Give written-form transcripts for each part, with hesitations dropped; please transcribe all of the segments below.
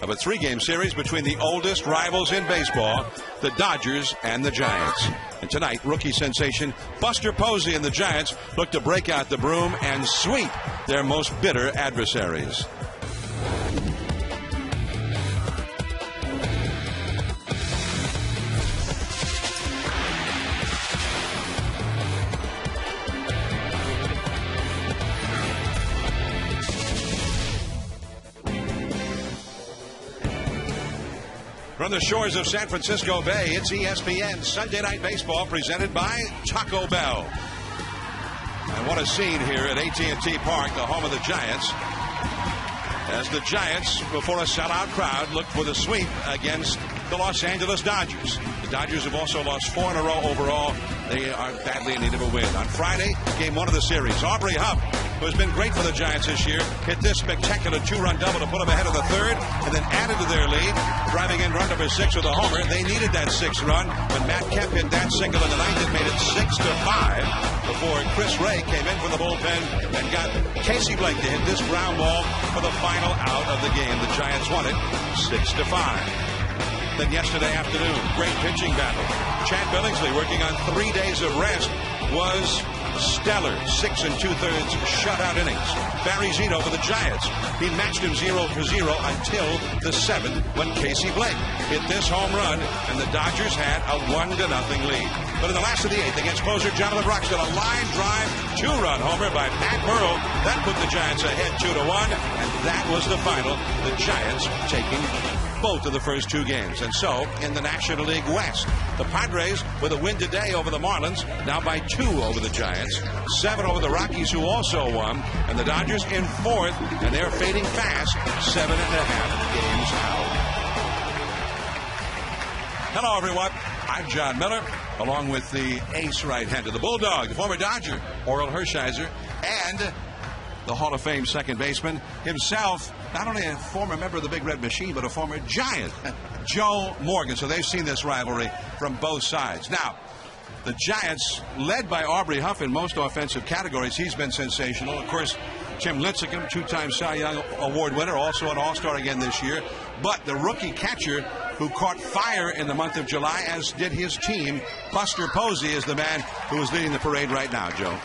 of a 3-game series between the oldest rivals in baseball, the Dodgers and the Giants. And tonight, rookie sensation Buster Posey and the Giants look to break out the broom and sweep their most bitter adversaries. From the shores of San Francisco Bay, it's ESPN Sunday Night Baseball presented by Taco Bell. And what a scene here at AT&T Park, the home of the Giants, as the Giants, before a sellout crowd, look for the sweep against the Los Angeles Dodgers. The Dodgers have also lost 4 in a row overall. They are badly in need of a win. On Friday, game 1 of the series, Aubrey Huff, who has been great for the Giants this year, hit this spectacular 2-run double to put them ahead of the third, and then added to their lead, driving in run number 6 with a homer. They needed that 6th run, but Matt Kemp hit that single in the 9th and made it 6-5 before Chris Ray came in from the bullpen and got Casey Blake to hit this ground ball for the final out of the game. The Giants won it 6-5. Then yesterday afternoon, great pitching battle. Chad Billingsley, working on 3 days of rest, was stellar. 6 2/3 shutout innings. Barry Zito for the Giants. He matched him 0 for 0 until the 7th when Casey Blake hit this home run, and the Dodgers had a 1-0 lead. But in the last of the 8th, against closer Jonathan Roxton, a line drive 2-run homer by Pat Burrell. That put the Giants ahead 2-1, and that was the final. The Giants taking both of the first 2 games. And so, in the National League West, the Padres with a win today over the Marlins, now by 2 over the Giants, 7 over the Rockies, who also won, and the Dodgers in 4th, and they're fading fast, 7.5 games out. Hello, everyone. I'm John Miller, along with the ace right-hander, the Bulldog, the former Dodger, Orel Hershiser, and the Hall of Fame second baseman himself, not only a former member of the Big Red Machine, but a former Giant, Joe Morgan. So they've seen this rivalry from both sides. Now, the Giants, led by Aubrey Huff in most offensive categories, he's been sensational. Of course, Tim Lincecum, 2-time Cy Young Award winner, also an All-Star again this year. But the rookie catcher who caught fire in the month of July, as did his team, Buster Posey, is the man who is leading the parade right now, Joe.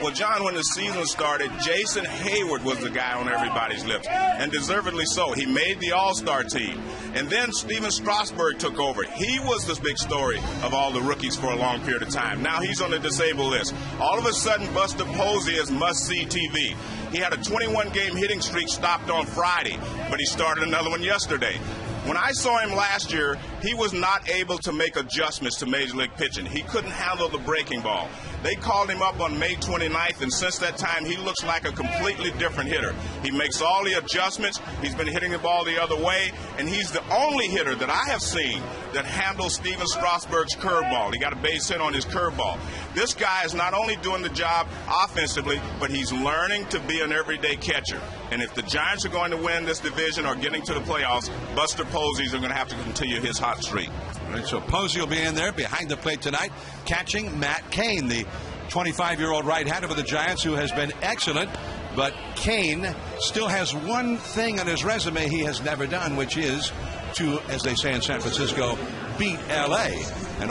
Well, John, when the season started, Jason Hayward was the guy on everybody's lips, and deservedly so. He made the All-Star team. And then Steven Strasburg took over. He was the big story of all the rookies for a long period of time. Now he's on the disabled list. All of a sudden, Buster Posey is must-see TV. He had a 21-game hitting streak stopped on Friday, but he started another one yesterday. When I saw him last year, he was not able to make adjustments to Major League pitching. He couldn't handle the breaking ball. They called him up on May 29th, and since that time, he looks like a completely different hitter. He makes all the adjustments. He's been hitting the ball the other way, and he's the only hitter that I have seen that handles Steven Strasburg's curveball. He got a base hit on his curveball. This guy is not only doing the job offensively, but he's learning to be an everyday catcher. And if the Giants are going to win this division or getting to the playoffs, Buster Posey's are going to have to continue his hot streak. All right, so Posey will be in there behind the plate tonight, catching Matt Cain, the 25-year-old right-hander for the Giants, who has been excellent. But Cain still has one thing on his resume he has never done, which is to, as they say in San Francisco, beat L.A. And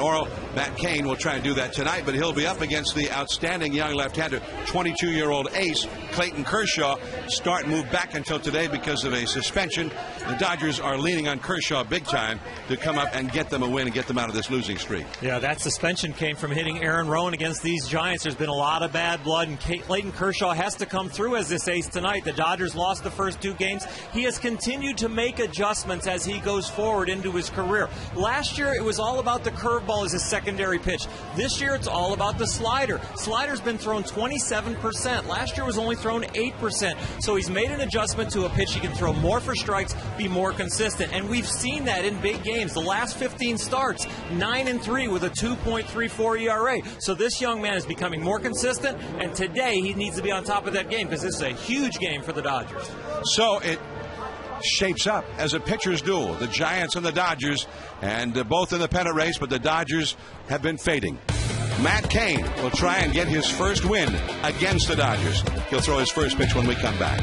Matt Cain will try and do that tonight, but he'll be up against the outstanding young left-hander, 22-year-old ace, Clayton Kershaw. Start moved back until today because of a suspension. The Dodgers are leaning on Kershaw big time to come up and get them a win and get them out of this losing streak. Yeah, that suspension came from hitting Aaron Rowan against these Giants. There's been a lot of bad blood, and Clayton Kershaw has to come through as this ace tonight. The Dodgers lost the first 2 games. He has continued to make adjustments as he goes forward into his career. Last year, it was all about the curveball as his secondary pitch. This year, it's all about the slider. Slider's been thrown 27%. Last year was only thrown 8%. So he's made an adjustment to a pitch he can throw more for strikes, be more consistent. And we've seen that in big games. The last 15 starts, 9-3 with a 2.34 ERA. So this young man is becoming more consistent, and today he needs to be on top of that game because this is a huge game for the Dodgers. So it shapes up as a pitcher's duel, the Giants and the Dodgers, and both in the pennant race, but the Dodgers have been fading. Matt Cain will try and get his first win against the Dodgers. He'll throw his first pitch when we come back.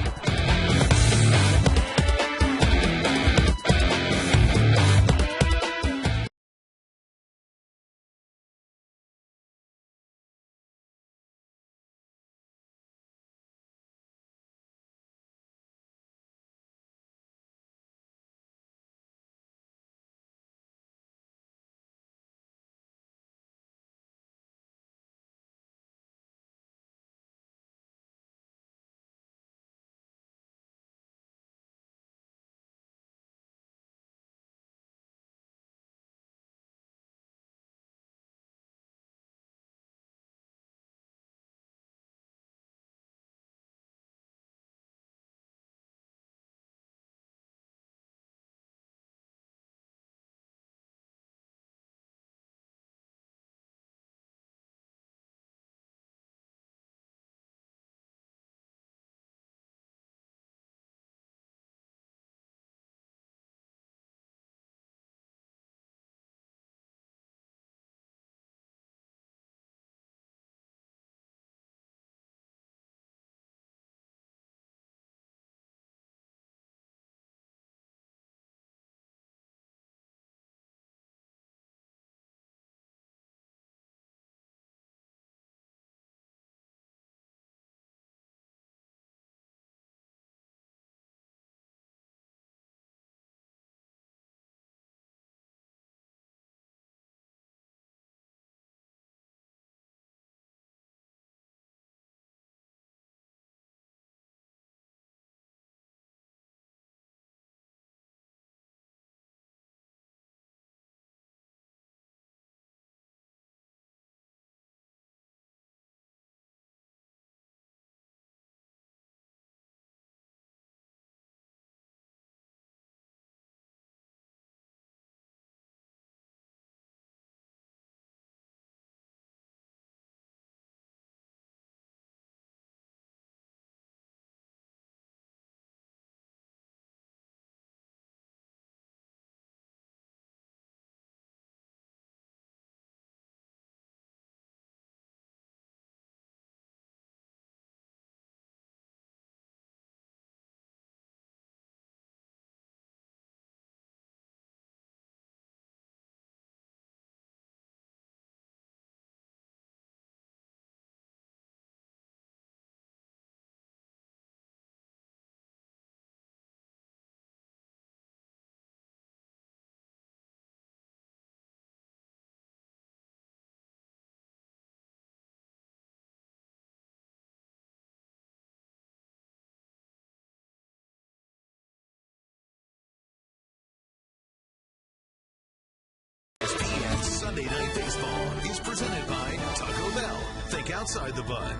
Sunday Night Baseball is presented by Taco Bell. Think outside the bun.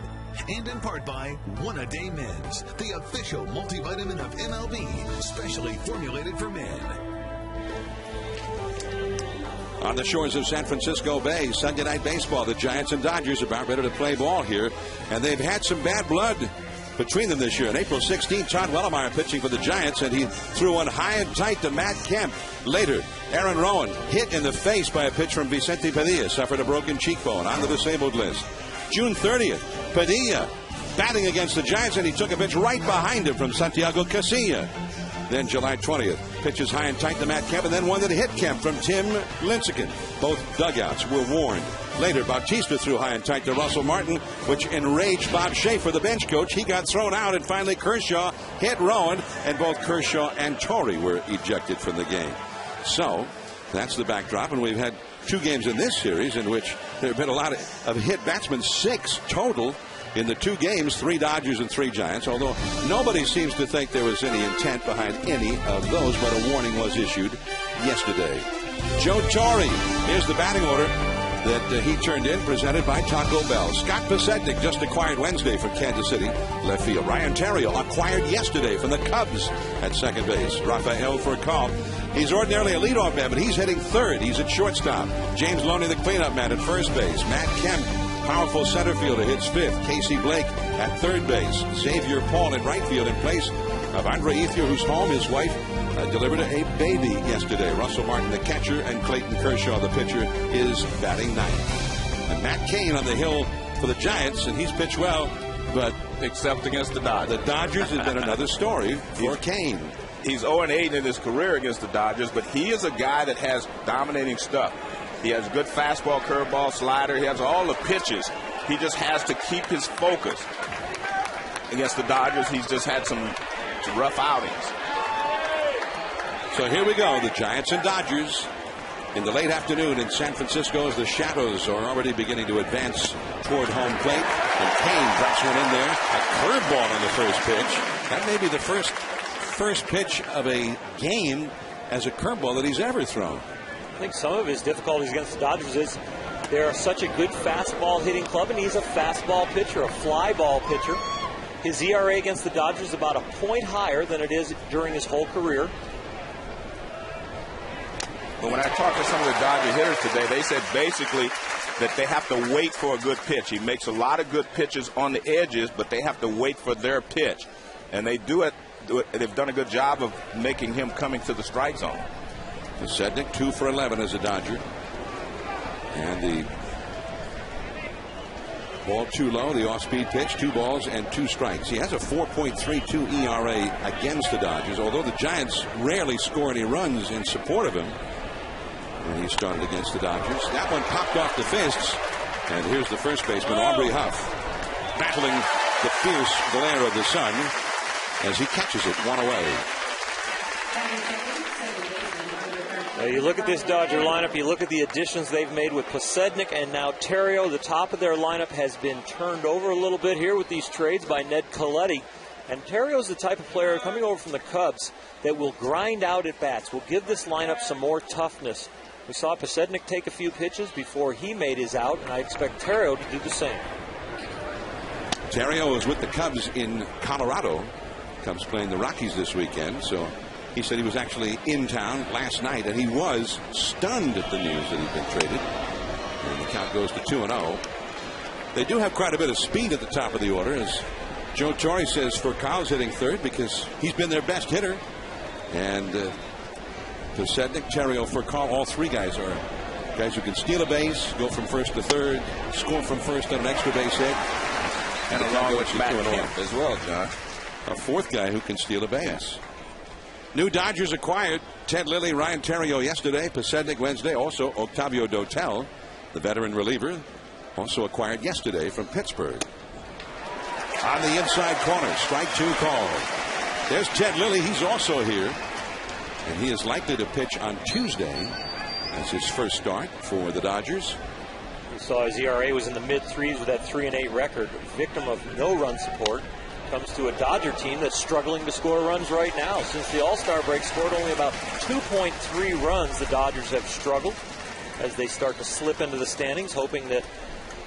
And in part by One-A-Day Men's, the official multivitamin of MLB, specially formulated for men. On the shores of San Francisco Bay, Sunday Night Baseball. The Giants and Dodgers are about ready to play ball here, and they've had some bad blood between them this year. On April 16th, Todd Wellemeyer pitching for the Giants, and he threw one high and tight to Matt Kemp. Later, Aaron Rowan hit in the face by a pitch from Vicente Padilla, suffered a broken cheekbone, on the disabled list. June 30th, Padilla batting against the Giants, and he took a pitch right behind him from Santiago Casilla. Then July 20th, pitches high and tight to Matt Kemp, and then one that hit Kemp from Tim Lincecum. Both dugouts were warned. Later, Bautista threw high and tight to Russell Martin, which enraged Bob Schaefer, the bench coach. He got thrown out, and finally Kershaw hit Rowan, and both Kershaw and Torrey were ejected from the game. So, that's the backdrop, and we've had 2 games in this series in which there have been a lot of hit batsmen, 6 total in the 2 games, 3 Dodgers and 3 Giants, although nobody seems to think there was any intent behind any of those, but a warning was issued yesterday. Joe Torre, here's the batting order that he turned in, presented by Taco Bell. Scott Pasednik, just acquired Wednesday from Kansas City, left field. Ryan Theriot, acquired yesterday from the Cubs at second base. Rafael Furcal, he's ordinarily a leadoff man, but he's hitting third. He's at shortstop. James Loney, the cleanup man, at first base. Matt Kemp, powerful center fielder, hits fifth. Casey Blake at third base. Xavier Paul in right field in place of Andre Ethier, who's home. His wife delivered a baby yesterday. Russell Martin, the catcher, and Clayton Kershaw, the pitcher, is batting ninth. And Matt Cain on the hill for the Giants, and he's pitched well, but Except against the Dodgers. The Dodgers has been another story for Cain. He's 0-8 in his career against the Dodgers, but he is a guy that has dominating stuff. He has good fastball, curveball, slider. He has all the pitches. He just has to keep his focus. Against the Dodgers, he's just had some rough outings. So here we go, the Giants and Dodgers in the late afternoon in San Francisco as the shadows are already beginning to advance toward home plate. And Cain drops one in there. A curveball on the first pitch. That may be the first pitch of a game as a curveball that he's ever thrown. I think some of his difficulties against the Dodgers is they're such a good fastball hitting club, and he's a fastball pitcher, a fly ball pitcher. His ERA against the Dodgers is about a point higher than it is during his whole career. But when I talked to some of the Dodger hitters today, they said basically that they have to wait for a good pitch. He makes a lot of good pitches on the edges, but they have to wait for their pitch. And they do it. They've done a good job of making him coming to the strike zone. Sednick 2 for 11 as a Dodger. And the ball too low, the off-speed pitch, 2 balls and 2 strikes. He has a 4.32 ERA against the Dodgers, although the Giants rarely score any runs in support of him when he started against the Dodgers. That one popped off the fists, and here's the first baseman, Aubrey Huff, battling the fierce glare of the sun as he catches it 1 away. Now you look at this Dodger lineup, you look at the additions they've made with Pasednik and now Theriot. The top of their lineup has been turned over a little bit here with these trades by Ned Colletti. And Theriot's the type of player coming over from the Cubs that will grind out at bats, will give this lineup some more toughness. We saw Pasednik take a few pitches before he made his out, and I expect Theriot to do the same. Theriot was with the Cubs in Colorado. Cubs playing the Rockies this weekend, so he said he was actually in town last night, and he was stunned at the news that he'd been traded. And the count goes to 2-0. They do have quite a bit of speed at the top of the order, as Joe Torre says Furcal's hitting third because he's been their best hitter. And Pasednik, Theriot, Furcal, all 3 guys are guys who can steal a base, go from first to third, score from first on an extra base hit. And along with Matt Kemp as well, John. A 4th guy who can steal a base. New Dodgers acquired Ted Lilly, Ryan Theriot yesterday, Pasednik Wednesday. Also Octavio Dotel, the veteran reliever, also acquired yesterday from Pittsburgh. On the inside corner, strike 2 called. There's Ted Lilly. He's also here, and he is likely to pitch on Tuesday as his first start for the Dodgers. We saw his ERA was in the mid-3s with that 3-8 record. Victim of no run support. Comes to a Dodger team that's struggling to score runs right now. Since the All-Star break, scored only about 2.3 runs. The Dodgers have struggled. as they start to slip into the standings, hoping that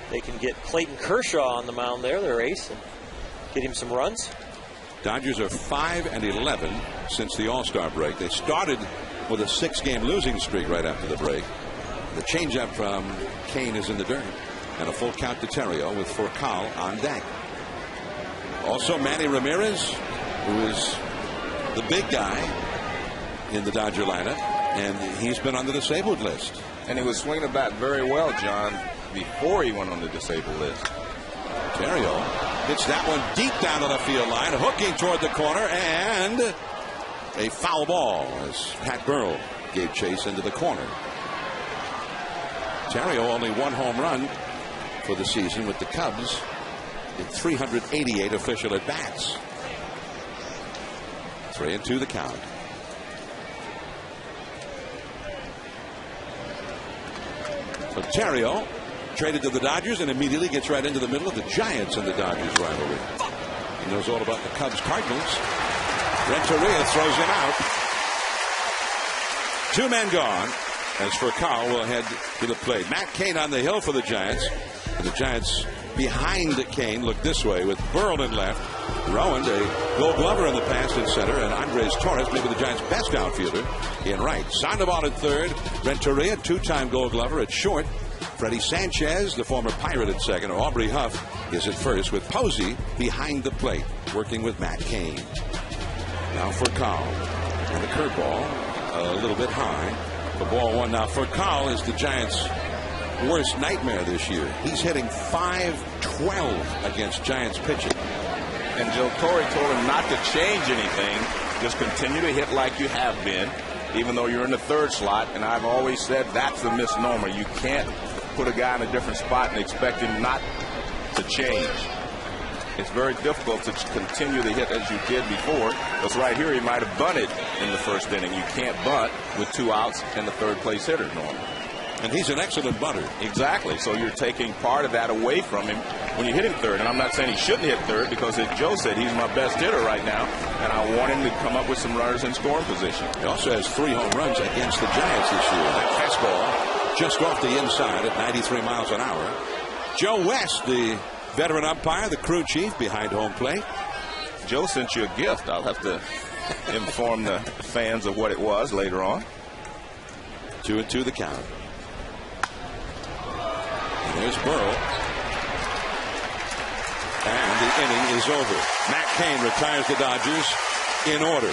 they can get Clayton Kershaw on the mound there, their ace, and get him some runs. Dodgers are 5-11 since the All-Star break. They started with a 6-game losing streak right after the break. The changeup from Kane is in the dirt, and a full count to Terrio with Furcal on deck. Also Manny Ramirez, who is the big guy in the Dodger lineup, and he's been on the disabled list. And he was swinging the bat very well, John, before he went on the disabled list. Terrio hits that one deep down the left field line, hooking toward the corner, and a foul ball as Pat Burrell gave chase into the corner. Terrio only one home run for the season with the Cubs in 388 official at-bats. 3-2 the count. So Terrio traded to the Dodgers and immediately gets right into the middle of the Giants and the Dodgers rivalry. He knows all about the Cubs-Cardinals. Renteria throws him out. 2 men gone as Furcal will head to the plate. Matt Cain on the hill for the Giants. And the Giants behind Cain look this way with Burrell in left. Rowan, a Gold Glover in the past in center, and Andres Torres, maybe the Giants' best outfielder, in right. Sandoval at third. Renteria, 2-time Gold Glover at short. Freddie Sanchez, the former Pirate, at second. Aubrey Huff is at first with Posey behind the plate, working with Matt Cain. Now Furcal. And the curveball a little bit high. The ball one. Now Furcal is the Giants' worst nightmare this year. He's hitting .512 against Giants pitching. And Joe Torre told him not to change anything. Just continue to hit like you have been, even though you're in the third slot. And I've always said that's a misnomer. You can't put a guy in a different spot and expect him not to change. It's very difficult to continue to hit as you did before. Because right here he might have bunted in the first inning. You can't bunt with 2 outs and the third place hitter normally. And he's an excellent bunter. Exactly. So you're taking part of that away from him when you hit him third. And I'm not saying he shouldn't hit third, because as Joe said, he's my best hitter right now. And I want him to come up with some runners in scoring position. He also has 3 home runs against the Giants this year. That fastball just off the inside at 93 miles an hour. Joe West, the veteran umpire, the crew chief behind home plate. Joe sent you a gift. I'll have to inform the fans of what it was later on. 2-2 the count. And there's Burrell. And the inning is over. Matt Cain retires the Dodgers in order.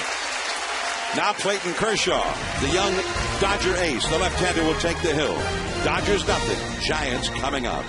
Now Clayton Kershaw, the young Dodger ace, the left-hander, will take the hill. Dodgers nothing. Giants coming up.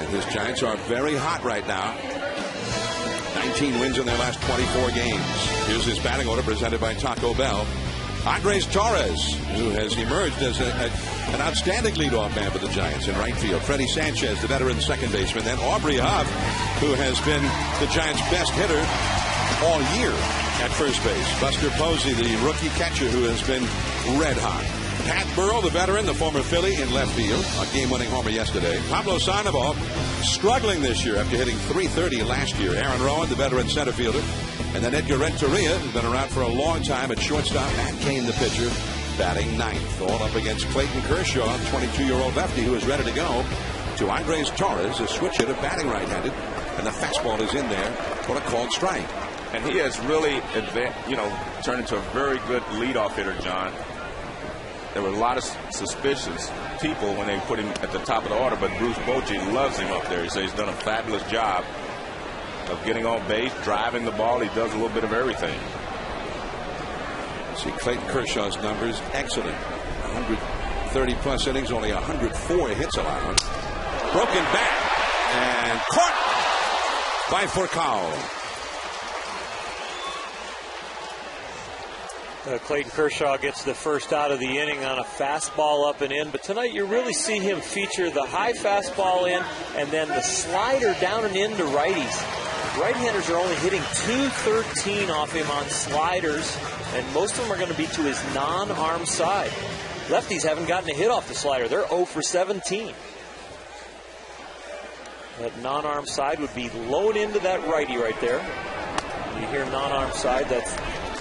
His Giants are very hot right now. 19 wins in their last 24 games. Here's his batting order presented by Taco Bell. Andres Torres, who has emerged as an outstanding leadoff man for the Giants in right field. Freddie Sanchez, the veteran second baseman. Then Aubrey Huff, who has been the Giants' best hitter all year at first base. Buster Posey, the rookie catcher, who has been red hot. Pat Burrell, the veteran, the former Philly, in left field. A game-winning homer yesterday. Pablo Sandoval struggling this year after hitting .330 last year. Aaron Rowan, the veteran center fielder. And then Edgar Renteria, who's been around for a long time at shortstop. Matt Cain, the pitcher, batting ninth. All up against Clayton Kershaw, 22-year-old lefty who is ready to go. To Andres Torres, a switch hitter, batting right-handed. And the fastball is in there for a called strike. And he has really, turned into a very good leadoff hitter, John. There were a lot of suspicious people when they put him at the top of the order, but Bruce Bochy loves him up there. He says he's done a fabulous job of getting on base, driving the ball. He does a little bit of everything. See Clayton Kershaw's numbers, excellent. 130-plus innings, only 104 hits allowed. Broken back and caught by Furcal. Clayton Kershaw gets the first out of the inning on a fastball up and in, but tonight you really see him feature the high fastball in and then the slider down and in to righties. Right-handers are only hitting .213 off him on sliders, and most of them are going to be to his non-arm side. Lefties haven't gotten a hit off the slider. They're 0 for 17. That non-arm side would be low into that righty right there. You hear non-arm side, that's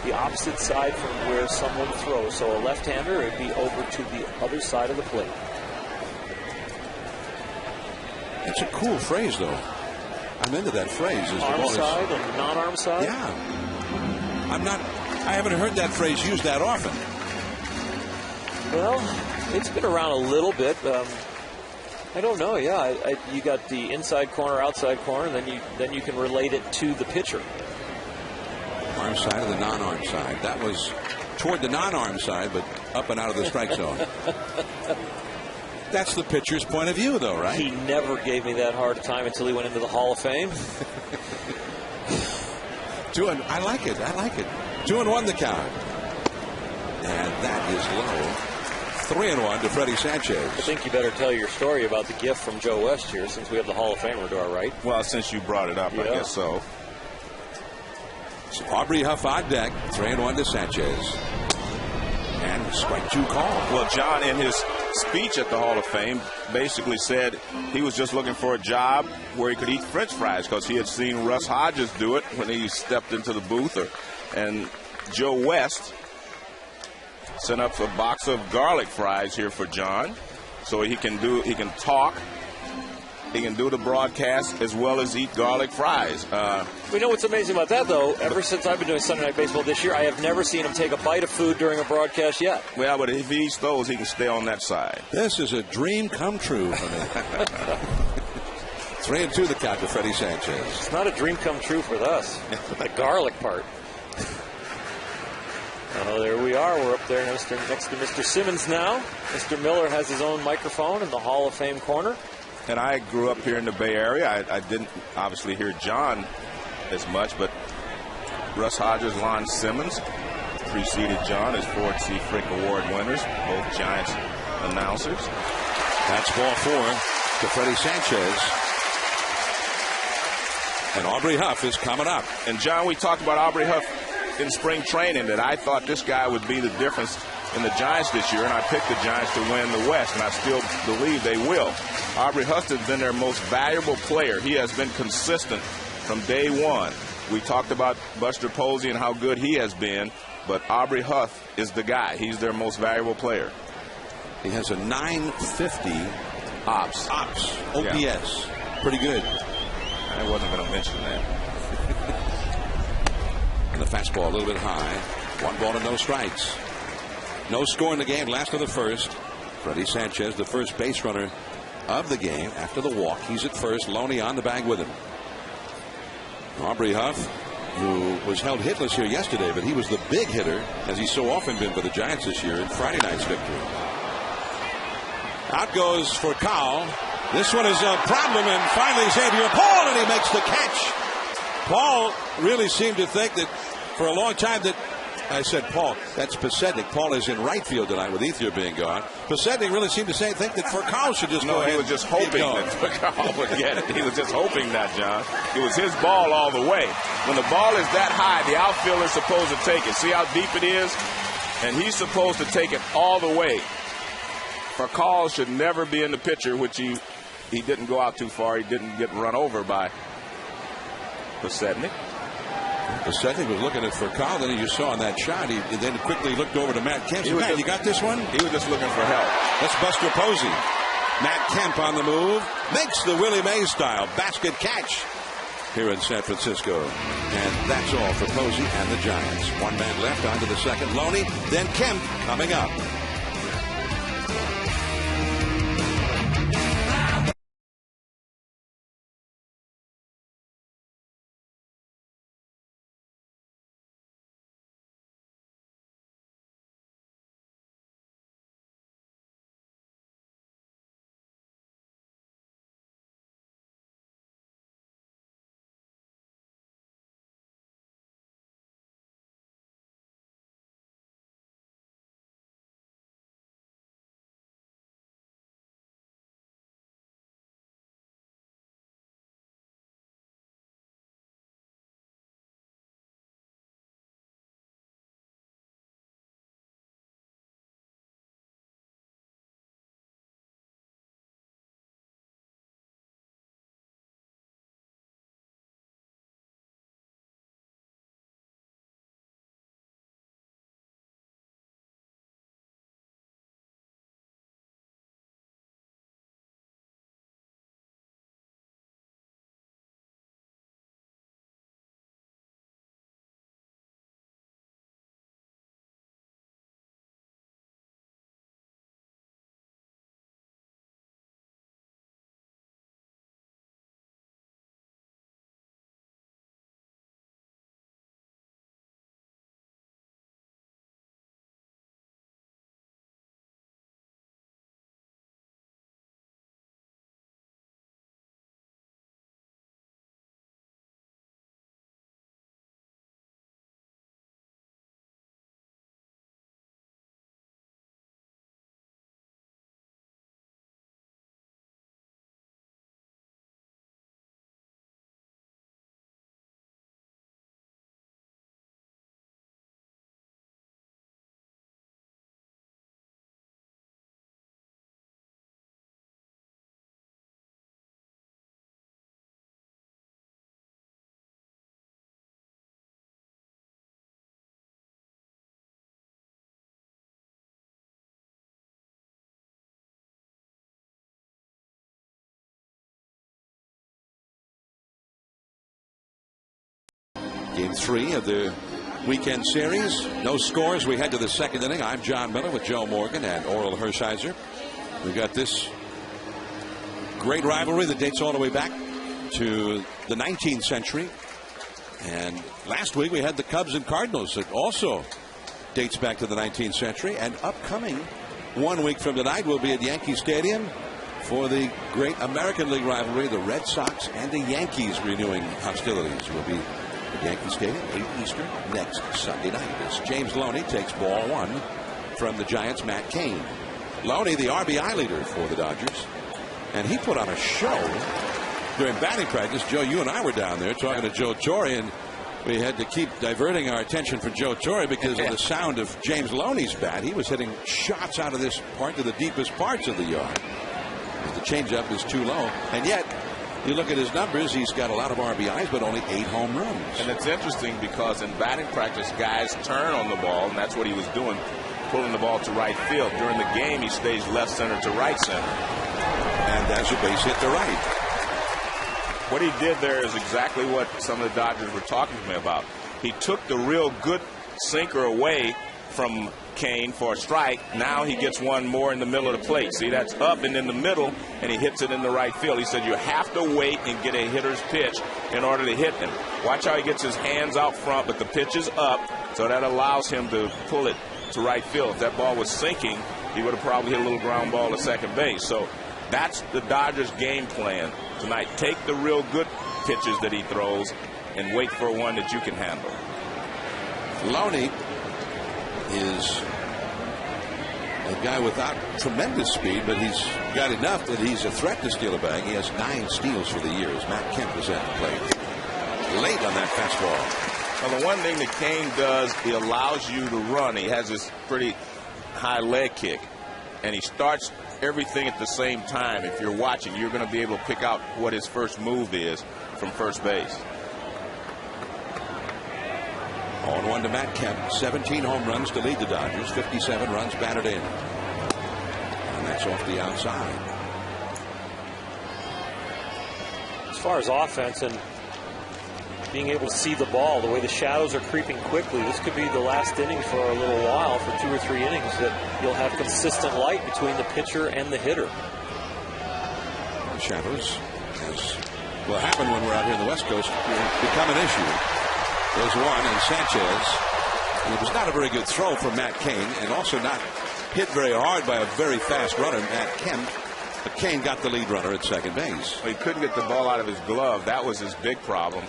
the opposite side from where someone throws. So a left-hander, it'd be over to the other side of the plate. It's a cool phrase, though. I'm into that phrase. Arm side and non-arm side? Yeah. I haven't heard that phrase used that often. Well, it's been around a little bit. I don't know. Yeah, you got the inside corner, outside corner, and then you can relate it to the pitcher. Arm side of the non-arm side. That was toward the non-arm side, but up and out of the strike zone. That's the pitcher's point of view, though, right? He never gave me that hard a time until he went into the Hall of Fame. I like it. 2-1 the count. And that is low. 3-1 to Freddie Sanchez. I think you better tell your story about the gift from Joe West here, since we have the Hall of Famer to our right. Well, since you brought it up, yeah. I guess so. So Aubrey Huff on deck. 3-1 to Sanchez. And strike two call. Well, John, in his speech at the Hall of Fame, basically said he was just looking for a job where he could eat French fries because he had seen Russ Hodges do it when he stepped into the booth. And Joe West sent up a box of garlic fries here for John, so he can talk. He can do the broadcast as well as eat garlic fries. We know what's amazing about that, though. Ever since I've been doing Sunday Night Baseball this year, I have never seen him take a bite of food during a broadcast yet. Well, but if he eats those, he can stay on that side. This is a dream come true for me. 3-2 the count to Freddie Sanchez. It's not a dream come true for us. The garlic part. Oh, there we are. We're up there next to Mr. Simmons now. Mr. Miller has his own microphone in the Hall of Fame corner. And I grew up here in the Bay Area. I didn't obviously hear John as much, but Russ Hodges, Lon Simmons preceded John as Ford C. Frick Award winners, both Giants announcers. That's ball 4 to Freddie Sanchez. And Aubrey Huff is coming up. And, John, we talked about Aubrey Huff in spring training, that I thought this guy would be the difference in the Giants this year, and I picked the Giants to win the West, and I still believe they will. Aubrey Huff has been their most valuable player. He has been consistent from day one. We talked about Buster Posey and how good he has been, but Aubrey Huff is the guy. He's their most valuable player. He has a 950 OPS. OPS. Yeah. Pretty good. I wasn't going to mention that. And the fastball a little bit high. 1 ball and no strikes. No score in the game. Last of the first. Freddie Sanchez, the first base runner of the game after the walk. He's at first. Loney on the bag with him. Aubrey Huff, who was held hitless here yesterday, but he was the big hitter, as he's so often been for the Giants this year, in Friday night's victory. Out goes for Cowell. This one is a problem, and finally Xavier Paul, and he makes the catch. Paul really seemed to think that for a long time that I said, Paul, that's Pasednik. Paul is in right field tonight with Ethier being gone. Pasednik really seemed to think that Furcal should just go ahead. He was just hoping that Furcal would get it. He was just hoping that, John. It was his ball all the way. When the ball is that high, the outfielder's supposed to take it. See how deep it is? And he's supposed to take it all the way. Furcal should never be in the pitcher, which he didn't go out too far. He didn't get run over by Pasednik. Pasednik was looking at Furcal, then you saw in that shot, he then quickly looked over to Matt Kemp. Matt, you got this one? He was just looking for help. That's Buster Posey. Matt Kemp on the move, makes the Willie Mays style basket catch here in San Francisco. And that's all for Posey and the Giants. One man left, on to the second. Loney, then Kemp coming up. Game 3 of the weekend series. No scores. We head to the second inning. I'm John Miller with Joe Morgan and Oral Hershiser. We got this great rivalry that dates all the way back to the 19th century. And last week we had the Cubs and Cardinals that also dates back to the 19th century. And upcoming 1 week from tonight we'll be at Yankee Stadium for the great American League rivalry, the Red Sox and the Yankees renewing hostilities. We'll be at Yankee Stadium, 8 Eastern, next Sunday night. As James Loney takes ball 1 from the Giants' Matt Cain. Loney, the RBI leader for the Dodgers. And he put on a show during batting practice. Joe, you and I were down there talking to Joe Torre, and we had to keep diverting our attention for Joe Torre because of the sound of James Loney's bat. He was hitting shots out of this part to the deepest parts of the yard. The changeup is too low. And yet, you look at his numbers, he's got a lot of RBIs, but only 8 home runs. And it's interesting because in batting practice, guys turn on the ball, and that's what he was doing, pulling the ball to right field. During the game, he stays left center to right center. And that's a base hit to right. What he did there is exactly what some of the Dodgers were talking to me about. He took the real good sinker away from Cain for a strike. Now he gets one more in the middle of the plate. See, that's up and in the middle, and he hits it in the right field. He said you have to wait and get a hitter's pitch in order to hit him. Watch how he gets his hands out front, but the pitch is up, so that allows him to pull it to right field. If that ball was sinking, he would have probably hit a little ground ball to second base. So that's the Dodgers' game plan tonight. Take the real good pitches that he throws and wait for one that you can handle. Loney is a guy without tremendous speed, but he's got enough that he's a threat to steal a bag. He has 9 steals for the year as Matt Kemp is at the plate. Late on that fastball. Well, the one thing that Kane does, he allows you to run. He has this pretty high leg kick, and he starts everything at the same time. If you're watching, you're going to be able to pick out what his first move is from first base. 0-1 to Matt Kemp. 17 home runs to lead the Dodgers. 57 runs batted in. And that's off the outside. As far as offense and being able to see the ball, the way the shadows are creeping quickly, this could be the last inning for a little while, for 2 or 3 innings, that you'll have consistent light between the pitcher and the hitter. The shadows, as will happen when we're out here in the West Coast, become an issue. There's one, and Sanchez. And it was not a very good throw from Matt Cain, and also not hit very hard by a very fast runner, Matt Kemp. But Cain got the lead runner at second base. He couldn't get the ball out of his glove. That was his big problem.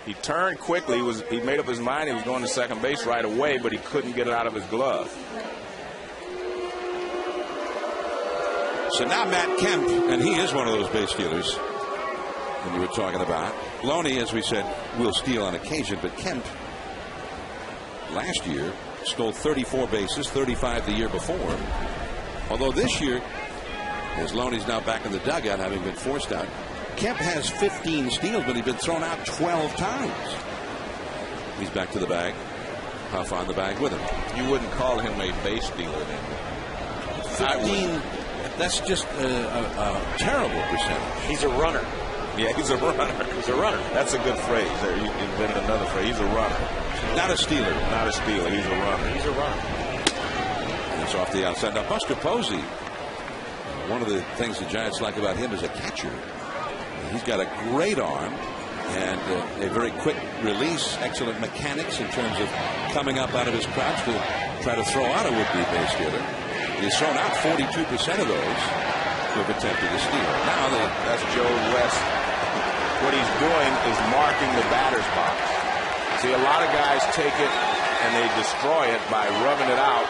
He turned quickly. He made up his mind he was going to second base right away, but he couldn't get it out of his glove. So now Matt Kemp, and he is one of those base stealers that you were talking about. Loney, as we said, will steal on occasion, but Kemp last year stole 34 bases, 35 the year before. Although this year, as Loney's now back in the dugout, having been forced out, Kemp has 15 steals, but he's been thrown out 12 times. He's back to the bag. Huff on the bag with him. You wouldn't call him a base stealer then. 15, that's just a terrible percentage. He's a runner. Yeah, he's a runner. He's a runner. That's a good phrase there. You invented another phrase. He's a runner. Not a stealer. Not a stealer. He's a runner. He's a runner. And it's off the outside. Now, Buster Posey, one of the things the Giants like about him is a catcher. He's got a great arm and a very quick release, excellent mechanics in terms of coming up out of his crouch to try to throw out a would-be base stealer. He's thrown out 42% of those who have attempted to steal. Now that's Joe West. What he's doing is marking the batter's box. See, a lot of guys take it and they destroy it by rubbing it out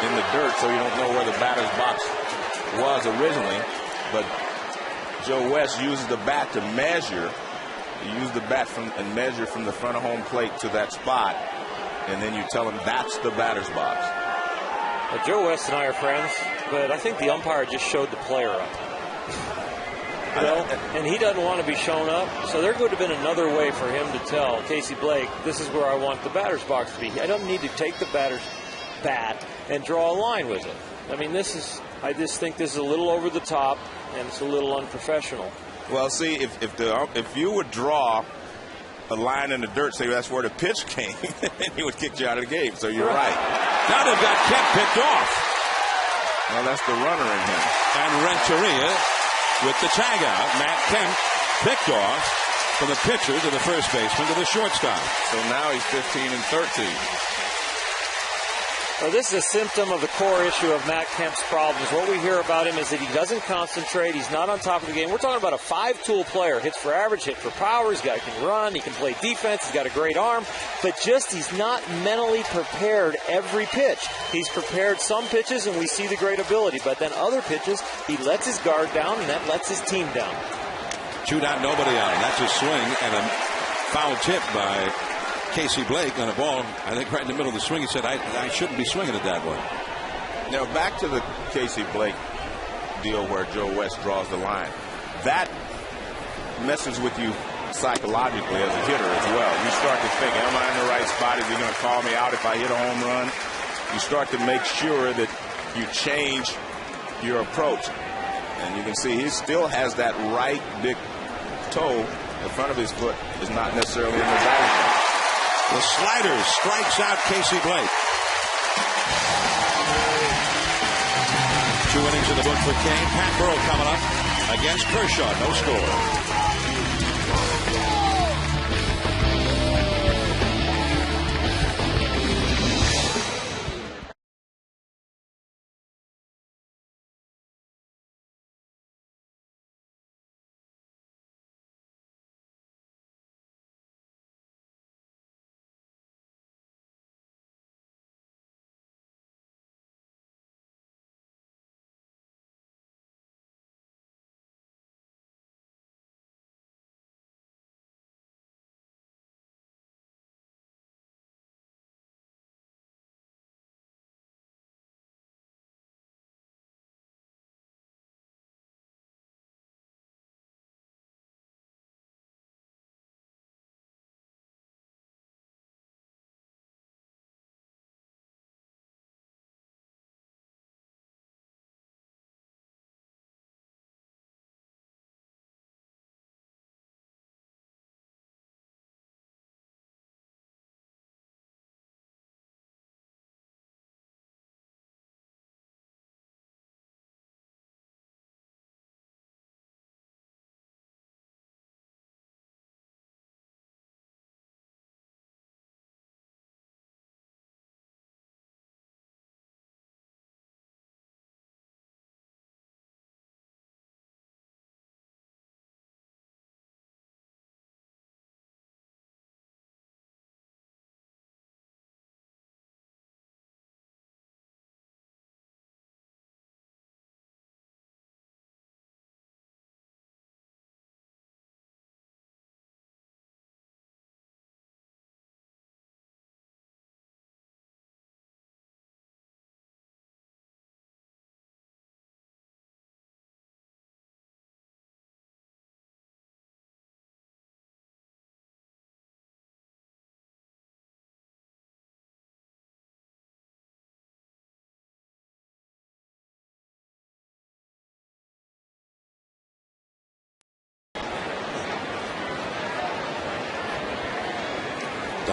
in the dirt so you don't know where the batter's box was originally. But Joe West uses the bat to measure. You use the bat and measure from the front of home plate to that spot, and then you tell him that's the batter's box. Well, Joe West and I are friends, but I think the umpire just showed the player up. You know, and he doesn't want to be shown up, so there would have been another way for him to tell Casey Blake, this is where I want the batter's box to be. I don't need to take the batter's bat and draw a line with it. I mean, I just think this is a little over the top, and it's a little unprofessional. Well, see, if you would draw a line in the dirt, say that's where the pitch came, he would kick you out of the game. So you're right. Now they've got Kemp picked off. Well, that's the runner in him. And Renteria with the tag out. Matt Kemp picked off from the pitcher to the first baseman to the shortstop. So now he's 15 and 13. Well, this is a symptom of the core issue of Matt Kemp's problems. What we hear about him is that he doesn't concentrate. He's not on top of the game. We're talking about a 5-tool player. Hits for average, hit for power. He can run. He can play defense. He's got a great arm. But just he's not mentally prepared every pitch. He's prepared some pitches, and we see the great ability. But then other pitches, he lets his guard down, and that lets his team down. 2 down, nobody out. And that's a swing and a foul tip by Casey Blake on a ball, I think right in the middle of the swing. He said, I shouldn't be swinging at that one. Now, back to the Casey Blake deal where Joe West draws the line. That messes with you psychologically as a hitter as well. You start to think, am I in the right spot? Is he going to call me out if I hit a home run? You start to make sure that you change your approach. And you can see he still has that right big toe. The front of his foot is not necessarily in the batting. The slider strikes out Casey Blake. 2 innings in the book for Kane. Pat Burrell coming up against Kershaw. No score.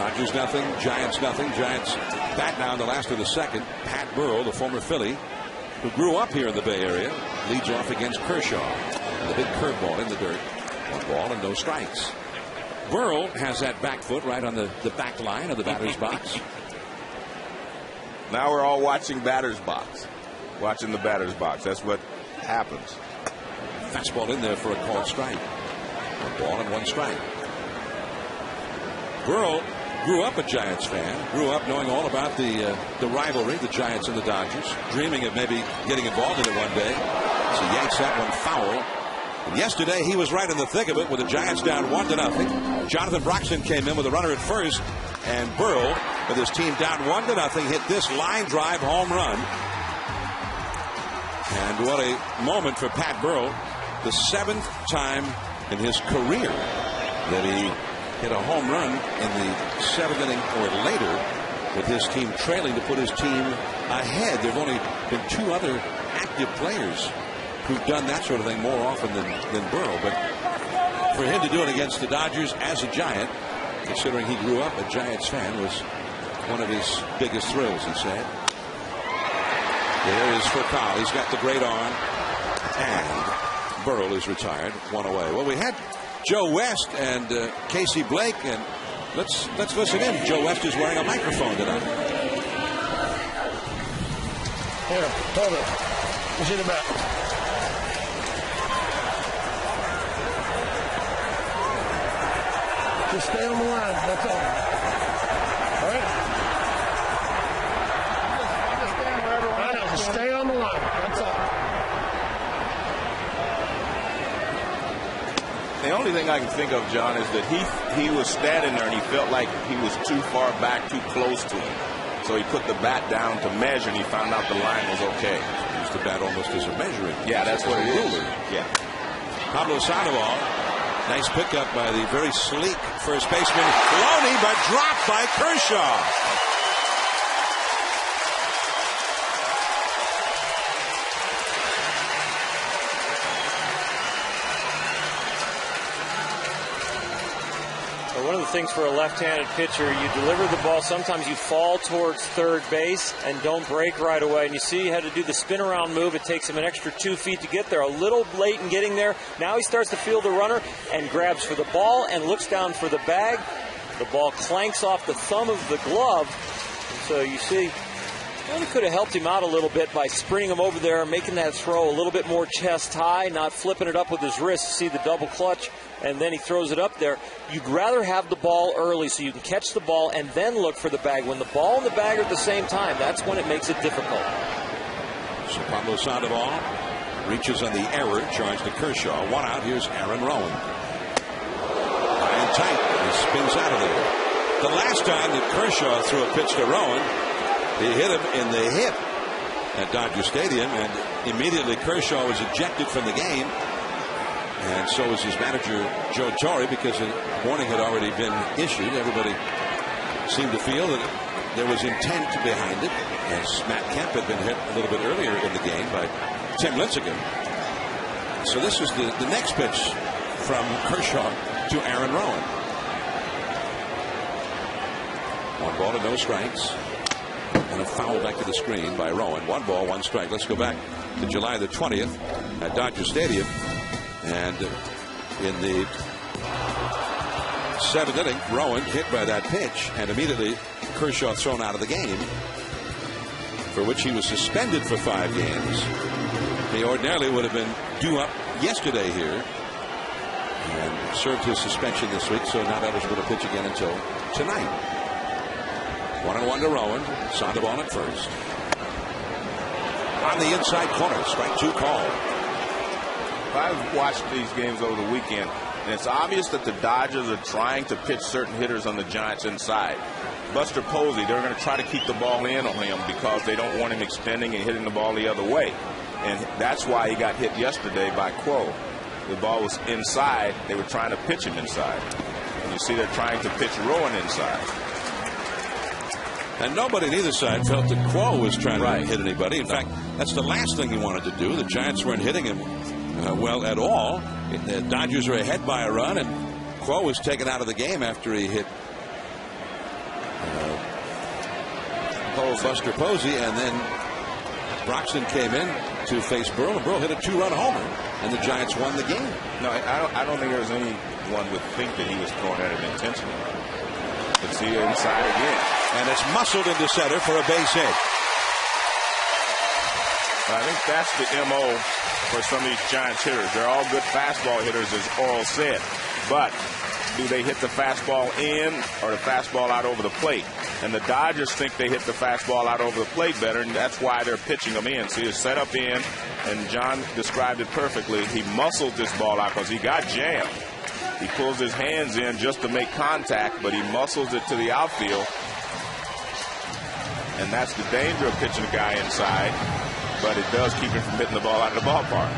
Dodgers nothing, Giants nothing. Giants bat now in the last of the second. Pat Burrell, the former Philly, who grew up here in the Bay Area, leads off against Kershaw. And the big curveball in the dirt. 1 ball and no strikes. Burrell has that back foot right on the back line of the batter's box. Now we're all watching batter's box. Watching the batter's box. That's what happens. Fastball in there for a called strike. 1 ball and 1 strike. Burrell grew up a Giants fan. Grew up knowing all about the rivalry, the Giants and the Dodgers. Dreaming of maybe getting involved in it one day. So he yanks that one foul. And yesterday he was right in the thick of it with the Giants down 1-0. Jonathan Broxton came in with a runner at first. And Burrell, with his team down 1-0, hit this line drive home run. And what a moment for Pat Burrell. The 7th time in his career that he hit a home run in the 7th inning or later with his team trailing to put his team ahead. There have only been 2 other active players who've done that sort of thing more often than Burrell. But for him to do it against the Dodgers as a Giant, considering he grew up a Giants fan, was one of his biggest thrills, he said. There is Furcal. He's got the great arm. And Burrell is retired, 1 away. Well, we had Joe West and Casey Blake, and let's listen in. Joe West is wearing a microphone tonight. Here, hold it. You see the bat. Just stay on the line. That's all. All right? Just stand where everyone else. Just stay on the line. That's all. The only thing I can think of, John, is that he was standing there and he felt like he was too far back, too close to him. So he put the bat down to measure, and he found out the line was okay. He used the bat almost as a measuring. Yeah, that's what it is. Yeah. Pablo Sandoval. Nice pickup by the very sleek first baseman Loney, but dropped by Kershaw. One of the things for a left-handed pitcher, you deliver the ball, sometimes you fall towards third base and don't break right away. And you see he had to do the spin around move. It takes him an extra 2 feet to get there. A little late in getting there. Now he starts to feel the runner and grabs for the ball and looks down for the bag. The ball clanks off the thumb of the glove. And so you see, he could have helped him out a little bit by sprinting him over there, making that throw a little bit more chest high, not flipping it up with his wrist. See the double clutch, and then he throws it up there. You'd rather have the ball early so you can catch the ball and then look for the bag. When the ball and the bag are at the same time, that's when it makes it difficult. So Pablo Sandoval reaches on the error, charged to Kershaw. 1 out. Here's Aaron Rowan. High and tight. He spins out of there. The last time that Kershaw threw a pitch to Rowan, he hit him in the hip at Dodger Stadium, and immediately Kershaw was ejected from the game. And so was his manager, Joe Torre, because a warning had already been issued. Everybody seemed to feel that there was intent behind it, as Matt Kemp had been hit a little bit earlier in the game by Tim Lincecum. So this was the next pitch from Kershaw to Aaron Rowan. 1 ball and no strikes. And a foul back to the screen by Rowan. 1 ball, 1 strike. Let's go back to July the 20th at Dodger Stadium. And in the 7th inning, Rowan hit by that pitch, and immediately Kershaw thrown out of the game, for which he was suspended for 5 games. He ordinarily would have been due up yesterday here and served his suspension this week, so not eligible to pitch again until tonight. 1-1 to Rowan. Sandoval at first. On the inside corner, strike 2 call. I've watched these games over the weekend, and it's obvious that the Dodgers are trying to pitch certain hitters on the Giants inside. Buster Posey, they're going to try to keep the ball in on him because they don't want him extending and hitting the ball the other way. And that's why he got hit yesterday by Quo. The ball was inside. They were trying to pitch him inside. And you see they're trying to pitch Rowan inside. And nobody on either side felt that Quo was trying to hit anybody. In fact, that's the last thing he wanted to do. The Giants weren't hitting him well at all. The Dodgers are ahead by a run, and Quo was taken out of the game after he hit Buster Posey, and then Broxton came in to face Burrow, and Burrow hit a 2-run homer, and the Giants won the game. No, I don't think there's anyone would think that he was throwing at it intentionally. Let's see inside again. And it's muscled into center for a base hit. I think that's the MO for some of these Giants hitters. They're all good fastball hitters, as Oral said. But do they hit the fastball in or the fastball out over the plate? And the Dodgers think they hit the fastball out over the plate better, and that's why they're pitching them in. See, it's set up in, and John described it perfectly. He muscled this ball out because he got jammed. He pulls his hands in just to make contact, but he muscles it to the outfield. And that's the danger of pitching a guy inside, but it does keep him from hitting the ball out of the ballpark.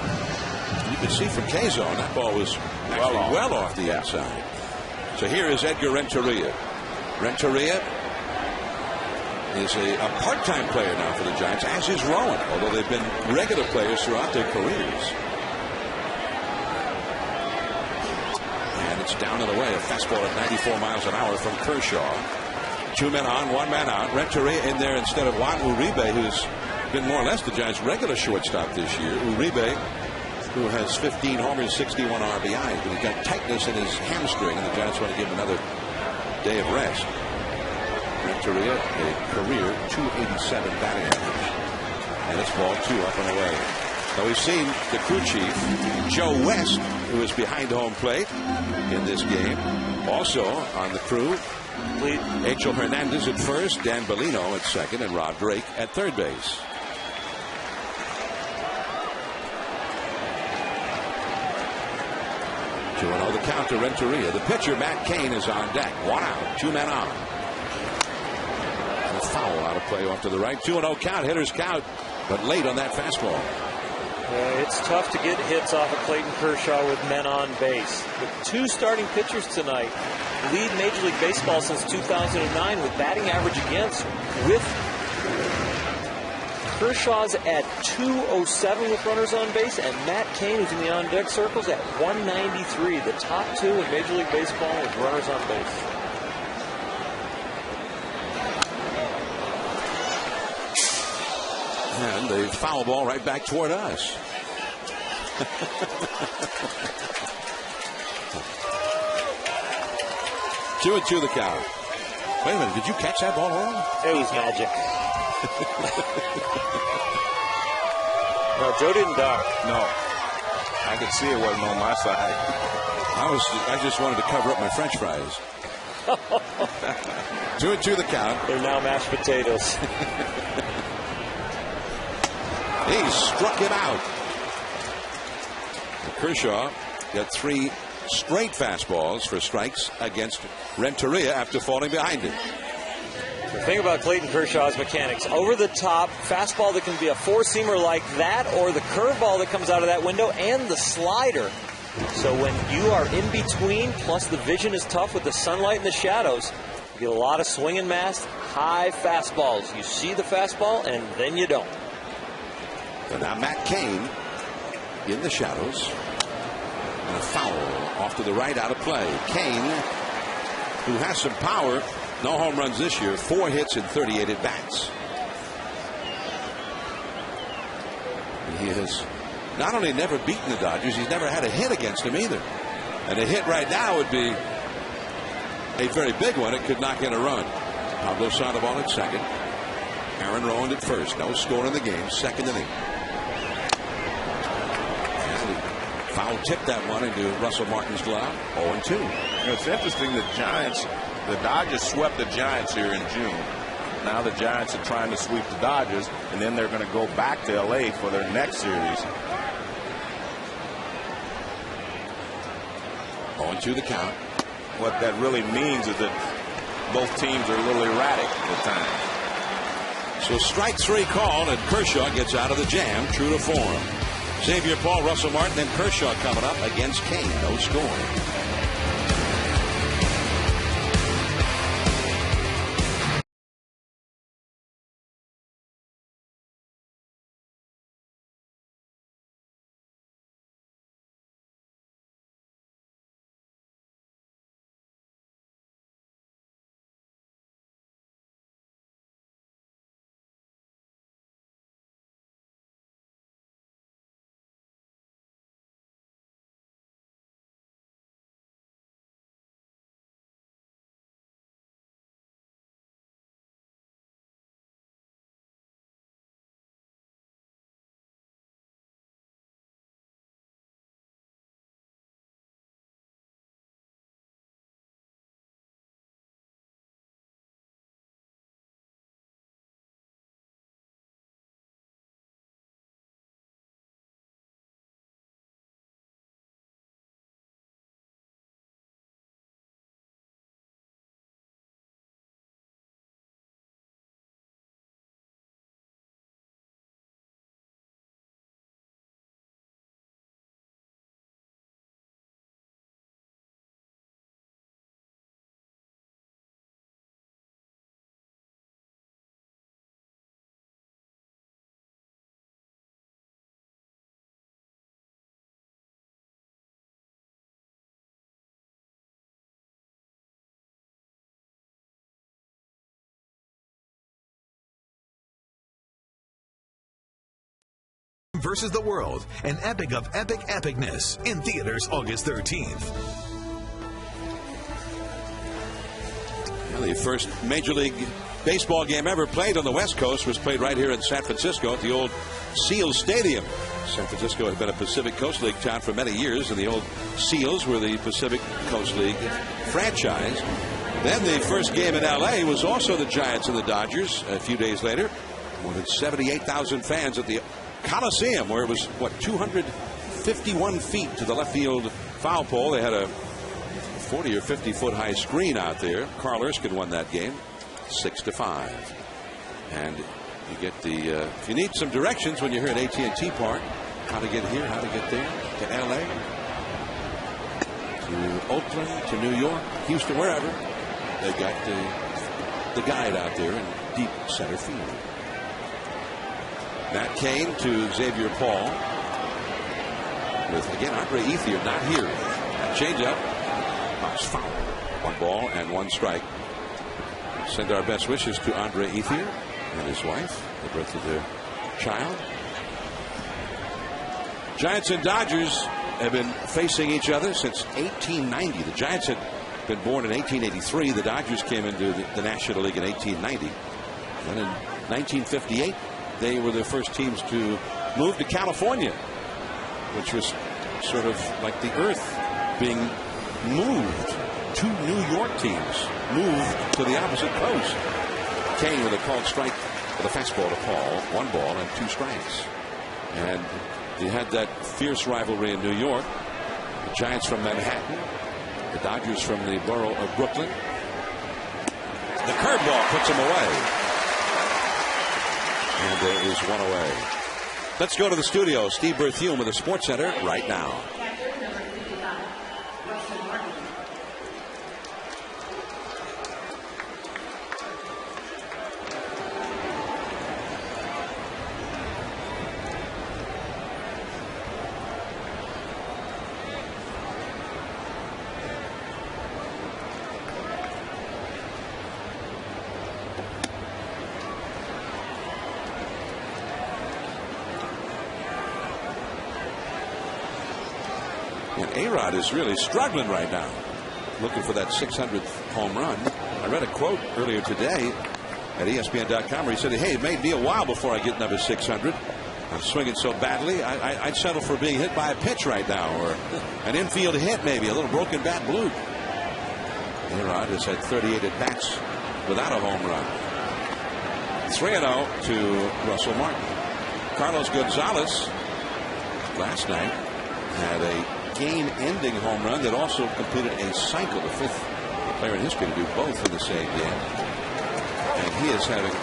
You can see from K-zone, that ball was actually well off the outside. So here is Edgar Renteria. Renteria is a part-time player now for the Giants, as is Rowan, although they've been regular players throughout their careers. And it's down and away, a fastball at 94 miles an hour from Kershaw. 2 men on, 1 man out. Renteria in there instead of Juan Uribe, who's been more or less the Giants' regular shortstop this year. Uribe, who has 15 homers, 61 RBIs, but he's got tightness in his hamstring, and the Giants want to give him another day of rest. Renteria, a career 287 batting average. And it's ball 2 up and away. Now we've seen the crew chief, Joe West, who is behind home plate in this game. Also on the crew, Angel Hernandez at first, Dan Bellino at second, and Rob Drake at third base. To the count to Renteria. The pitcher, Matt Cain, is on deck. 1 out, 2 men on. And a foul out of play off to the right. 2-0 count, hitters count, but late on that fastball. It's tough to get hits off of Clayton Kershaw with men on base. The 2 starting pitchers tonight lead Major League Baseball since 2009 with batting average against, with Kershaw's at 207 with runners on base, and Matt Cain, who's in the on-deck circles, at 193. The top 2 in Major League Baseball with runners on base. And a foul ball right back toward us. 2-2 the count. Wait a minute, did you catch that ball wrong? It was magic. No, Joe didn't duck. No. I could see it wasn't on my side. I just wanted to cover up my French fries. 2-2 the count. They're now mashed potatoes. He struck him out. Kershaw got 3 straight fastballs for strikes against Renteria after falling behind him. The thing about Clayton Kershaw's mechanics, over the top fastball that can be a 4-seamer like that, or the curveball that comes out of that window, and the slider. So when you are in between, plus the vision is tough with the sunlight and the shadows, you get a lot of swing and mass, high fastballs. You see the fastball, and then you don't. So now Matt Cain in the shadows. And a foul off to the right, out of play. Cain, who has some power, no home runs this year, 4 hits in 38 at-bats. He has not only never beaten the Dodgers, he's never had a hit against them either. And a hit right now would be a very big one. It could knock in a run. Pablo Sandoval at second. Aaron Rowan at first. No score in the game. Second inning. Foul tipped that one into Russell Martin's glove. 0-2. It's interesting, the Dodgers swept the Giants here in June. Now the Giants are trying to sweep the Dodgers, and then they're going to go back to LA for their next series. 0-2 the count. What that really means is that both teams are a little erratic at times. So strike 3 called, and Kershaw gets out of the jam, true to form. Xavier Paul, Russell Martin, and Kershaw coming up against Cain. No score. versus the World, an epic of epic epicness, in theaters August 13th. Well, the first Major League Baseball game ever played on the West Coast was played right here in San Francisco at the old Seals Stadium. San Francisco had been a Pacific Coast League town for many years, and the old Seals were the Pacific Coast League franchise. Then the first game in L.A. was also the Giants and the Dodgers a few days later. More than 78,000 fans at the Coliseum, where it was, 251 feet to the left field foul pole. They had a 40 or 50 foot high screen out there. Carl Erskine won that game 6-5. And you get the, if you need some directions when you're here at AT&T Park, how to get here, how to get there, to L.A., to Oakland, to New York, Houston, wherever, they got the guide out there in deep center field. Matt Cain to Xavier Paul. With, again, Andre Ethier not here. That changeup. Box foul. 1 ball and 1 strike. Send our best wishes to Andre Ethier and his wife, the birth of their child. Giants and Dodgers have been facing each other since 1890. The Giants had been born in 1883. The Dodgers came into the National League in 1890. And in 1958, they were the first teams to move to California, which was sort of like the earth being moved. 2 New York teams moved to the opposite coast. Kane with a called strike with a fastball to Paul. 1 ball and 2 strikes. And they had that fierce rivalry in New York. The Giants from Manhattan. The Dodgers from the borough of Brooklyn. The curveball puts him away. And there is 1 away. Let's go to the studio. Steve Berthiaume with the Sports Center right now. A-Rod is really struggling right now, looking for that 600th home run. I read a quote earlier today at ESPN.com where he said, hey, it may be a while before I get another 600. I'm swinging so badly, I'd settle for being hit by a pitch right now, or an infield hit maybe, a little broken bat bloop. A-Rod has had 38 at-bats without a home run. 3-0 to Russell Martin. Carlos Gonzalez last night had a game-ending home run that also completed a cycle, the 5th player in history to do both in the same game. And he is having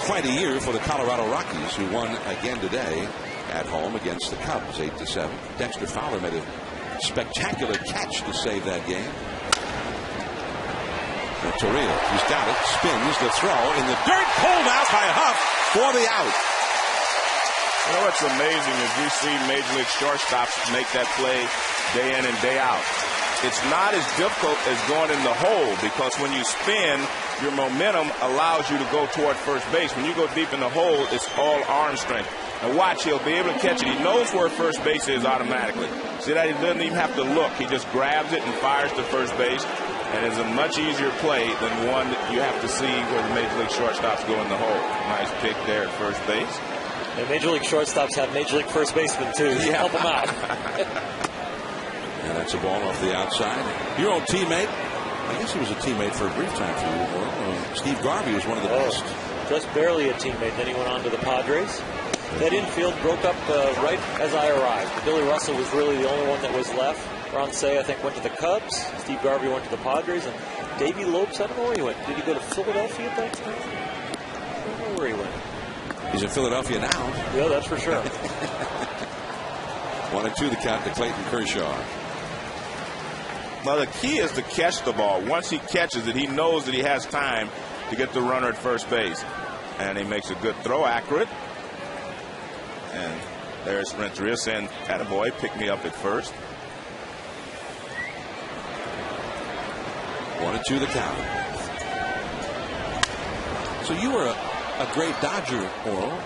quite a year for the Colorado Rockies, who won again today at home against the Cubs, 8-7. Dexter Fowler made a spectacular catch to save that game. And Torrio, he's got it, spins the throw in the dirt, pulled out by Huff for the out. You know what's amazing is we see Major League shortstops make that play day in and day out. It's not as difficult as going in the hole, because when you spin, your momentum allows you to go toward first base. When you go deep in the hole, it's all arm strength. And watch, he'll be able to catch it. He knows where first base is automatically. See that? He doesn't even have to look. He just grabs it and fires to first base. And it's a much easier play than one that you have to see where the Major League shortstops go in the hole. Nice pick there at first base. And Major League shortstops have Major League first basemen, too. Yeah. Help them out. And that's a ball off the outside. Your old teammate, I guess he was a teammate for a brief time for you. Steve Garvey was one of the best. Just barely a teammate. Then he went on to the Padres. That infield broke up right as I arrived. Billy Russell was really the only one that was left. Ron Say, I think, went to the Cubs. Steve Garvey went to the Padres. And Davey Lopes, I don't know where he went. Did he go to Philadelphia at that time? I don't know where he went. He's in Philadelphia now. Yeah, that's for sure. 1-2 the count to Clayton Kershaw. Well, the key is to catch the ball. Once he catches it, he knows that he has time to get the runner at first base. And he makes a good throw, accurate. And there's Renteria saying, attaboy, pick me up at first. 1-2 the count. So you were a great Dodger, Oral,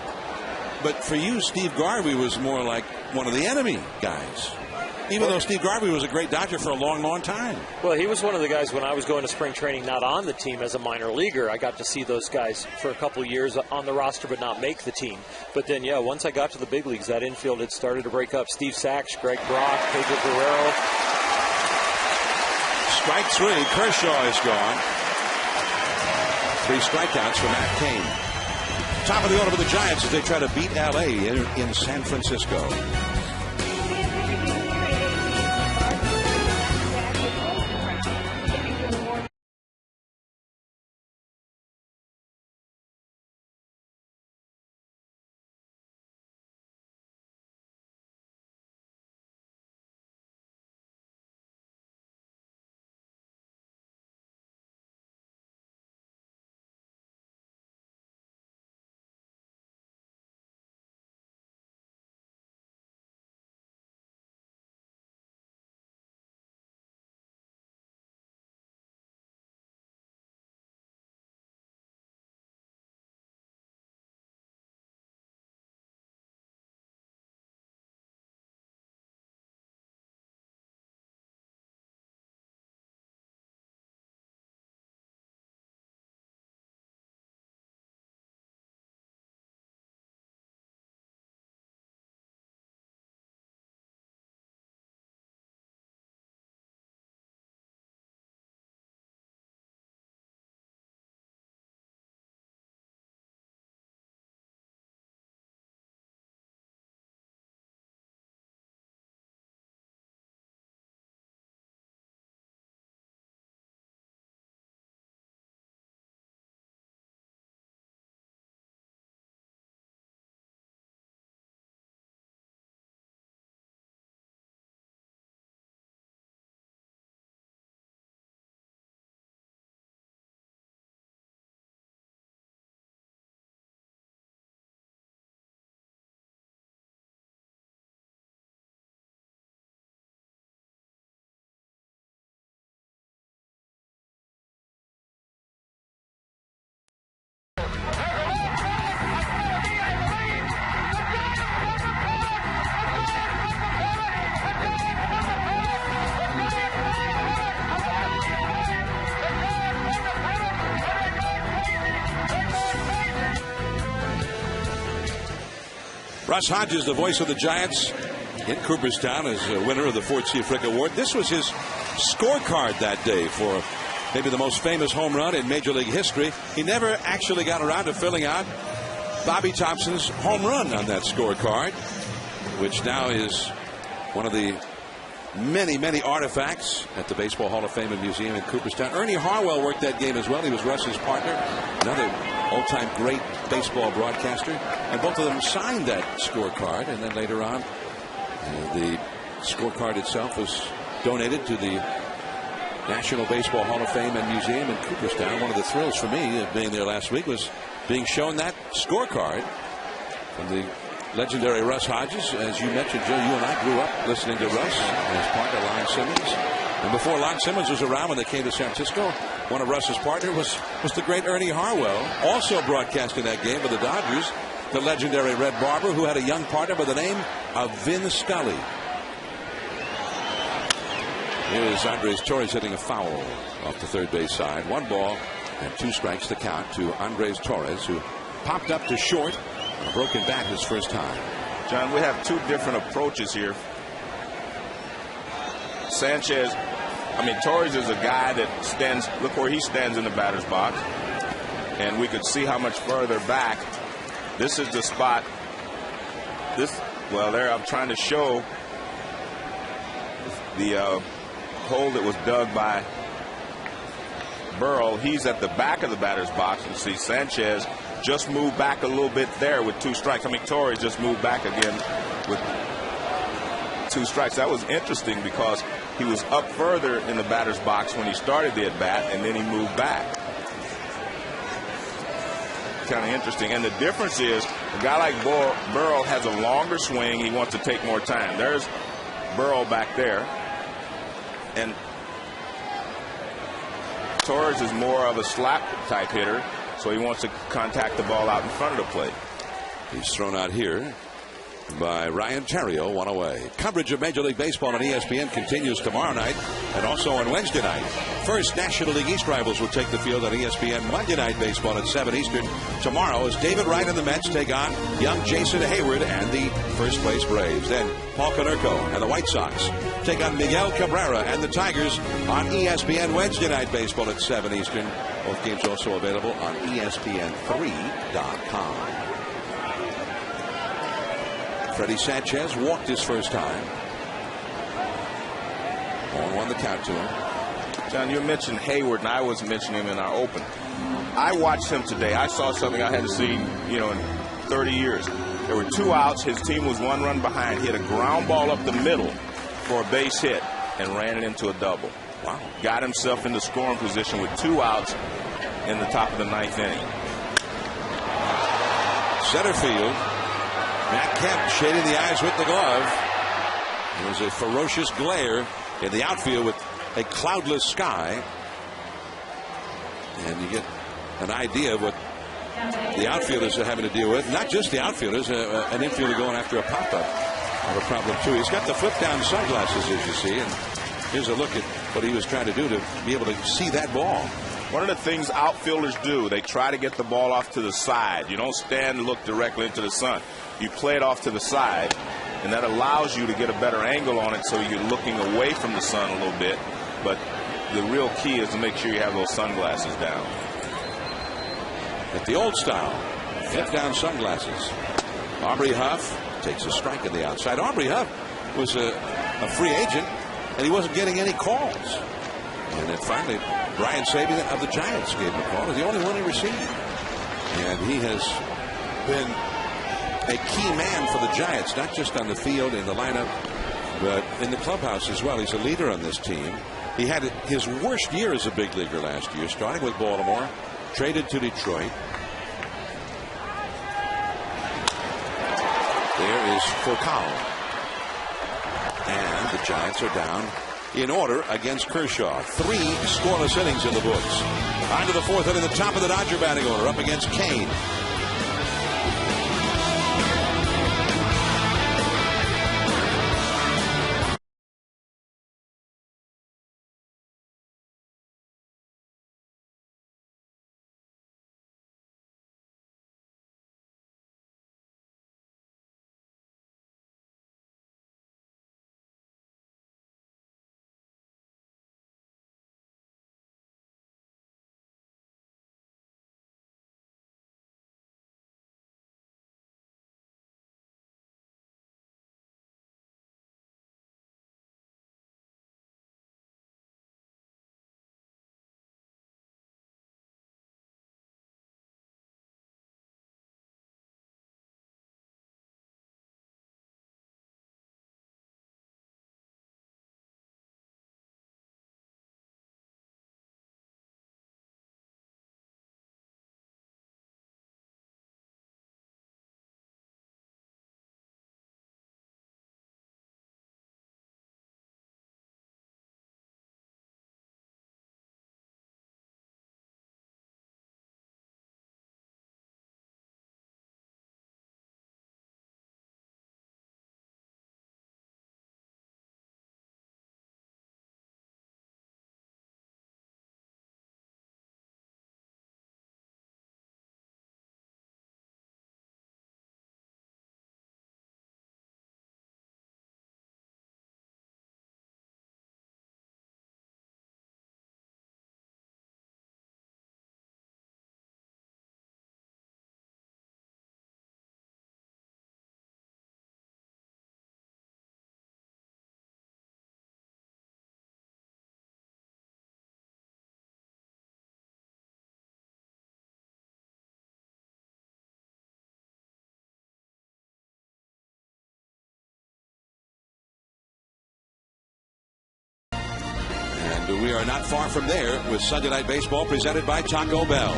but for you, Steve Garvey was more like one of the enemy guys. Even though Steve Garvey was a great Dodger for a long, long time. Well, he was one of the guys when I was going to spring training, not on the team as a minor leaguer. I got to see those guys for a couple of years on the roster but not make the team. But then, yeah, once I got to the big leagues, that infield had started to break up. Steve Sachs, Greg Brock, Pedro Guerrero. Strike 3. Kershaw is gone. 3 strikeouts for Matt Cain. Top of the order for the Giants as they try to beat L.A. in San Francisco. Russ Hodges, the voice of the Giants in Cooperstown, as a winner of the Ford C. Frick Award. This was his scorecard that day for maybe the most famous home run in Major League history. He never actually got around to filling out Bobby Thompson's home run on that scorecard, which now is one of the many, many artifacts at the Baseball Hall of Fame and Museum in Cooperstown. Ernie Harwell worked that game as well. He was Russ's partner, another all-time great baseball broadcaster. And both of them signed that scorecard. And then later on, the scorecard itself was donated to the National Baseball Hall of Fame and Museum in Cooperstown. One of the thrills for me of being there last week was being shown that scorecard from the legendary Russ Hodges. As you mentioned, Joe, you and I grew up listening to Russ and his partner, Lon Simmons. And before Lon Simmons was around when they came to San Francisco, one of Russ's partners was the great Ernie Harwell, also broadcasting that game for the Dodgers, the legendary Red Barber, who had a young partner by the name of Vin Scully. Here's Andres Torres hitting a foul off the third base side. 1 ball and 2 strikes to count to Andres Torres, who popped up to short on a broken bat his first time. John, we have 2 different approaches here. Torres is a guy that stands, look where he stands in the batter's box. And we could see how much further back. This is the spot. There I'm trying to show the hole that was dug by Burrell. He's at the back of the batter's box. You see Sanchez just moved back a little bit there with 2 strikes. Torres just moved back again with 2 strikes. That was interesting because he was up further in the batter's box when he started the at-bat, and then he moved back. Kind of interesting. And the difference is a guy like Burrell has a longer swing. He wants to take more time. There's Burrell back there. And Torres is more of a slap type hitter, so he wants to contact the ball out in front of the plate. He's thrown out here by Ryan Terrio, one away. Coverage of Major League Baseball on ESPN continues tomorrow night and also on Wednesday night. First, National League East rivals will take the field on ESPN Monday Night Baseball at 7 Eastern. Tomorrow, as David Wright and the Mets take on young Jason Hayward and the first place Braves. Then Paul Konerko and the White Sox take on Miguel Cabrera and the Tigers on ESPN Wednesday Night Baseball at 7 Eastern. Both games also available on ESPN3.com. Freddie Sanchez walked his first time. 1-1 the count to him. John, you mentioned Hayward, and I was mentioning him in our open. I watched him today. I saw something I hadn't seen, in 30 years. There were 2 outs. His team was 1 run behind. He hit a ground ball up the middle for a base hit and ran it into a double. Wow. Got himself into scoring position with 2 outs in the top of the 9th inning. Center field. Matt Kemp shading the eyes with the glove. There was a ferocious glare in the outfield with a cloudless sky. And you get an idea of what the outfielders are having to deal with. Not just the outfielders, an infielder going after a pop-up have a problem too. He's got the flip-down sunglasses, as you see. And here's a look at what he was trying to do to be able to see that ball. One of the things outfielders do, they try to get the ball off to the side. You don't stand and look directly into the sun. You play it off to the side, and that allows you to get a better angle on it so you're looking away from the sun a little bit. But the real key is to make sure you have those sunglasses down. At the old style, flip-down sunglasses. Aubrey Huff takes a strike at the outside. Aubrey Huff was a free agent, and he wasn't getting any calls. And then finally, Brian Sabian of the Giants gave him a call. It was the only one he received. And he has been a key man for the Giants, not just on the field, in the lineup, but in the clubhouse as well. He's a leader on this team. He had his worst year as a big leaguer last year, starting with Baltimore, traded to Detroit. There is Foucault. And the Giants are down in order against Kershaw. 3 scoreless innings in the books. On to the 4th inning, the top of the Dodger batting order, up against Kane. We are not far from there with Sunday Night Baseball presented by Taco Bell.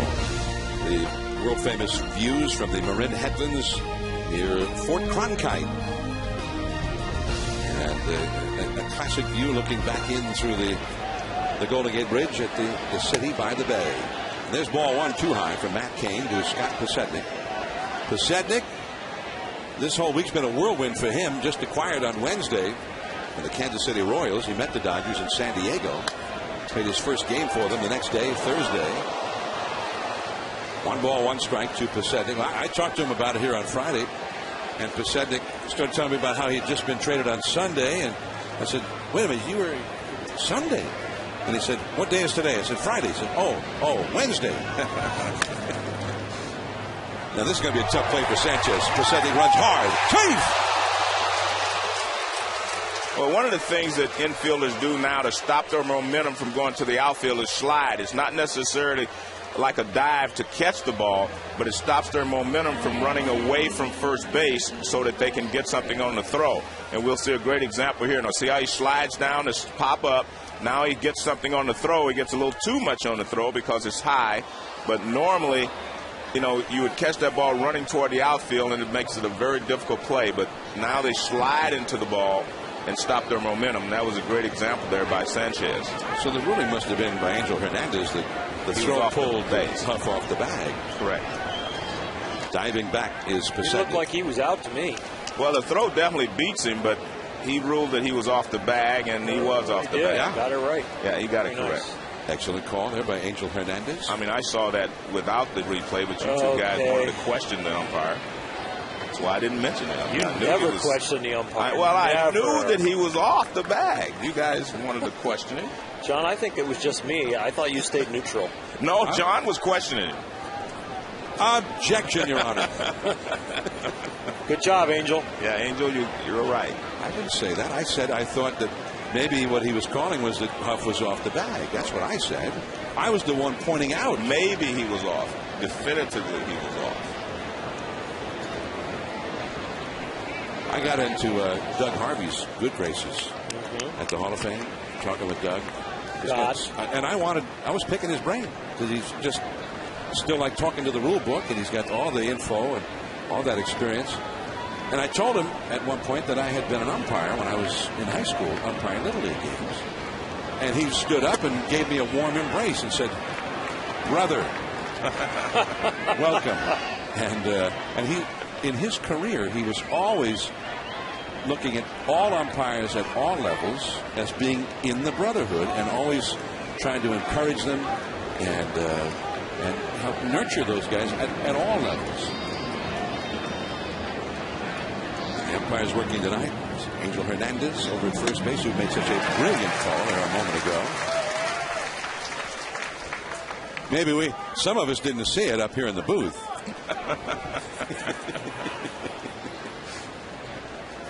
The world-famous views from the Marin Headlands near Fort Cronkite. And a classic view looking back in through the Golden Gate Bridge at the city by the bay. And there's ball 1 too high from Matt Cain to Scott Posednik. Posednik This whole week's been a whirlwind for him. Just acquired on Wednesday for the Kansas City Royals. He met the Dodgers in San Diego. Played his first game for them the next day, Thursday. 1 ball, 1 strike to Pasednik. I talked to him about it here on Friday, and Pasednik started telling me about how he had just been traded on Sunday, and I said, wait a minute, you were Sunday? And he said, what day is today? I said, Friday. He said, oh, Wednesday. Now this is going to be a tough play for Sanchez. Pasednik runs hard. Chief! Well, one of the things that infielders do now to stop their momentum from going to the outfield is slide. It's not necessarily like a dive to catch the ball, but it stops their momentum from running away from first base so that they can get something on the throw. And we'll see a great example here. Now, see how he slides down to pop up. Now he gets something on the throw. He gets a little too much on the throw because it's high. But normally, you know, you would catch that ball running toward the outfield, and it makes it a very difficult play. But now they slide into the ball and stop their momentum. And that was a great example there by Sanchez. So the ruling must have been by Angel Hernandez that the throw pulled Huff off the bag. Correct. Diving back is Pasednik. He looked like he was out to me. Well, the throw definitely beats him, but he ruled that he was off the bag, and he was off the bag. Yeah, got it right. Yeah, he got it Very correct. nice. Excellent call there by Angel Hernandez. I mean, I saw that without the replay, but you two guys wanted to question the umpire. That's why I didn't mention it. You never question the umpire. I knew that he was off the bag. You guys wanted to question him. John, I think it was just me. I thought you stayed neutral. No, John was questioning him. Objection, Your Honor. Good job, Angel. Yeah, Angel, you're right. I didn't say that. I said I thought that maybe what he was calling was that Huff was off the bag. That's what I said. I was the one pointing out. Maybe he was off. Definitively, he was off. I got into Doug Harvey's good graces at the Hall of Fame, talking with Doug. And I was picking his brain because he's just still like talking to the rule book, and he's got all the info and all that experience. And I told him at one point that I had been an umpire when I was in high school, umpiring Little League games. And he stood up and gave me a warm embrace and said, brother, welcome. And he, in his career, he was always looking at all umpires at all levels as being in the brotherhood, and always trying to encourage them and help nurture those guys at all levels. The umpire's working tonight. Angel Hernandez over at first base, who made such a brilliant call there a moment ago. Maybe some of us didn't see it up here in the booth.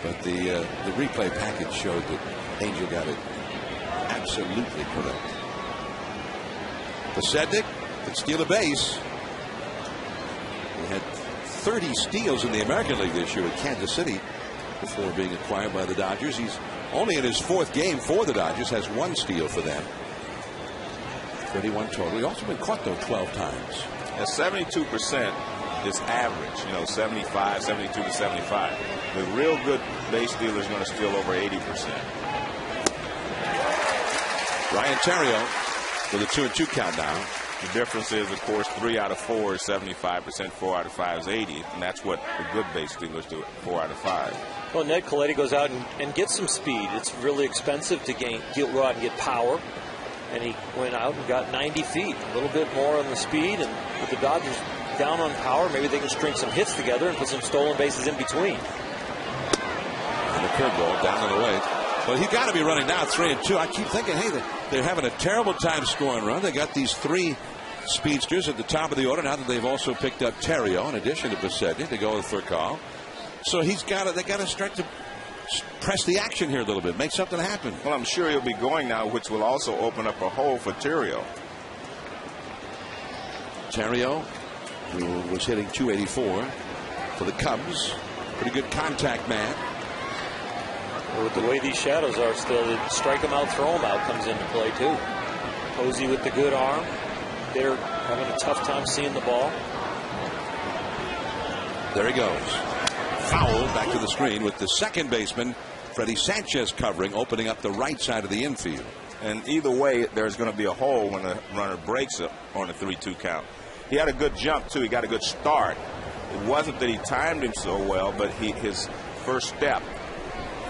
But the replay package showed that Angel got it absolutely correct. Pasednik could steal a base. He had 30 steals in the American League this year with Kansas City before being acquired by the Dodgers. He's only in his 4th game for the Dodgers, has 1 steal for them. 31 total. He's also been caught, though, 12 times. At 72% is average, 75, 72 to 75. The real good base stealer is going to steal over 80%. Ryan Theriot with a 2-2 count now. The difference is, of course, 3 out of 4 is 75%, 4 out of 5 is 80, and that's what the good base stealers do, 4 out of 5. Well, Ned Colletti goes out and gets some speed. It's really expensive to go out and get power, and he went out and got 90 feet, a little bit more on the speed, and with the Dodgers down on power, maybe they can string some hits together and put some stolen bases in between. And the curveball down and away. Well, he got to be running now 3-2. I keep thinking, hey, they're having a terrible time scoring runs. They got these 3 speedsters at the top of the order now that they've also picked up Theriot in addition to Pasednik to go with Thurkal. So they got to start to press the action here a little bit, make something happen. Well, I'm sure he'll be going now, which will also open up a hole for Theriot. Theriot, who was hitting 284 for the Cubs. Pretty good contact man. With the way these shadows are still, strike them out, throw them out comes into play too. Posey with the good arm. They're having a tough time seeing the ball. There he goes. Foul back to the screen with the second baseman, Freddie Sanchez, covering, opening up the right side of the infield. And either way, there's going to be a hole when the runner breaks it on a 3-2 count. He had a good jump, too. He got a good start. It wasn't that he timed him so well, but his first step,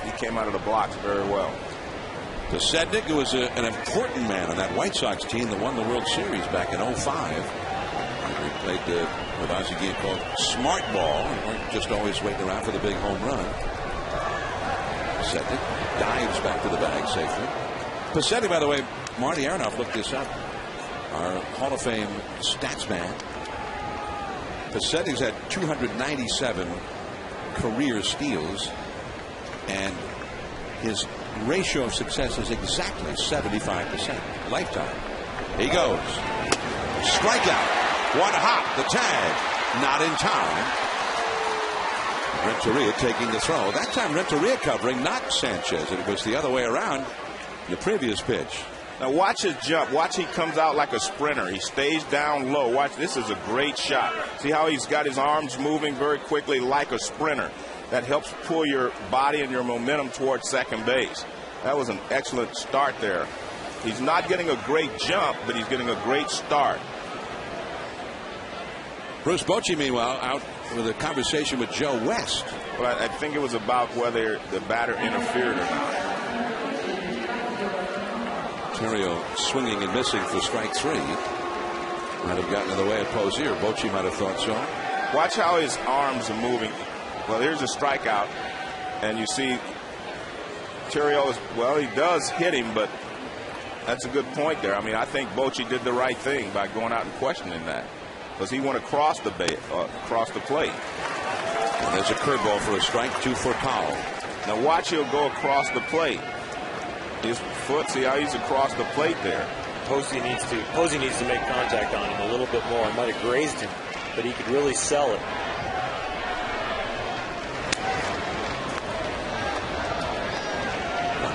he came out of the blocks very well. Pasednik, who was an important man on that White Sox team that won the World Series back in 05. He played what Ozzie Guillen called smart ball. He weren't just always waiting around for the big home run. Pasednik dives back to the bag safely. Pasednik, by the way, Marty Aronoff looked this up. Our Hall of Fame stats man. Pasednik's had 297 career steals, and his ratio of success is exactly 75%. Lifetime. He goes. Strikeout. One hop. The tag. Not in time. Renteria taking the throw. That time Renteria covering, not Sanchez. It was the other way around in the previous pitch. Now watch his jump. Watch, he comes out like a sprinter. He stays down low. Watch, this is a great shot. See how he's got his arms moving very quickly like a sprinter. That helps pull your body and your momentum towards second base. That was an excellent start there. He's not getting a great jump, but he's getting a great start. Bruce Bochy, meanwhile, out with a conversation with Joe West. Well, I think it was about whether the batter interfered or not. Terrio swinging and missing for strike 3. Might have gotten in the way of Posey, or Bochy might have thought so. Watch how his arms are moving. Well, here's a strikeout, and you see Terrio is, well, he does hit him, but that's a good point there. I mean, I think Bochy did the right thing by going out and questioning that, because he went across the plate. And there's a curveball for a strike, 2 for Powell. Now watch, he'll go across the plate. His foot, see how he's across the plate there. Posey needs to make contact on him a little bit more. It might have grazed him, but he could really sell it.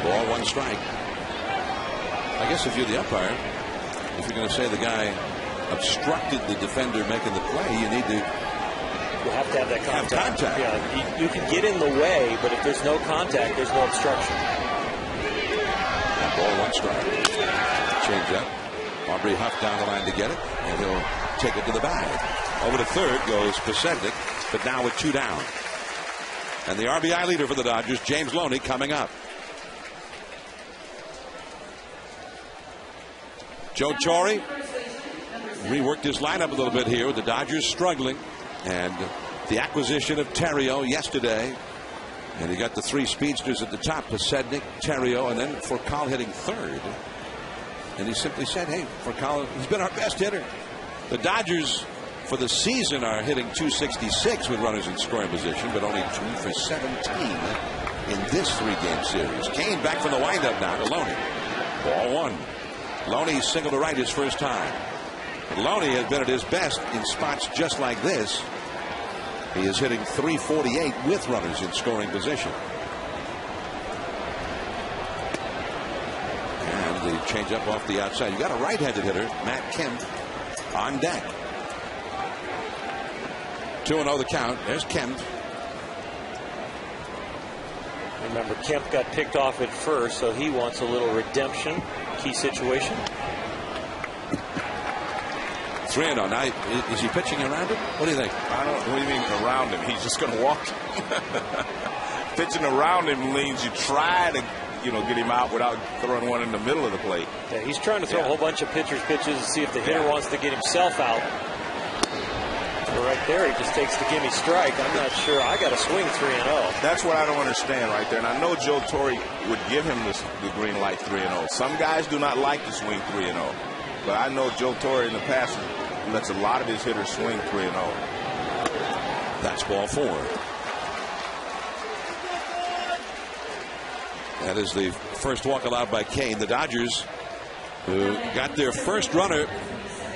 Ball, 1 strike. I guess if you're the umpire, if you're going to say the guy obstructed the defender making the play, you need to have to have that contact. Yeah, you can get in the way, but if there's no contact, there's no obstruction. Ball, 1 strike. Change up. Aubrey Huff down the line to get it, and he'll take it to the bag. Over to third goes Pasednik, but now with 2 down. And the RBI leader for the Dodgers, James Loney, coming up. Joe Torre reworked his lineup a little bit here with the Dodgers struggling, and the acquisition of Terrio yesterday. And he got the 3 speedsters at the top, Pasednik, Terrio, and then Furcal hitting third. And he simply said, hey, Furcal, he's been our best hitter. The Dodgers for the season are hitting .266 with runners in scoring position, but only 2 for 17 in this 3-game series. Kane back from the windup now to Loney. Ball 1. Loney single to right his first time. But Loney has been at his best in spots just like this. He is hitting .348 with runners in scoring position. And the changeup off the outside. You got a right-handed hitter, Matt Kemp, on deck. 2-0 the count. There's Kemp. Remember, Kemp got picked off at first, so he wants a little redemption. Key situation. 3-0. Now, is he pitching around him? What do you think? What do you mean around him? He's just going to walk. Pitching around him means you try to, get him out without throwing one in the middle of the plate. Yeah, he's trying to throw a whole bunch of pitches to see if the hitter wants to get himself out. But right there, he just takes the gimme strike. I'm not sure. I got to swing 3-0. That's what I don't understand right there. And I know Joe Torre would give him the green light 3-0. Some guys do not like to swing 3-0. But I know Joe Torre in the past lets a lot of his hitters swing 3-0. That's ball 4. That is the first walk allowed by Kane. The Dodgers, who got their first runner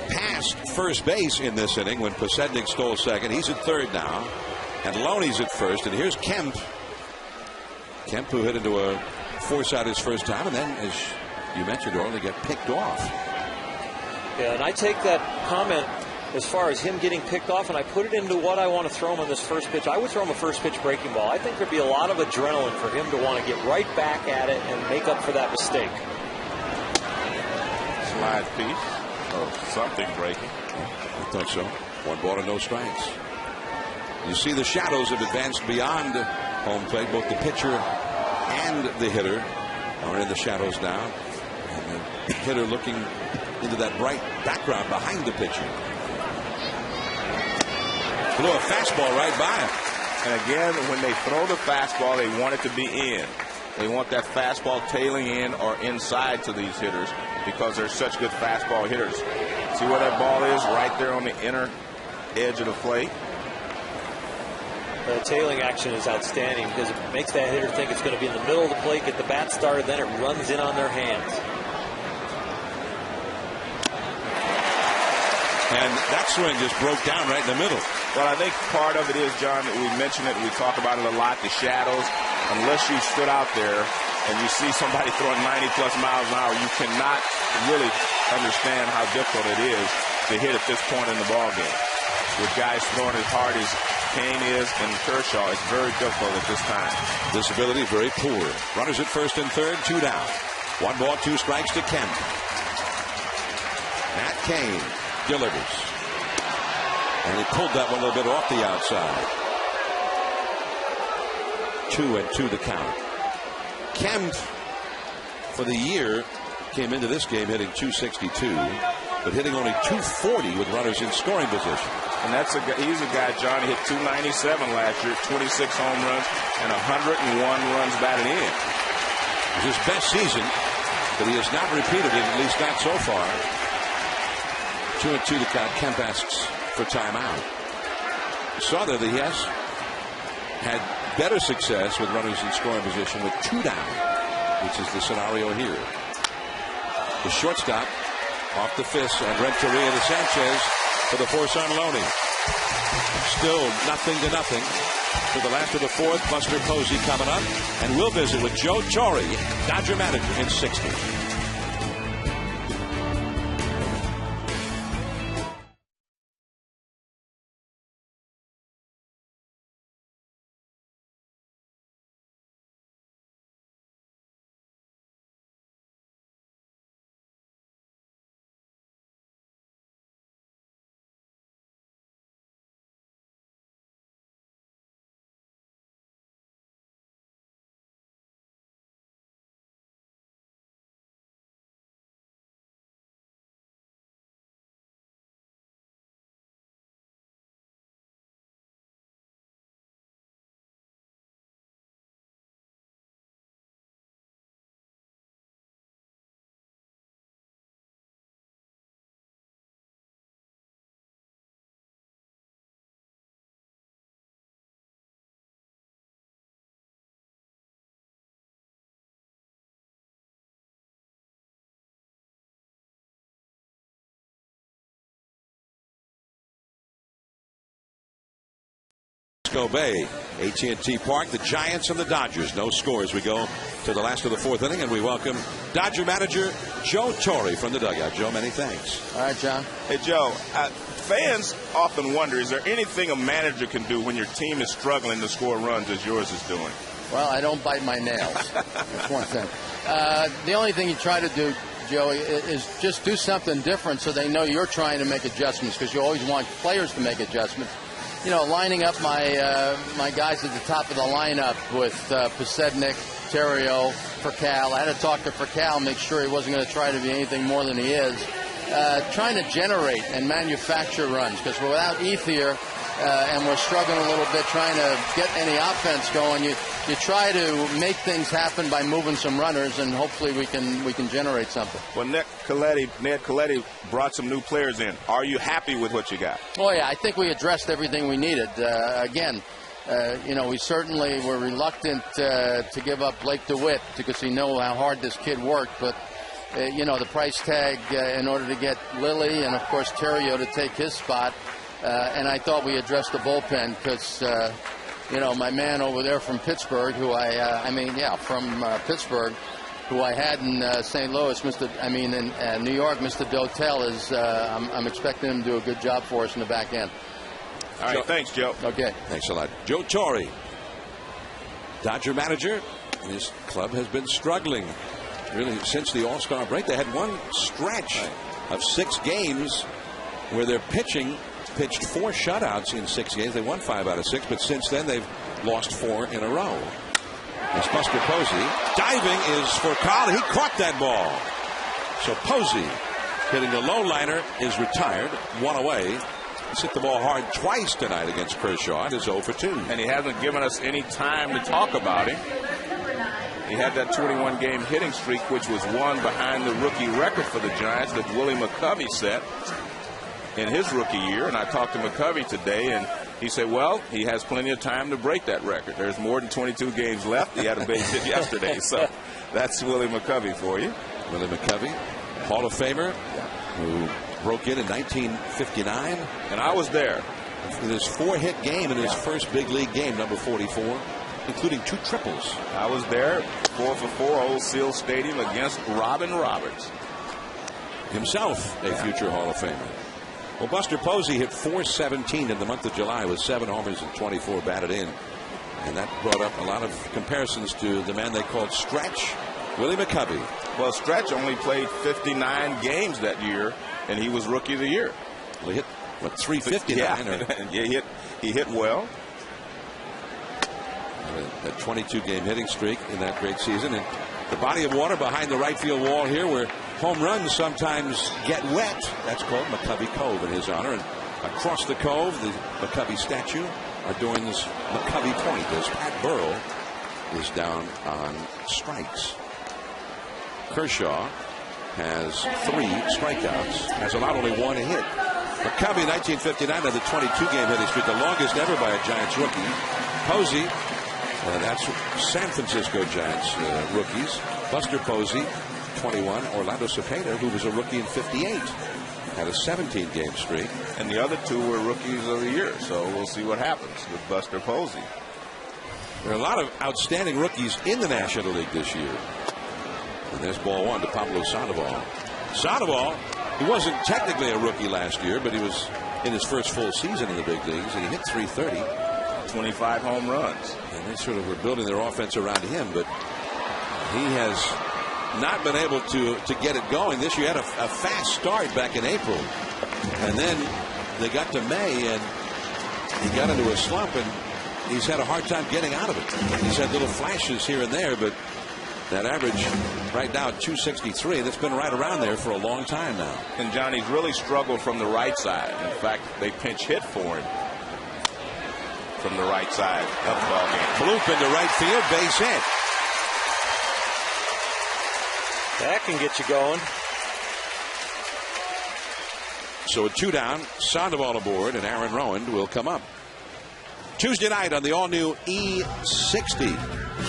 past first base in this inning when Pasednik stole second. He's at third now. And Loney's at first. And here's Kemp. Kemp, who hit into a force out his first time. And then, as you mentioned, Orley got picked off. Yeah, and I take that comment as far as him getting picked off, and I put it into what I want to throw him on this first pitch. I would throw him a first pitch breaking ball. I think there'd be a lot of adrenaline for him to want to get right back at it and make up for that mistake. Slide piece. Oh, something breaking. I thought so. 1 ball and no strikes. You see the shadows have advanced beyond home plate. Both the pitcher and the hitter are in the shadows now. And the hitter looking into that bright background behind the pitcher. Blew a fastball right by him. And again, when they throw the fastball, they want it to be in. They want that fastball tailing in or inside to these hitters because they're such good fastball hitters. See where that ball is? Right there on the inner edge of the plate. The tailing action is outstanding because it makes that hitter think it's going to be in the middle of the plate, get the bat started, then it runs in on their hands. And that swing just broke down right in the middle. Well, I think part of it is, John, that we mentioned it, we talk about it a lot, the shadows. Unless you stood out there and you see somebody throwing 90-plus miles an hour, you cannot really understand how difficult it is to hit at this point in the ballgame. With guys throwing as hard as Kane is and Kershaw, it's very difficult at this time. Visibility very poor. Runners at first and third, 2 down. 1 ball, 2 strikes to Kemp. Nat Kane delivers. And he pulled that one a little bit off the outside. 2-2 the count. Kemp, for the year, came into this game hitting .262, but hitting only .240 with runners in scoring position. And he's a guy, John, hit .297 last year, 26 home runs, and 101 runs batted in. It was his best season, but he has not repeated it, at least not so far. 2-2 the count. Kemp asks for timeout. You saw that he has had better success with runners in scoring position with 2 down, which is the scenario here. The shortstop off the fist, and Renteria to Sanchez for the force unloading. Still 0-0 for the last of the fourth. Buster Posey coming up, and we'll visit with Joe Torre, Dodger manager, in 60. Bay, AT&T Park, the Giants and the Dodgers. No scores. We go to the last of the fourth inning, and we welcome Dodger manager Joe Torre from the dugout. Joe, many thanks. All right, John. Hey, Joe, fans often wonder, is there anything a manager can do when your team is struggling to score runs as yours is doing? Well, I don't bite my nails. That's one thing. The only thing you try to do, Joe, is just do something different so they know you're trying to make adjustments, because you always want players to make adjustments. You know, lining up my guys at the top of the lineup with Posednik, Terrio, Furcal. I had to talk to Furcal, make sure he wasn't going to try to be anything more than he is. Trying to generate and manufacture runs, because without Ethier, and we're struggling a little bit trying to get any offense going, you try to make things happen by moving some runners, and hopefully we can generate something. Well, Ned Colletti brought some new players in. Are you happy with what you got? Oh, yeah, I think we addressed everything we needed. Again, you know, we certainly were reluctant to give up Blake DeWitt because we know how hard this kid worked, but you know, the price tag in order to get Lilly and, of course, Terrio to take his spot. And I thought we addressed the bullpen because, you know, my man over there from Pittsburgh, who from Pittsburgh, who I had in St. Louis, in New York, Mr. Dotel is, I'm expecting him to do a good job for us in the back end. All right, thanks, Joe. Okay. Thanks a lot. Joe Torre, Dodger manager. His club has been struggling really since the All-Star break. They had one stretch of 6 games where their pitching pitched 4 shutouts in 6 games. They won 5 out of 6, but since then they've lost 4 in a row. It's Buster Posey. Diving is for Carl. He caught that ball. So Posey, hitting the low liner, is retired. 1 away. He's hit the ball hard twice tonight against Kershaw. It is 0 for 2. And he hasn't given us any time to talk about him. He had that 21-game hitting streak, which was one behind the rookie record for the Giants that Willie McCovey set in his rookie year. And I talked to McCovey today, and he said, well, he has plenty of time to break that record. There's more than 22 games left. He had a base hit yesterday. So that's Willie McCovey for you. Willie McCovey, Hall of Famer, who broke in 1959. And I was there. In his 4-hit game in his first big league game, number 44, including 2 triples. I was there, 4 for 4, Old Seal Stadium against Robin Roberts. Himself a future Hall of Famer. Well, Buster Posey hit .417 in the month of July with 7 homers and 24 batted in. And that brought up a lot of comparisons to the man they called Stretch, Willie McCovey. Well, Stretch only played 59 games that year, and he was Rookie of the Year. Well, he hit, what, .359? Yeah, he hit well. A 22-game hitting streak in that great season. And the body of water behind the right field wall here where home runs sometimes get wet. That's called McCovey Cove in his honor. And across the cove, the McCovey statue adorns McCovey Point as Pat Burrell is down on strikes. Kershaw has 3 strikeouts, has allowed only 1 hit. McCovey in 1959 had the 22-game hitting streak, the longest ever by a Giants rookie. Posey, that's San Francisco Giants rookies. Buster Posey, 21. Orlando Cepeda, who was a rookie in 58, had a 17-game streak. And the other 2 were Rookies of the Year, so we'll see what happens with Buster Posey. There are a lot of outstanding rookies in the National League this year. And there's ball 1 to Pablo Sandoval. Sandoval, he wasn't technically a rookie last year, but he was in his first full season in the big leagues, and he hit .330. 25 home runs. And they sort of were building their offense around him, but he has not been able to get it going. This year had a fast start back in April, and then they got to May, and he got into a slump, and he's had a hard time getting out of it. He's had little flashes here and there, but that average right now at 263, and it's been right around there for a long time now. And Johnny's really struggled from the right side. In fact, they pinch hit for him from the right side of the ball game. Bloop into right field, base hit. That can get you going. So a 2 down, Sandoval aboard, and Aaron Rowan will come up. Tuesday night on the all-new E60.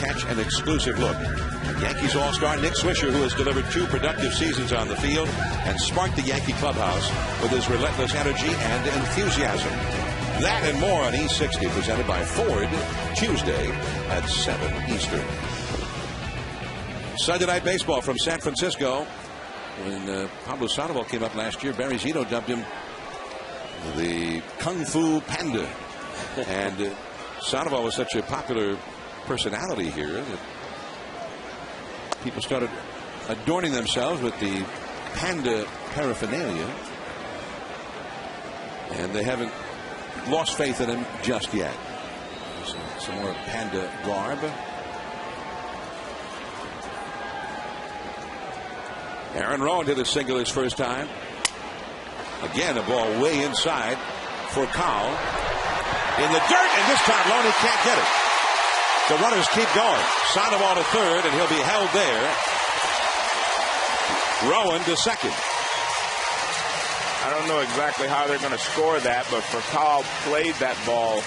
Catch an exclusive look. Yankees All-Star Nick Swisher, who has delivered 2 productive seasons on the field and sparked the Yankee clubhouse with his relentless energy and enthusiasm. That and more on E60, presented by Ford, Tuesday at 7 Eastern. Sunday Night Baseball from San Francisco. When Pablo Sandoval came up last year, Barry Zito dubbed him the Kung Fu Panda. And Sandoval was such a popular personality here that people started adorning themselves with the panda paraphernalia. And they haven't lost faith in him just yet. Some more panda garb. Aaron Rowan hit a single his first time. Again, a ball way inside for Cowell. In the dirt, and this time Loney can't get it. The runners keep going. Sandoval to third, and he'll be held there. Rowan to second. I don't know exactly how they're going to score that, but Cowell played that ball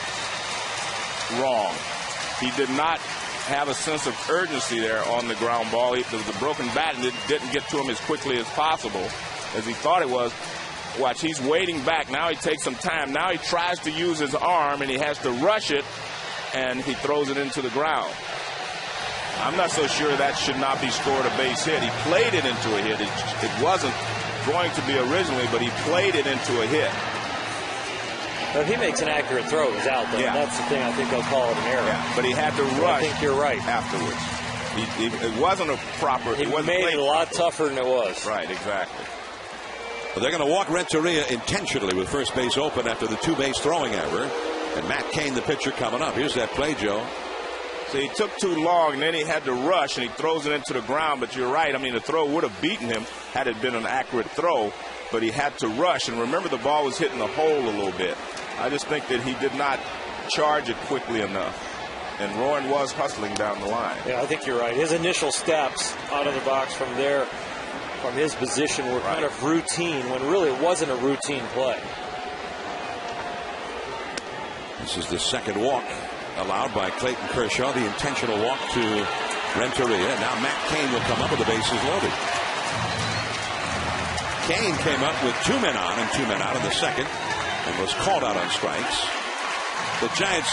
wrong. He did not have a sense of urgency there on the ground ball. The broken bat didn't get to him as quickly as possible as he thought it was. Watch, he's waiting back. Now he takes some time. Now he tries to use his arm, and he has to rush it, and he throws it into the ground. I'm not so sure that should not be scored a base hit. He played it into a hit. It wasn't going to be originally, but he played it into a hit. If he makes an accurate throw, he's out there. Yeah. That's the thing. I think they'll call it an error. Yeah, but he had to rush. I think you're right. Afterwards. It wasn't a proper... He made it a lot tougher than it was. Right, exactly. Well, they're going to walk Renteria intentionally with first base open after the two-base throwing error. And Matt Cain, the pitcher, coming up. Here's that play, Joe. So he took too long, and then he had to rush, and he throws it into the ground. But you're right. I mean, the throw would have beaten him had it been an accurate throw. But he had to rush. And remember, the ball was hitting the hole a little bit. I just think that he did not charge it quickly enough. And Rowan was hustling down the line. Yeah, I think you're right. His initial steps out of the box from there, from his position, were kind of routine, when really it wasn't a routine play. This is the second walk allowed by Clayton Kershaw, the intentional walk to Renteria. Now Matt Cain will come up with the bases loaded. Cain came up with 2 men on and 2 men out in the second and was called out on strikes. The Giants'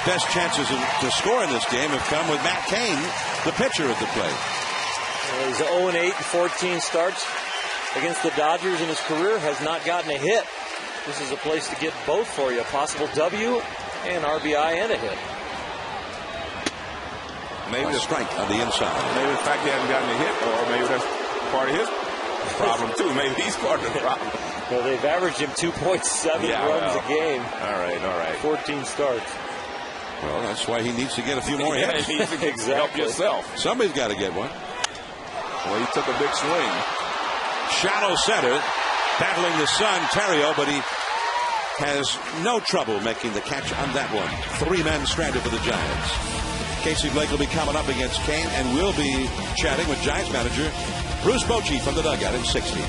best chances to score in this game have come with Matt Cain, the pitcher, at the plate. He's 0-8 in 14 starts against the Dodgers in his career, has not gotten a hit. This is a place to get both for you, a possible W and RBI and a hit. Maybe a strike on the inside. Maybe the fact he hasn't gotten a hit, or maybe that's part of his problem too. Maybe he's part of the problem. Well, they've averaged him 2.7 runs a game. All right. 14 starts. Well, that's why he needs to get a few more hits. He needs to help yourself. Somebody's got to get one. Well, he took a big swing. Shallow center, battling the sun, Terrio, but he has no trouble making the catch on that one. 3 men stranded for the Giants. Casey Blake will be coming up against Cain, and we'll be chatting with Giants manager Bruce Bochy from the dugout in 60.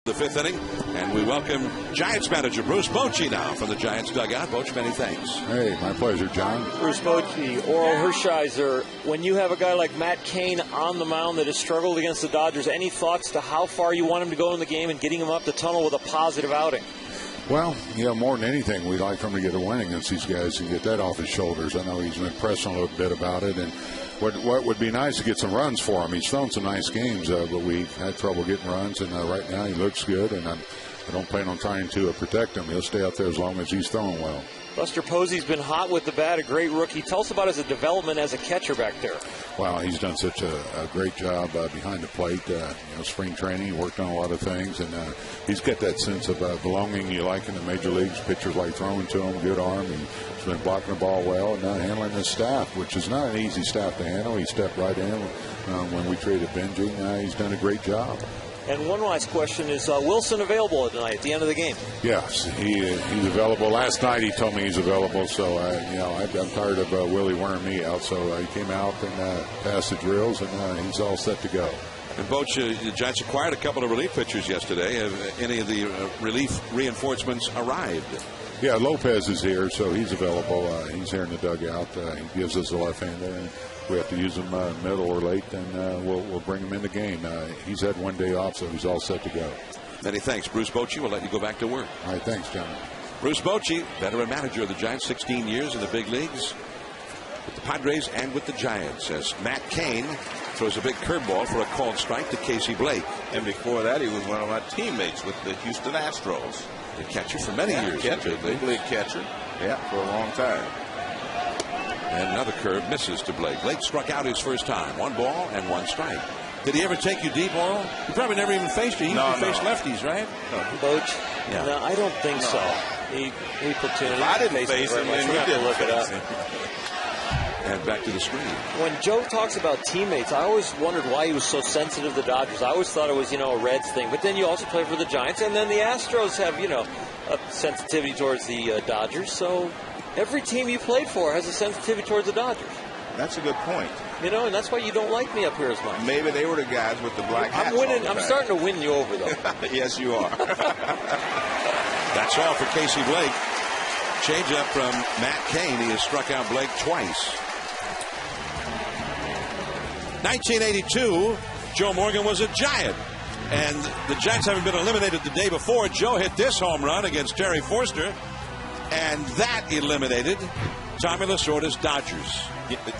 The 5th inning, and we welcome Giants manager Bruce Bochy now from the Giants dugout. Boch, many thanks. Hey, my pleasure, John. Bruce Bochy, Oral Hershiser, when you have a guy like Matt Cain on the mound that has struggled against the Dodgers, any thoughts to how far you want him to go in the game and getting him up the tunnel with a positive outing? Well, more than anything, we'd like for him to get a win against these guys and get that off his shoulders. I know he's been pressing a little bit about it, and what would be nice to get some runs for him. He's thrown some nice games, but we've had trouble getting runs, and right now he looks good, and I don't plan on trying to protect him. He'll stay out there as long as he's throwing well. Buster Posey's been hot with the bat, a great rookie. Tell us about his development as a catcher back there. Wow, he's done such a great job behind the plate. Spring training, he worked on a lot of things, and he's got that sense of belonging you like in the major leagues. Pitchers like throwing to him, good arm. He's been blocking the ball well, and now handling his staff, which is not an easy staff to handle. He stepped right in when we traded Benji. He's done a great job. And one last question, is Wilson available tonight at the end of the game? Yes, he's available. Last night he told me he's available, so I'm tired of Willie wearing me out. So he came out and passed the drills, and he's all set to go. And Boch, the Giants acquired a couple of relief pitchers yesterday. Have any of the relief reinforcements arrived? Yeah, Lopez is here, so he's available. He's here in the dugout. He gives us a left-hander, and we have to use him middle or late, and we'll bring him in the game. He's had 1 day off, so he's all set to go. Many thanks, Bruce Bochy. We'll let you go back to work. All right, thanks, John. Bruce Bochy, veteran manager of the Giants, 16 years in the big leagues with the Padres and with the Giants, as Matt Cain throws a big curveball for a called strike to Casey Blake. And before that, he was one of my teammates with the Houston Astros. The catcher for many years. Big league catcher. Yeah, for a long time. And another curve misses to Blake. Blake struck out his first time. 1 ball and 1 strike. Did he ever take you deep, Oral? He probably never even faced you. He usually faced lefties, right? Boach? Yeah. No, I don't think so. He platooned. I didn't face him, and he didn't look it up. And back to the screen. When Joe talks about teammates, I always wondered why he was so sensitive to the Dodgers. I always thought it was, a Reds thing. But then you also play for the Giants, and then the Astros have, a sensitivity towards the Dodgers. So every team you played for has a sensitivity towards the Dodgers. That's a good point. And that's why you don't like me up here as much. Maybe they were the guys with the black hats. I'm winning. I'm starting to win you over, though. Yes, you are. That's all for Casey Blake. Change up from Matt Cain. He has struck out Blake twice. 1982, Joe Morgan was a Giant. And the Giants having been eliminated the day before, Joe hit this home run against Terry Forster. And that eliminated Tommy Lasorda's Dodgers.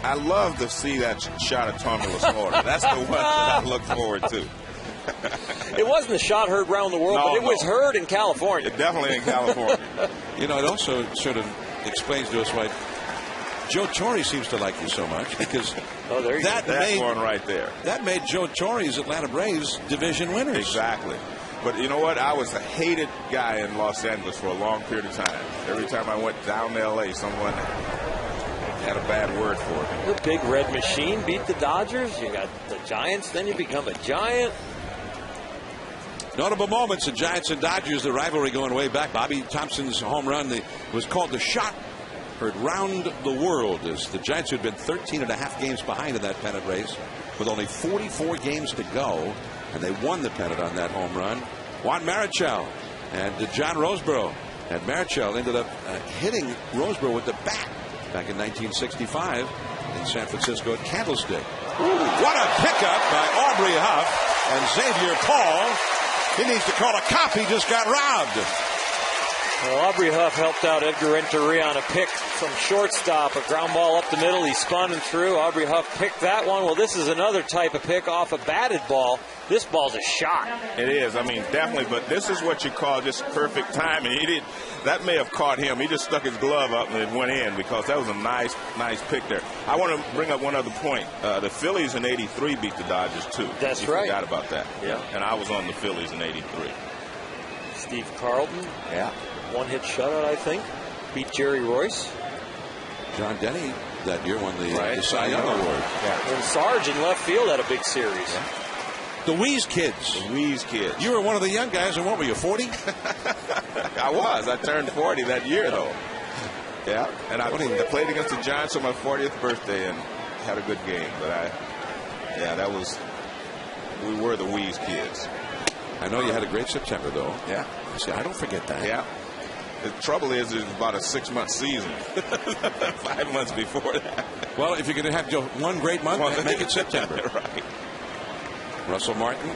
I love to see that shot of Tommy Lasorda. That's the one that I look forward to. It wasn't a shot heard around the world, but it was heard in California. Definitely in California. It also sort of explains to us why Joe Torre seems to like you so much, because that's one right there. That made Joe Torre's Atlanta Braves division winners. Exactly. But you know what? I was a hated guy in Los Angeles for a long period of time. Every time I went down to L.A., someone had a bad word for me. The big red machine beat the Dodgers. You got the Giants. Then you become a Giant. Notable moments, the Giants and Dodgers, the rivalry going way back. Bobby Thompson's home run was called the shot heard round the world, as the Giants, who had been 13 and a half games behind in that pennant race with only 44 games to go, and they won the pennant on that home run. Juan Marichal and John Roseborough, and Marichal ended up hitting Roseborough with the bat back in 1965 in San Francisco at Candlestick. Ooh, what a pickup by Aubrey Huff and Xavier Paul. He needs to call a cop. He just got robbed. Well, Aubrey Huff helped out Edgar Renteria on a pick from shortstop, a ground ball up the middle. He spun and threw. Aubrey Huff picked that one. Well, this is another type of pick off a batted ball. This ball's a shot. It is. I mean, definitely. But this is what you call just perfect timing. That may have caught him. He just stuck his glove up and it went in, because that was a nice pick there. I want to bring up one other point. The Phillies in '83 beat the Dodgers too. That's right. Forgot about that. Yeah. And I was on the Phillies in '83. Steve Carlton. Yeah. One-hit shutout, I think. Beat Jerry Royce. John Denny that year won the Cy Young Award. Yeah. And Sarge in left field had a big series. Yeah. The Wheeze Kids. The Wheeze Kids. You were one of the young guys, and what were you, 40? I was. I turned 40 that year, though. Yeah. And I played against the Giants on my 40th birthday and had a good game. But we were the Wheeze Kids. I know you had a great September, though. Yeah. See, I don't forget that. Yeah. The trouble is, it's about a 6-month season. 5 months before that. Well, if you're going to have one great month, make it September. Right. Russell Martin.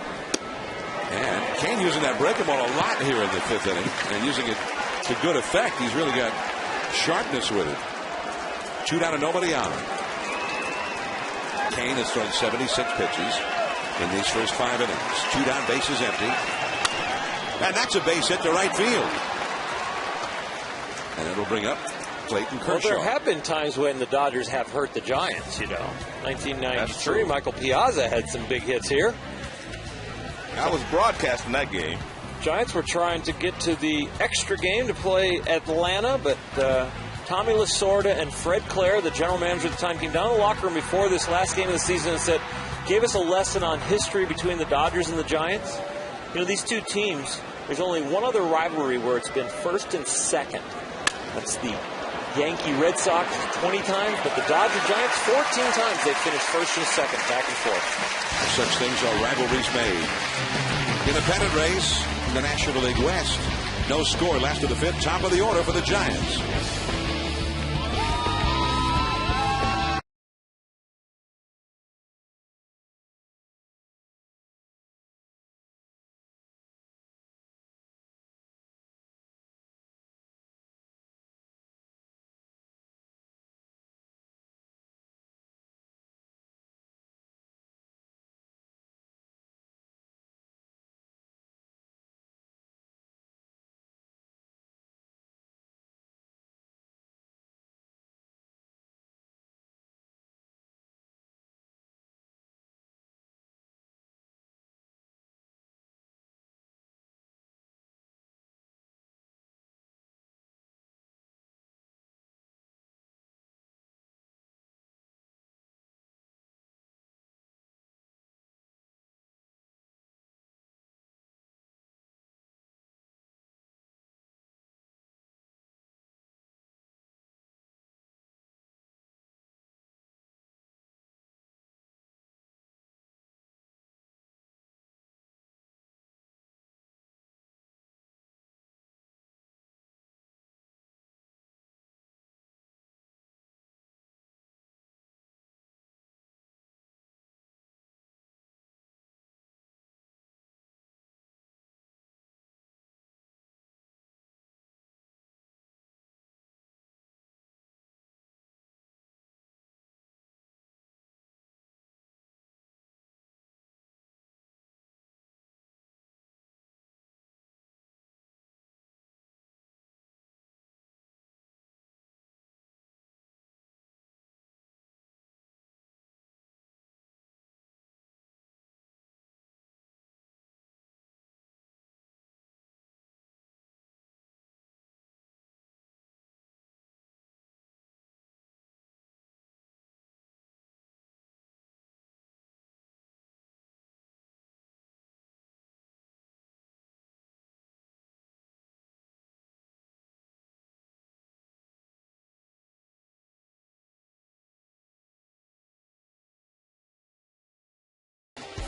And Cain using that breaking ball a lot here in the 5th inning, and using it to good effect. He's really got sharpness with it. 2 down and nobody on. Cain has thrown 76 pitches in these first 5 innings. 2 down, bases empty. And that's a base hit to right field. And it'll bring up Clayton Kershaw. Well, there have been times when the Dodgers have hurt the Giants, 1993, Michael Piazza had some big hits here. I was broadcasting that game. Giants were trying to get to the extra game to play Atlanta, but Tommy Lasorda and Fred Clare, the general manager at the time, came down to the locker room before this last game of the season and said, gave us a lesson on history between the Dodgers and the Giants. These two teams, there's only one other rivalry where it's been first and second. That's the Yankee-Red Sox 20 times, but the Dodger-Giants 14 times they've finished first and second, back and forth. Such things are rivalries made. In a pennant race in the National League West, no score, last of the 5th, top of the order for the Giants.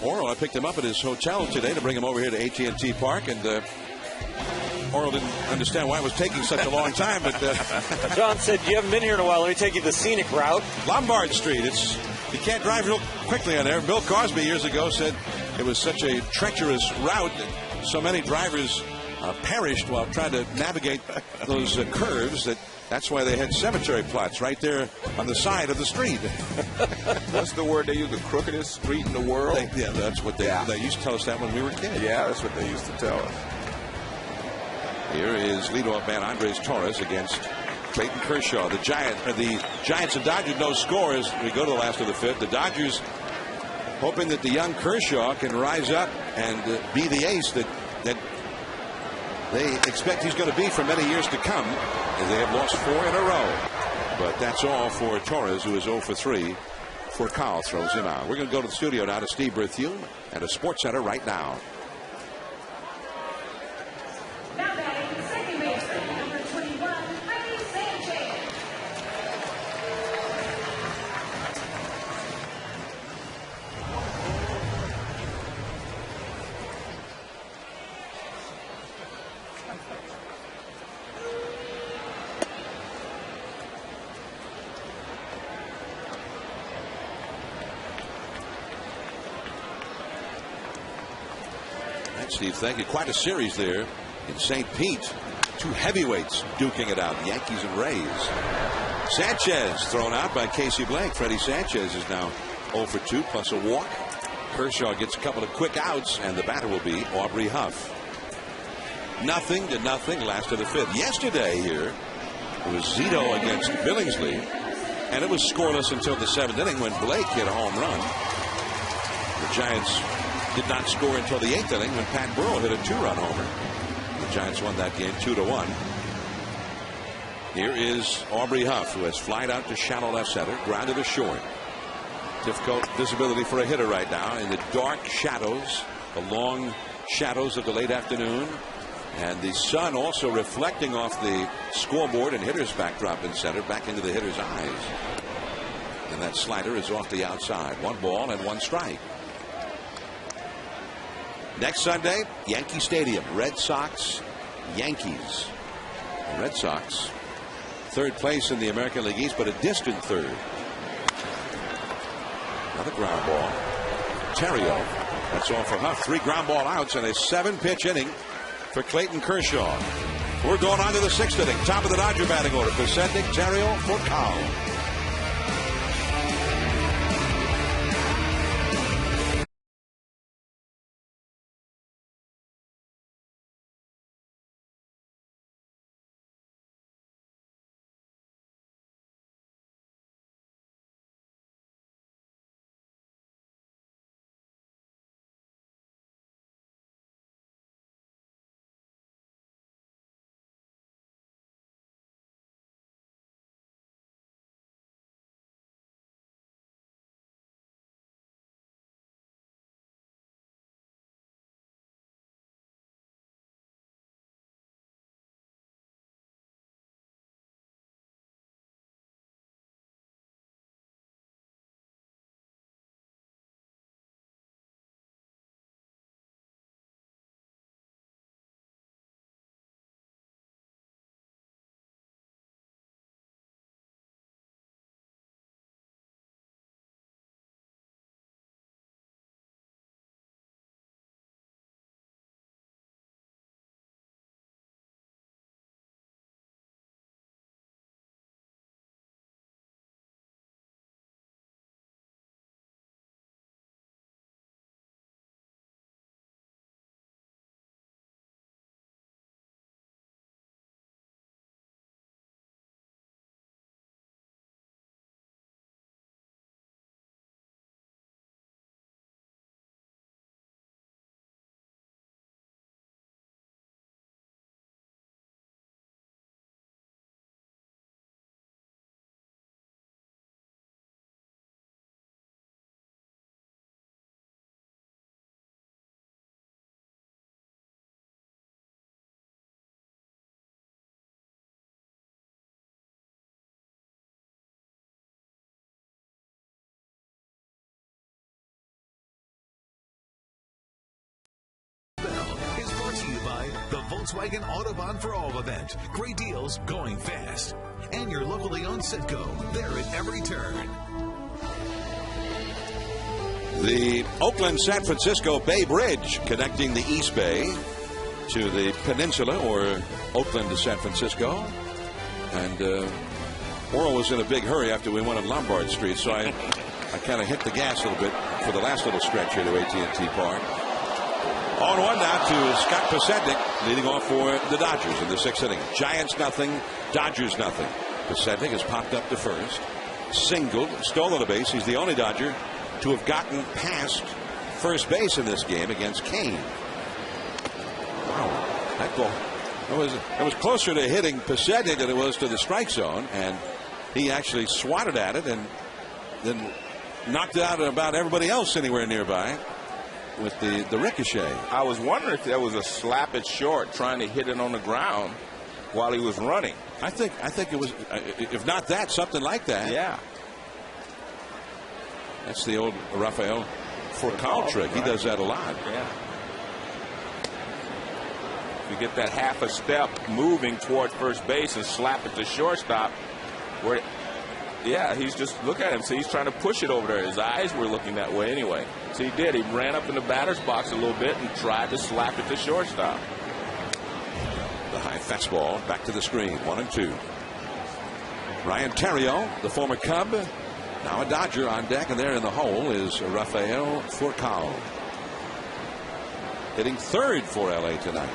Oral, I picked him up at his hotel today to bring him over here to AT&T Park, and Oral didn't understand why it was taking such a long time. But John said, "You haven't been here in a while. Let me take you the scenic route." Lombard Street. You can't drive real quickly on there. Bill Cosby years ago said it was such a treacherous route that so many drivers perished while trying to navigate those curves that's why they had cemetery plots right there on the side of the street. What's the word they use? The crookedest street in the world? That's what they used to tell us that when we were kids. Yeah, that's what they used to tell us. Here is leadoff man Andres Torres against Clayton Kershaw. The Giants and Dodgers no score as we go to the last of the fifth. The Dodgers hoping that the young Kershaw can rise up and be the ace that they expect he's going to be for many years to come, as they have lost 4 in a row. But that's all for Torres, who is 0 for 3 for Kyle. Throws him out. We're going to go to the studio now to Steve Berthune at a Sports Center right now. Steve, thank you. Quite a series there in St. Pete. 2 heavyweights duking it out, Yankees and Rays. Sanchez thrown out by Casey Blake. Freddie Sanchez is now 0 for 2 plus a walk. Kershaw gets a couple of quick outs, and the batter will be Aubrey Huff. 0-0, last of the fifth. Yesterday here, it was Zito against Billingsley, and it was scoreless until the 7th inning when Blake hit a home run. The Giants did not score until the 8th inning when Pat Burrell hit a 2-run homer. The Giants won that game 2-1. Here is Aubrey Huff, who has flied out to shallow left center, grounded to short. Difficult visibility for a hitter right now in the dark shadows, the long shadows of the late afternoon, and the sun also reflecting off the scoreboard and hitter's backdrop in center back into the hitter's eyes. And that slider is off the outside. 1 ball and 1 strike. Next Sunday, Yankee Stadium, Red Sox, Yankees. The Red Sox, 3rd place in the American League East, but a distant 3rd. Another ground ball. Terrio. That's all for Huff. 3 ground ball outs and a 7-pitch inning for Clayton Kershaw. We're going on to the 6th inning. Top of the Dodger batting order. Presenting Terrio for Kyle. by the Volkswagen Autobahn for All event. Great deals going fast. And your locally owned Citgo. There at every turn. The Oakland-San Francisco Bay Bridge connecting the East Bay to the peninsula, or Oakland to San Francisco. And Oral was in a big hurry after we went on Lombard Street, so I kind of hit the gas a little bit for the last little stretch here to AT&T Park. On one now to Scott Posednik, leading off for the Dodgers in the 6th inning. Giants nothing, Dodgers nothing. Posednik has popped up to first, singled, stolen a base. He is the only Dodger to have gotten past first base in this game against Kane. Wow, that ball, it was closer to hitting Posednik than it was to the strike zone, and he actually swatted at it and then knocked out about everybody else anywhere nearby with the ricochet. I was wondering if that was a slap it short, trying to hit it on the ground while he was running. I think it was, if not that, something like that. Yeah. That's the old Rafael Furcal trick. Right. He does that a lot. Yeah. You get that half a step moving toward first base and slap it to shortstop. Where, yeah, he's just, look at him. See, he's trying to push it over there. His eyes were looking that way anyway. So he did. He ran up in the batter's box a little bit and tried to slap it to shortstop. The high fastball back to the screen. 1-2. Ryan Theriot, the former Cub, now a Dodger on deck, and there in the hole is Rafael Furcal, hitting third for LA tonight.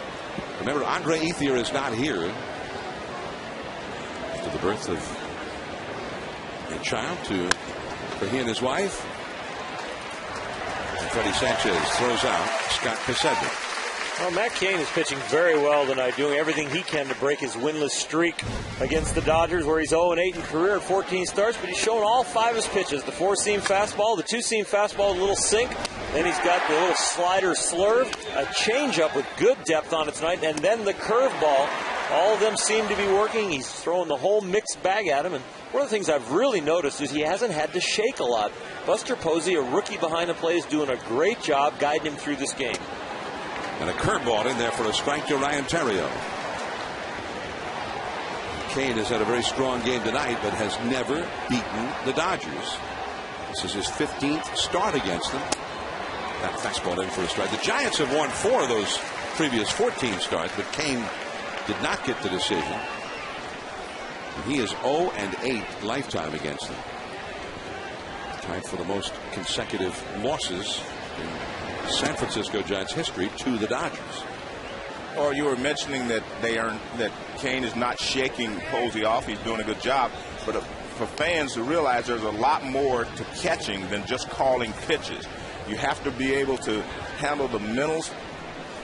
Remember, Andre Ethier is not here after the birth of a child for he and his wife. And Freddie Sanchez throws out Scott Posednik. Well, Matt Cain is pitching very well tonight, doing everything he can to break his winless streak against the Dodgers, where he's 0-8 in career at 14 starts, but he's shown all 5 of his pitches. The 4-seam fastball, the 2-seam fastball, a little sink, then he's got the little slider slurve, a changeup with good depth on it tonight, and then the curveball. All of them seem to be working. He's throwing the whole mixed bag at him, and one of the things I've really noticed is he hasn't had to shake a lot. Buster Posey, a rookie behind the plate, is doing a great job guiding him through this game. And a curveball in there for a strike to Ryan Theriot. Kane has had a very strong game tonight, but has never beaten the Dodgers. This is his 15th start against them. That fastball in for a strike. The Giants have won 4 of those previous 14 starts, but Kane did not get the decision. And he is 0-8 lifetime against them. Tied for the most consecutive losses in San Francisco Giants history to the Dodgers. Or you were mentioning that that Kane is not shaking Posey off. He's doing a good job. But for fans to realize there's a lot more to catching than just calling pitches. You have to be able to handle the mental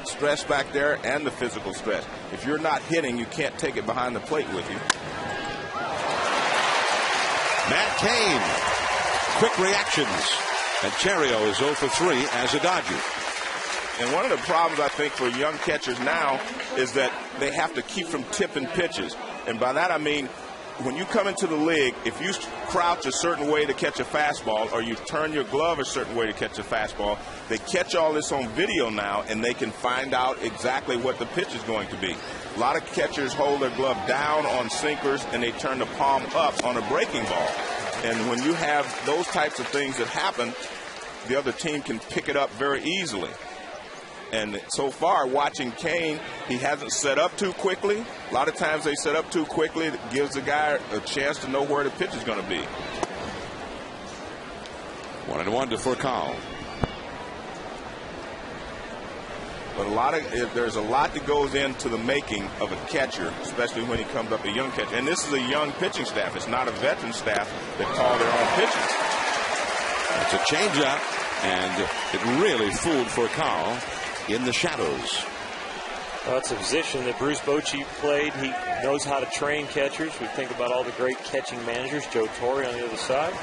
stress back there and the physical stress. If you're not hitting, you can't take it behind the plate with you. Matt Cain, quick reactions. And Theriot is 0 for 3 as a Dodger. And one of the problems, I think, for young catchers now is that they have to keep from tipping pitches. And by that I mean, when you come into the league, if you crouch a certain way to catch a fastball or you turn your glove a certain way to catch a fastball, they catch all this on video now, and they can find out exactly what the pitch is going to be. A lot of catchers hold their glove down on sinkers, and they turn the palm up on a breaking ball. And when you have those types of things that happen, the other team can pick it up very easily. And so far, watching Kane, he hasn't set up too quickly. A lot of times they set up too quickly. It gives the guy a chance to know where the pitch is going to be. 1-1 to Furcal. But there's a lot that goes into the making of a catcher, especially when he comes up a young catcher. And this is a young pitching staff. It's not a veteran staff that call their own pitches. It's a changeup, and it really fooled Furcal in the shadows. Well, it's a position that Bruce Bochy played. He knows how to train catchers. We think about all the great catching managers. Joe Torre on the other side.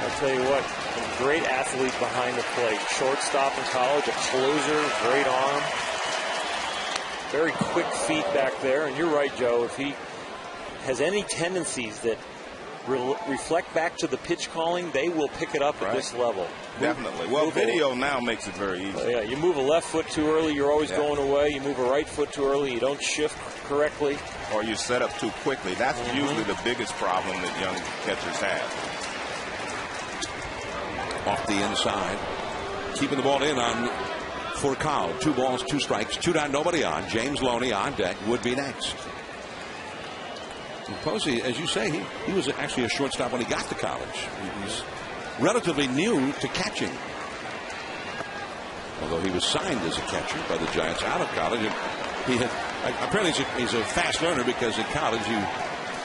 I'll tell you what, a great athlete behind the plate. Shortstop in college, a closer, great arm. Very quick feet back there. And you're right, Joe, if he has any tendencies that reflect back to the pitch calling, they will pick it up at this level. Definitely. Well, video now makes it very easy. Yeah, you move a left foot too early, you're always going away. You move a right foot too early, you don't shift correctly. Or you set up too quickly. That's usually the biggest problem that young catchers have. Off the inside. Keeping the ball in on Fourcade. 2 balls, 2 strikes, 2 down, nobody on. James Loney on deck would be next. And Posey, as you say, he was actually a shortstop when he got to college. He's relatively new to catching. Although he was signed as a catcher by the Giants out of college. And he had apparently he's a fast learner because in college he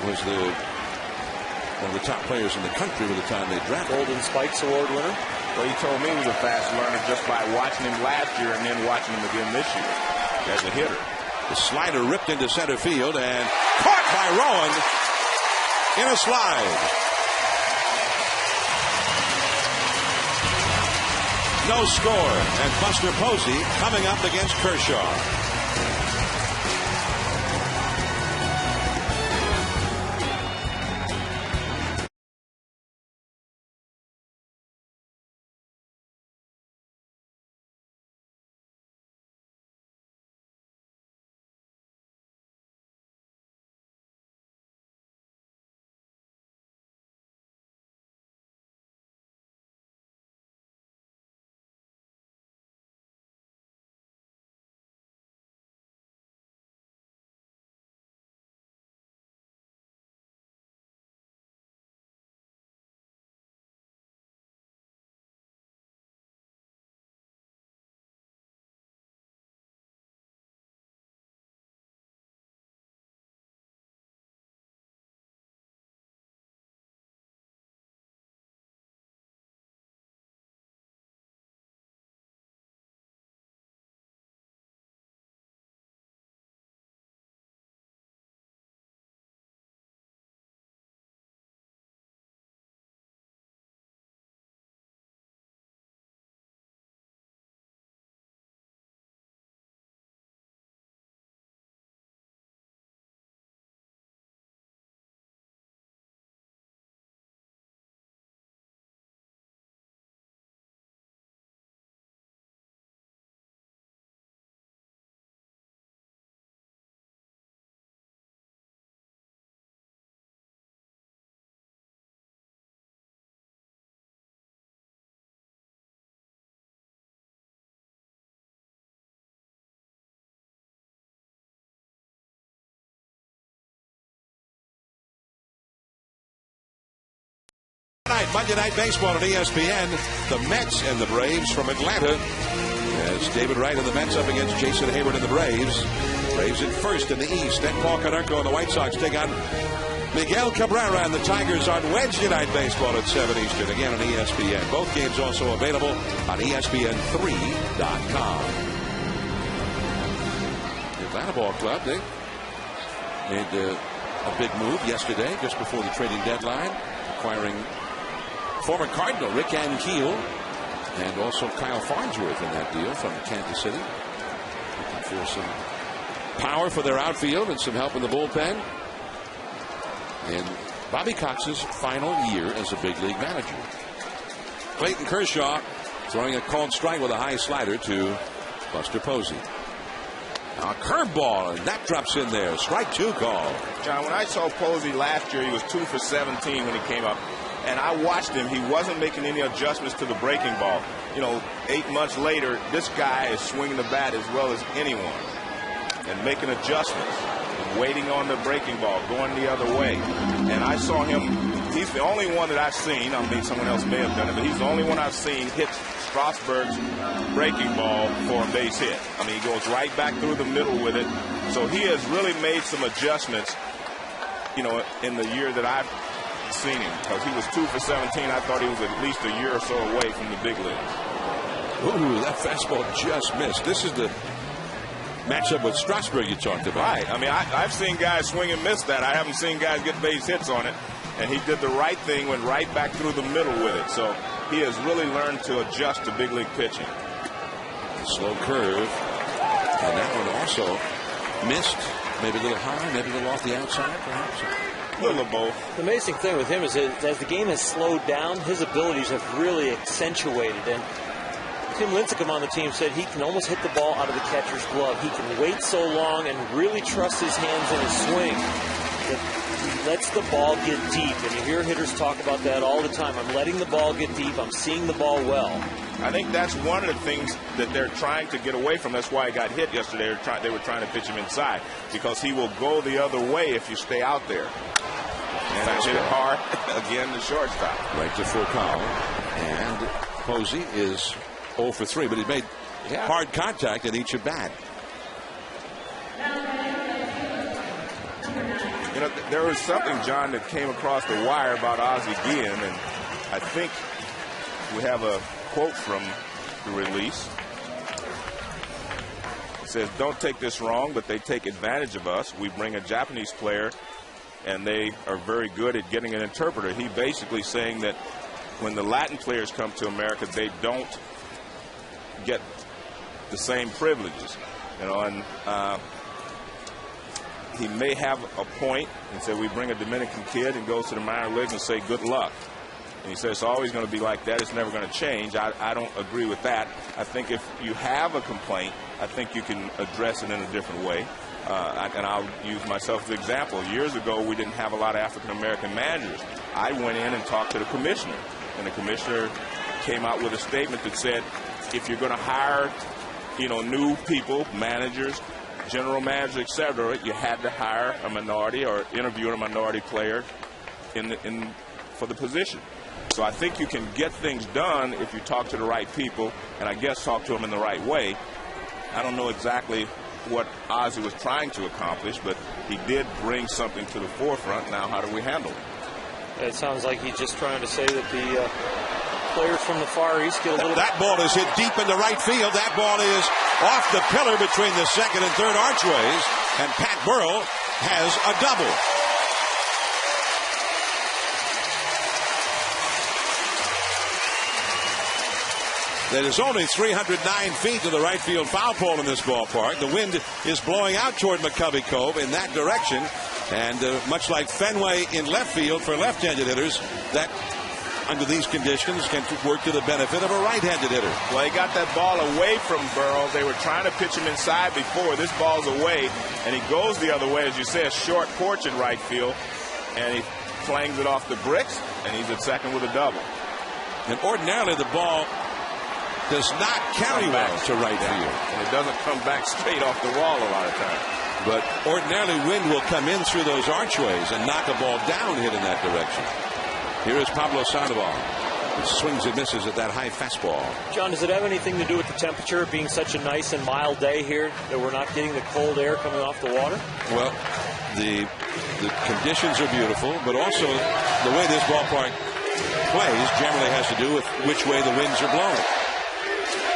was one of the top players in the country by the time they drafted. Golden Spikes Award winner. Well, he told me he was a fast learner just by watching him last year and then watching him again this year as a hitter. The slider ripped into center field and caught by Rowan in a slide. No score, and Buster Posey coming up against Kershaw. Monday Night Baseball at ESPN. The Mets and the Braves from Atlanta. As David Wright and the Mets up against Jason Hayward and the Braves. Braves in first in the East. Then Paul Konerko and the White Sox take on Miguel Cabrera and the Tigers on Wednesday Night Baseball at 7 Eastern. Again on ESPN. Both games also available on ESPN3.com. The Atlanta Ball Club, they made a big move yesterday just before the trading deadline, acquiring former Cardinal Rick Ankiel and also Kyle Farnsworth in that deal from Kansas City. Looking for some power for their outfield and some help in the bullpen. In Bobby Cox's final year as a big league manager. Clayton Kershaw throwing a called strike with a high slider to Buster Posey. Now a curveball, and that drops in there. Strike 2 call. John, when I saw Posey last year, he was 2 for 17 when he came up. And I watched him. He wasn't making any adjustments to the breaking ball. 8 months later, this guy is swinging the bat as well as anyone and making adjustments and waiting on the breaking ball, going the other way. And I saw him. He's the only one that I've seen. I mean, someone else may have done it, but he's the only one I've seen hit Strasburg's breaking ball for a base hit. I mean, he goes right back through the middle with it. So he has really made some adjustments, in the year that I've seen him, because he was 2 for 17. I thought he was at least a year or so away from the big leagues. Ooh, that fastball just missed. This is the matchup with Strasburg you talked about. Right. I mean, I've seen guys swing and miss that. I haven't seen guys get base hits on it. And he did the right thing, went right back through the middle with it. So he has really learned to adjust to big league pitching. Slow curve. And that one also missed. Maybe a little high, maybe a little off the outside, perhaps. A little of both. The amazing thing with him is that as the game has slowed down, his abilities have really accentuated. And Tim Lincecum on the team said he can almost hit the ball out of the catcher's glove. He can wait so long and really trust his hands in his swing that he lets the ball get deep. And you hear hitters talk about that all the time. I'm letting the ball get deep. I'm seeing the ball well. I think that's one of the things that they're trying to get away from. That's why he got hit yesterday. They were trying to pitch him inside because he will go the other way if you stay out there. And I hit it hard. Again, the shortstop. Right to Furcal. And Posey is 0 for 3, but he made hard contact at each at bat. You know, there was something, John, that came across the wire about Ozzie Guillen, and I think we have a quote from the release. It says, "Don't take this wrong, but they take advantage of us. We bring a Japanese player, and they are very good at getting an interpreter." He basically saying that when the Latin players come to America, they don't get the same privileges, you know, and he may have a point and say we bring a Dominican kid and goes to the minor leagues and say good luck. And he says it's always going to be like that. It's never going to change. I don't agree with that. I think if you have a complaint, I think you can address it in a different way. And I'll use myself as an example. Years ago, we didn't have a lot of African-American managers. I went in and talked to the commissioner, and the commissioner came out with a statement that said, if you're going to hire, you know, new people, managers, general managers, etc., you had to hire a minority or interview a minority player for the position. So I think you can get things done if you talk to the right people, and I guess talk to them in the right way. I don't know exactly what Ozzie was trying to accomplish, but he did bring something to the forefront. Now, how do we handle it? It sounds like he's just trying to say that the players from the Far East get a little... That ball is hit deep into right field. That ball is off the pillar between the second and third archways, and Pat Burrell has a double. That is only 309 feet to the right field foul pole in this ballpark. The wind is blowing out toward McCovey Cove in that direction. And much like Fenway in left field for left-handed hitters, that under these conditions can work to the benefit of a right-handed hitter. Well, he got that ball away from Burrell. They were trying to pitch him inside before. This ball's away, and he goes the other way, as you say, a short porch in right field, and he flangs it off the bricks, and he's at second with a double. And ordinarily the ball does not carry well to right field. And it doesn't come back straight off the wall a lot of times. But ordinarily wind will come in through those archways and knock a ball down hit in that direction. Here is Pablo Sandoval. He swings and misses at that high fastball. John, does it have anything to do with the temperature being such a nice and mild day here that we're not getting the cold air coming off the water? Well, the conditions are beautiful, but also the way this ballpark plays generally has to do with which way the winds are blowing.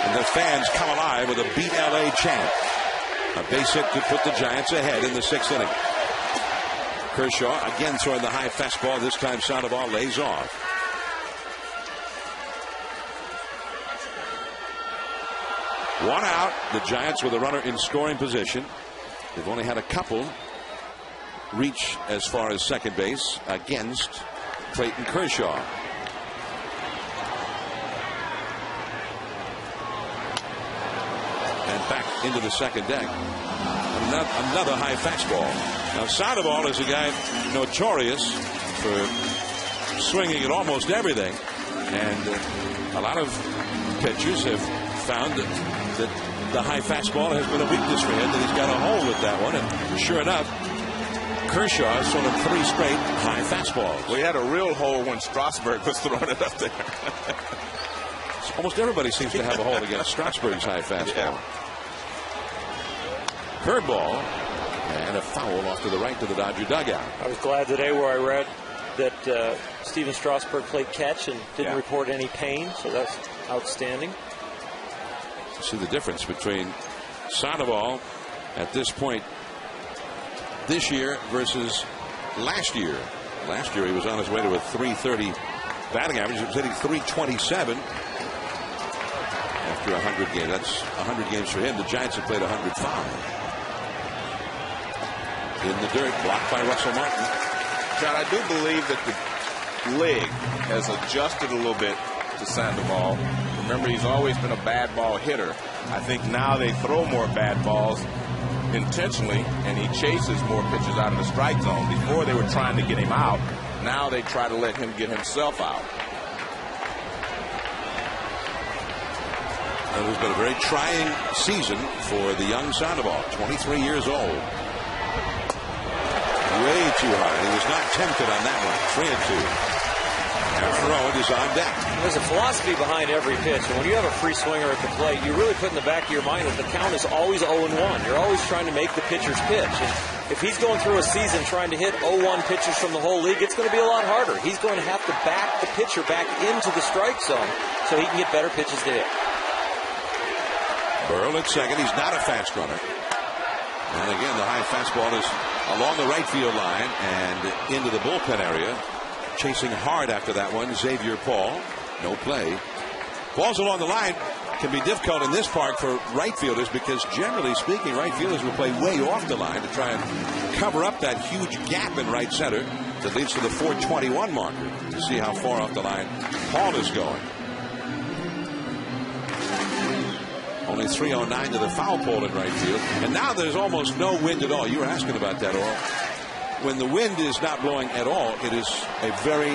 And the fans come alive with a Beat LA chant. A base hit could put the Giants ahead in the sixth inning. Kershaw again throwing the high fastball. This time Sandoval lays off. One out. The Giants with a runner in scoring position. They've only had a couple reach as far as second base against Clayton Kershaw. And back into the second deck. Another high fastball. Now Sandoval is a guy notorious for swinging at almost everything, and a lot of pitchers have found that the high fastball has been a weakness for him, that he's got a hole with that one, and sure enough, Kershaw is sort of 3 straight high fastballs. Well, he had a real hole when Strasburg was throwing it up there. Almost everybody seems to have a hole against Strasburg's high fastball. Curveball and a foul off to the right to the Dodger dugout. I was glad today where I read that Steven Strasburg played catch and didn't report any pain, so that's outstanding. See the difference between Sandoval at this point this year versus last year. Last year he was on his way to a .330 batting average. He was hitting .327 after 100 games. That's 100 games for him. The Giants have played 105. In the dirt, blocked by Russell Martin. John, I do believe that the leg has adjusted a little bit to Sandoval. Remember, he's always been a bad ball hitter. I think now they throw more bad balls intentionally, and he chases more pitches out of the strike zone. Before, they were trying to get him out. Now they try to let him get himself out. It has been a very trying season for the young Sandoval, 23 years old. Way too high. He was not tempted on that one. 3-2. And Rowan is on deck. There's a philosophy behind every pitch, and when you have a free swinger at the plate, you really put in the back of your mind that the count is always 0-1. You're always trying to make the pitcher's pitch. And if he's going through a season trying to hit 0-1 pitches from the whole league, it's going to be a lot harder. He's going to have to back the pitcher back into the strike zone so he can get better pitches to hit. Burrell at second. He's not a fast runner. And again, the high fastball is along the right field line and into the bullpen area. Chasing hard after that one, Xavier Paul. No play. Balls along the line can be difficult in this park for right fielders because generally speaking, right fielders will play way off the line to try and cover up that huge gap in right center that leads to the 421 marker to see how far off the line Paul is going. Only 309 to the foul pole in right field. And now there's almost no wind at all. You were asking about that, Earl. When the wind is not blowing at all, it is a very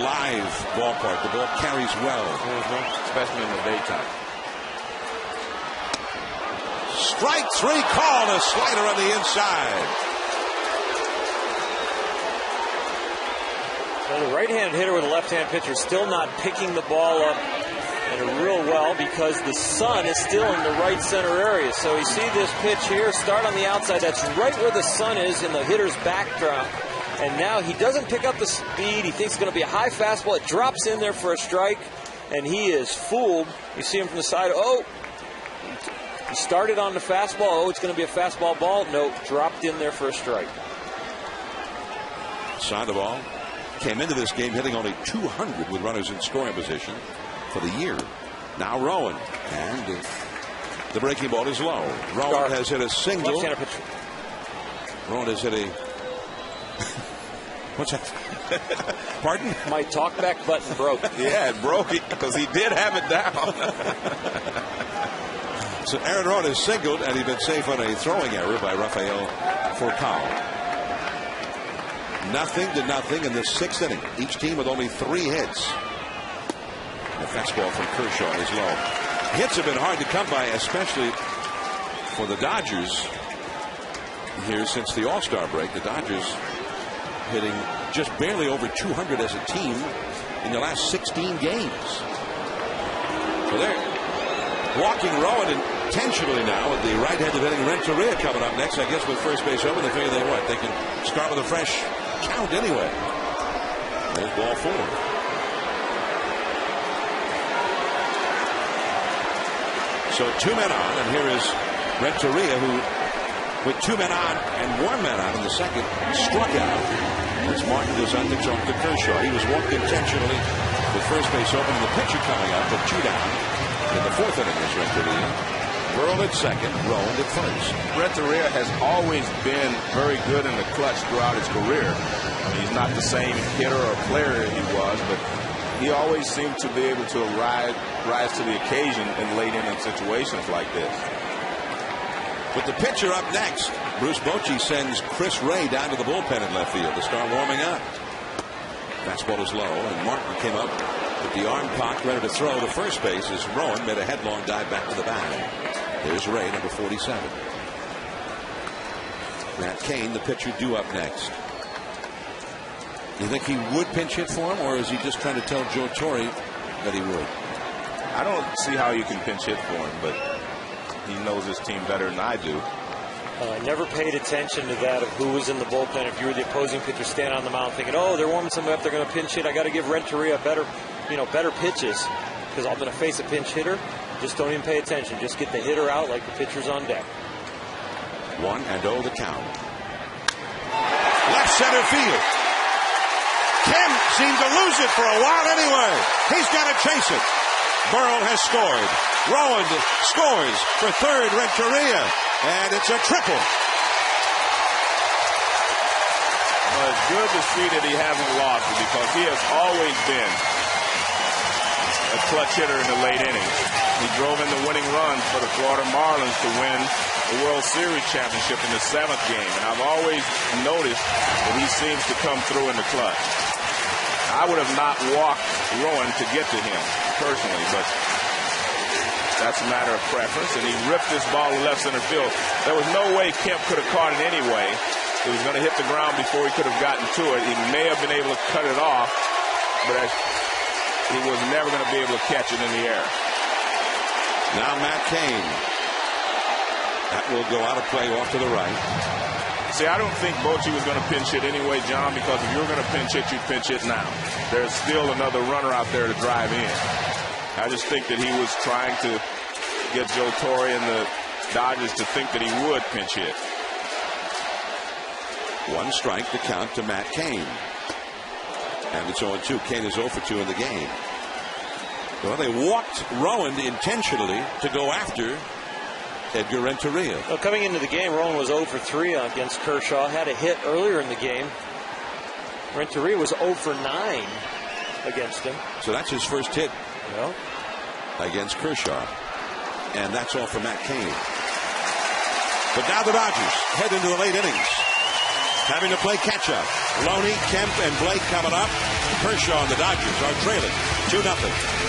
live ballpark. The ball carries well. Especially in the daytime. Strike three called. A slider on the inside. Well, the right-handed hitter with a left-hand pitcher still not picking the ball up real well because the sun is still in the right center area. So you see this pitch here start on the outside. That's right where the sun is in the hitter's backdrop. And now he doesn't pick up the speed. He thinks it's going to be a high fastball. It drops in there for a strike, and he is fooled. You see him from the side. Oh, he started on the fastball. Oh, it's going to be a fastball ball. No, dropped in there for a strike. Sandoval came into this game hitting only 200 with runners in scoring position for the year. Now Rowan, and the breaking ball is low. Rowan has hit a single. Rowan has hit a what's that? Pardon? My talkback button broke. Yeah, it broke because he did have it down. So Aaron Rowan has singled, and he's been safe on a throwing error by Rafael Furcal. 0-0 in the sixth inning. Each team with only 3 hits. The fastball from Kershaw is low. Hits have been hard to come by, especially for the Dodgers here since the All-Star break. The Dodgers hitting just barely over 200 as a team in the last 16 games. So they're walking Rowan intentionally now with the right-handed hitting Renteria coming up next. I guess with first base open, they figure they can start with a fresh count anyway. There's ball 4. So 2 men on, and here is Renteria, who, with 2 men on and 1 man on in the second, struck out. As Martin goes on to jump to Kershaw. He was walked intentionally with first base open, and the pitcher coming up with 2 down in the 4th inning is Renteria. Burrell at second, Rowan at first. Renteria has always been very good in the clutch throughout his career. I mean, he's not the same hitter or player he was, but he always seemed to be able to rise to the occasion in late inning situations like this. With the pitcher up next, Bruce Bochy sends Chris Ray down to the bullpen in left field to start warming up. Fastball is low, and Martin came up with the arm cocked, ready to throw to first base as Rowan made a headlong dive back to the bag. There's Ray, number 47. Matt Cain, the pitcher, due up next. You think he would pinch hit for him, or is he just trying to tell Joe Torre that he would? I don't see how you can pinch hit for him, but he knows his team better than I do. I never paid attention to that of who was in the bullpen. If you were the opposing pitcher standing on the mound thinking, oh, they're warming somebody up, they're going to pinch hit, I got to give Renteria better pitches because I'm going to face a pinch hitter. Just don't even pay attention. Just get the hitter out like the pitcher's on deck. 1-0 the count. Left center field. Kim seemed to lose it for a while anyway. He's got to chase it. Burrell has scored. Rowan scores for third, Renteria. And it's a triple. Well, it's good to see that he hasn't lost it because he has always been a clutch hitter in the late innings. He drove in the winning run for the Florida Marlins to win the World Series championship in the 7th game. And I've always noticed that he seems to come through in the clutch. I would have not walked Rowan to get to him personally, but that's a matter of preference. And he ripped this ball to left center field. There was no way Kemp could have caught it anyway. It was going to hit the ground before he could have gotten to it. He may have been able to cut it off, but he was never going to be able to catch it in the air. Now Matt Cain. That will go out of play off to the right. See, I don't think Bochy was going to pinch hit anyway, John, because if you were going to pinch hit, you'd pinch hit now. There's still another runner out there to drive in. I just think that he was trying to get Joe Torre and the Dodgers to think that he would pinch hit. 1 strike to count to Matt Cain. And it's 0-2. Cain is 0 for 2 in the game. Well, they walked Rowan intentionally to go after Edgar Renteria. Well, coming into the game, Rowan was 0 for 3 against Kershaw. Had a hit earlier in the game. Renteria was 0 for 9 against him. So that's his first hit against Kershaw. And that's all for Matt Cain. But now the Dodgers head into the late innings, having to play catch-up. Loney, Kemp, and Blake coming up. Kershaw and the Dodgers are trailing 2-0.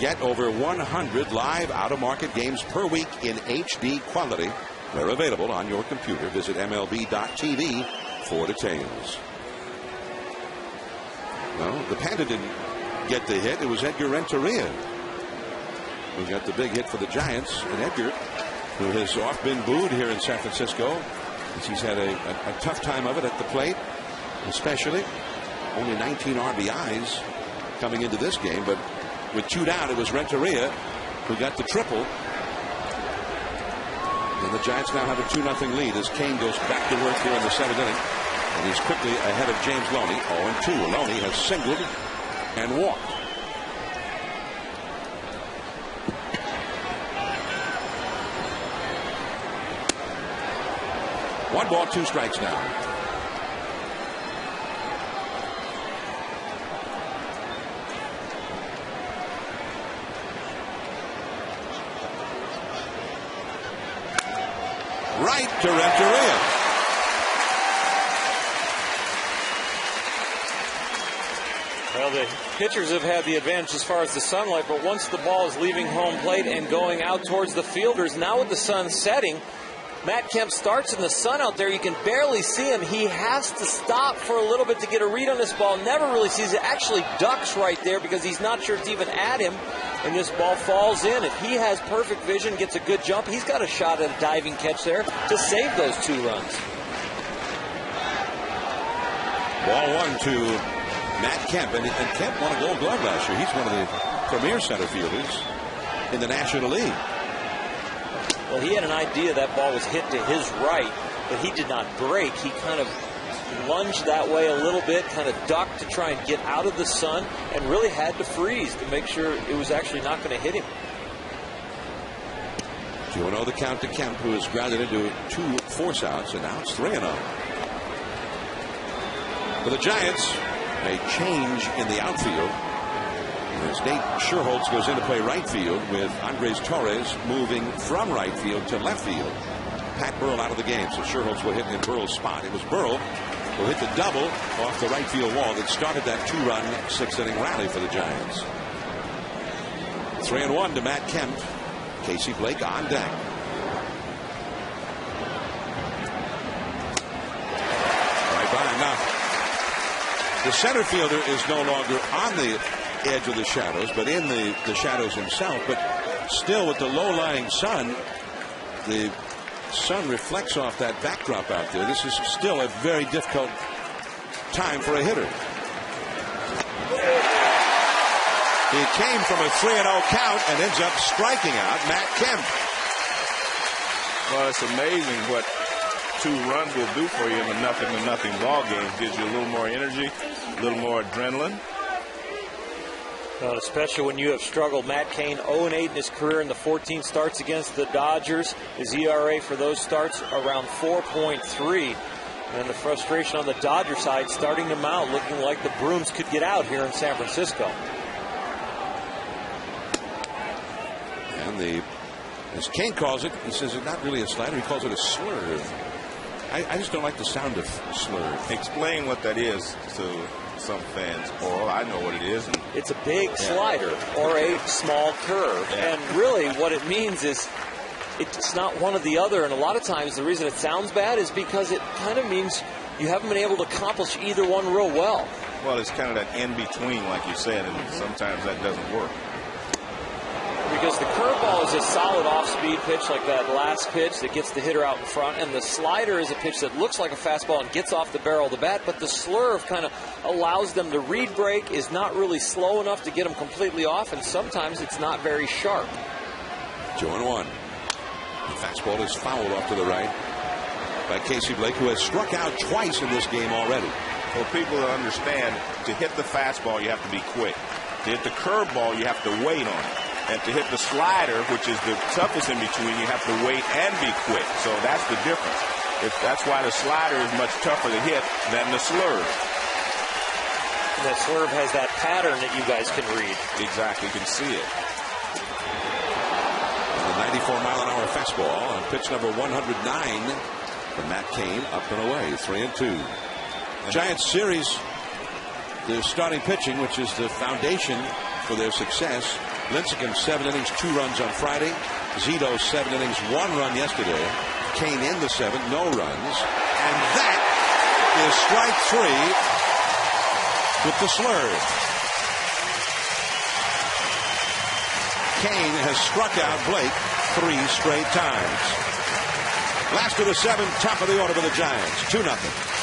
Get over 100 live out-of-market games per week in HD quality. They're available on your computer. Visit MLB.tv for details. Well, the Panda didn't get the hit. It was Edgar Renteria who got the big hit for the Giants. And Edgar, who has often been booed here in San Francisco, as he's had a tough time of it at the plate, especially. Only 19 RBIs coming into this game, but with 2 down, it was Renteria who got the triple. And the Giants now have a 2-0 lead as Cain goes back to work here in the 7th inning. And he's quickly ahead of James Loney, 0-2. Loney has singled and walked. One ball, 2 strikes now. right to Renteria. Well, the pitchers have had the advantage as far as the sunlight, but once the ball is leaving home plate and going out towards the fielders, now with the sun setting, Matt Kemp starts in the sun out there. You can barely see him. He has to stop for a little bit to get a read on this ball. Never really sees it. Actually ducks right there because he's not sure it's even at him. And this ball falls in. If he has perfect vision, gets a good jump, he's got a shot at a diving catch there to save those 2 runs. Ball 1 to Matt Kemp. And Kemp won a Gold Glove last year. He's one of the premier center fielders in the National League. Well, he had an idea that ball was hit to his right, but he did not break. He kind of lunged that way a little bit, kind of ducked to try and get out of the sun, and really had to freeze to make sure it was actually not going to hit him. 2-0 the count to Kemp, who has grounded into 2 force outs, and now it's 3-0. For the Giants, a change in the outfield. As Nate Sherholtz goes in to play right field with Andres Torres moving from right field to left field. Pat Burrell out of the game, so Sherholtz will hit in Burrell's spot. It was Burrell who hit the double off the right field wall that started that 2-run 6th-inning rally for the Giants. 3-1 to Matt Kemp. Casey Blake on deck. Right by him now. The center fielder is no longer on the edge of the shadows, but in the shadows himself. But still, with the low-lying sun, the sun reflects off that backdrop out there. This is still a very difficult time for a hitter. He came from a 3-0 count and ends up striking out Matt Kemp. Well, it's amazing what 2 runs will do for you in a 0-0 ball game. Gives you a little more energy, a little more adrenaline. Well, especially when you have struggled. Matt Cain 0-8 in his career in the 14 starts against the Dodgers. His ERA for those starts around 4.3. And the frustration on the Dodger side starting to mount, looking like the brooms could get out here in San Francisco. And as Cain calls it, he says it's not really a slider. He calls it a slurve. I just don't like the sound of slurve. Explain what that is to some fans. Oral, I know what it is. It's a big slider or a small curve. Yeah. And really what it means is it's not one or the other. And a lot of times the reason it sounds bad is because it kind of means you haven't been able to accomplish either one real well. Well, it's kind of that in-between, like you said, and sometimes that doesn't work. Because the curveball is a solid off-speed pitch like that last pitch that gets the hitter out in front, and the slider is a pitch that looks like a fastball and gets off the barrel of the bat, but the slurve kind of allows them to read break, is not really slow enough to get them completely off, and sometimes it's not very sharp. 2-1. The fastball is fouled off to the right by Casey Blake, who has struck out twice in this game already. For people to understand, to hit the fastball, you have to be quick. To hit the curveball, you have to wait on it. And to hit the slider, which is the toughest in between, you have to wait and be quick. So that's the difference. That's why the slider is much tougher to hit than the slurve. And that slurve has that pattern that you guys can read. Exactly, you can see it. And the 94-mile-an-hour fastball on pitch number 109 from Matt Cain, up and away, 3-2. Giants series, their starting pitching, which is the foundation for their success. Lincecum 7 innings, 2 runs on Friday. Zito 7 innings, 1 run yesterday. Cain in the 7th, no runs. And that is strike 3 with the slurve. Cain has struck out Blake 3 straight times. Last of the 7th, top of the order for the Giants, 2-0.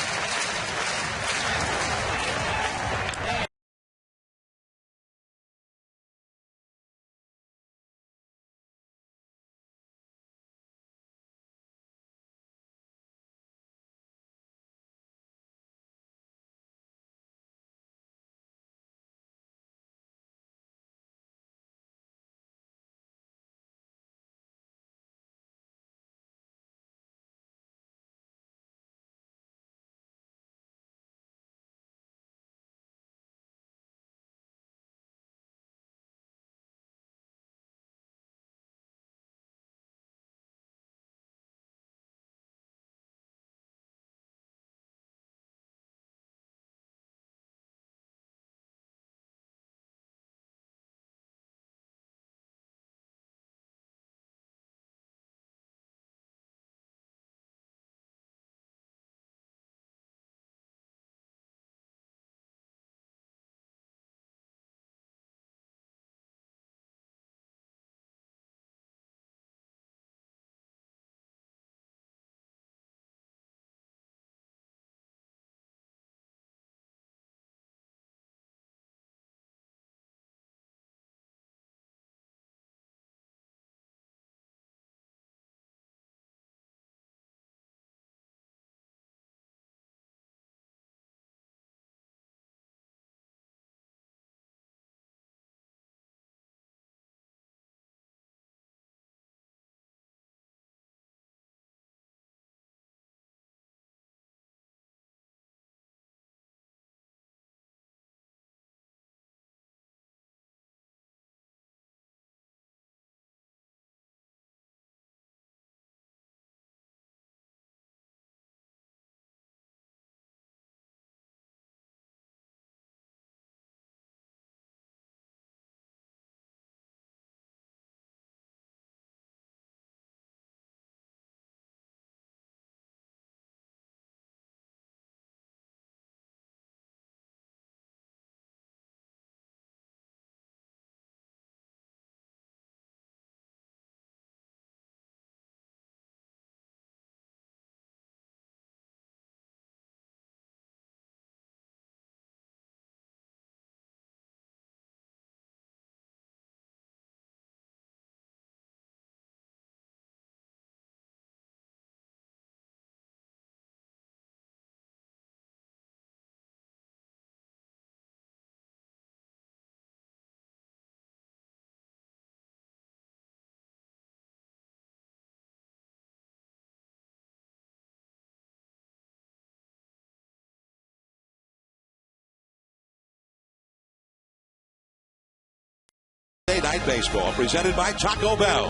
Night Baseball, presented by Taco Bell.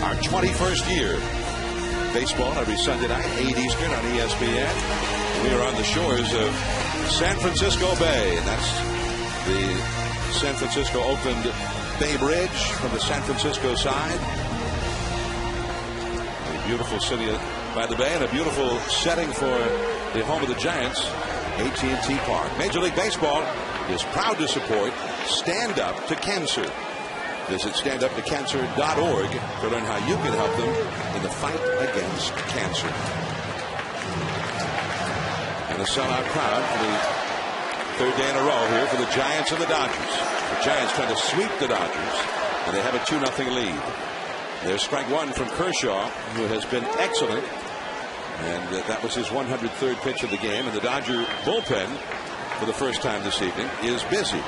Our 21st year. Baseball every Sunday night, 8 Eastern on ESPN. We are on the shores of San Francisco Bay, and that's the San Francisco Oakland Bay Bridge from the San Francisco side. A beautiful city by the bay and a beautiful setting for the home of the Giants, AT&T Park. Major League Baseball is proud to support Stand Up to Cancer. Visit standuptocancer.org to learn how you can help them in the fight against cancer. And a sellout crowd for the third day in a row here for the Giants and the Dodgers. The Giants trying to sweep the Dodgers, and they have a 2-0 lead. There's strike one from Kershaw, who has been excellent. And that was his 103rd pitch of the game. And the Dodger bullpen, for the first time this evening, is busy.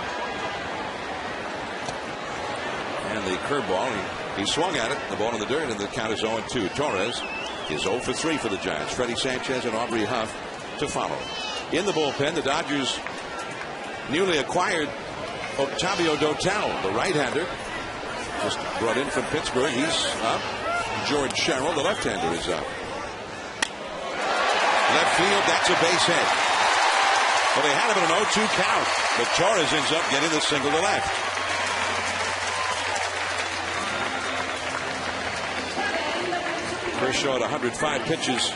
And the curveball, he swung at it, the ball in the dirt, and the count is 0-2. Torres is 0 for 3 for the Giants. Freddie Sanchez and Aubrey Huff to follow. In the bullpen, the Dodgers newly acquired Octavio Dotel, the right-hander, just brought in from Pittsburgh. He's up. George Sherrill, the left-hander, is up. Left field, that's a base hit. Well, they had him in an 0-2 count, but Torres ends up getting the single to left. Kershaw at 105 pitches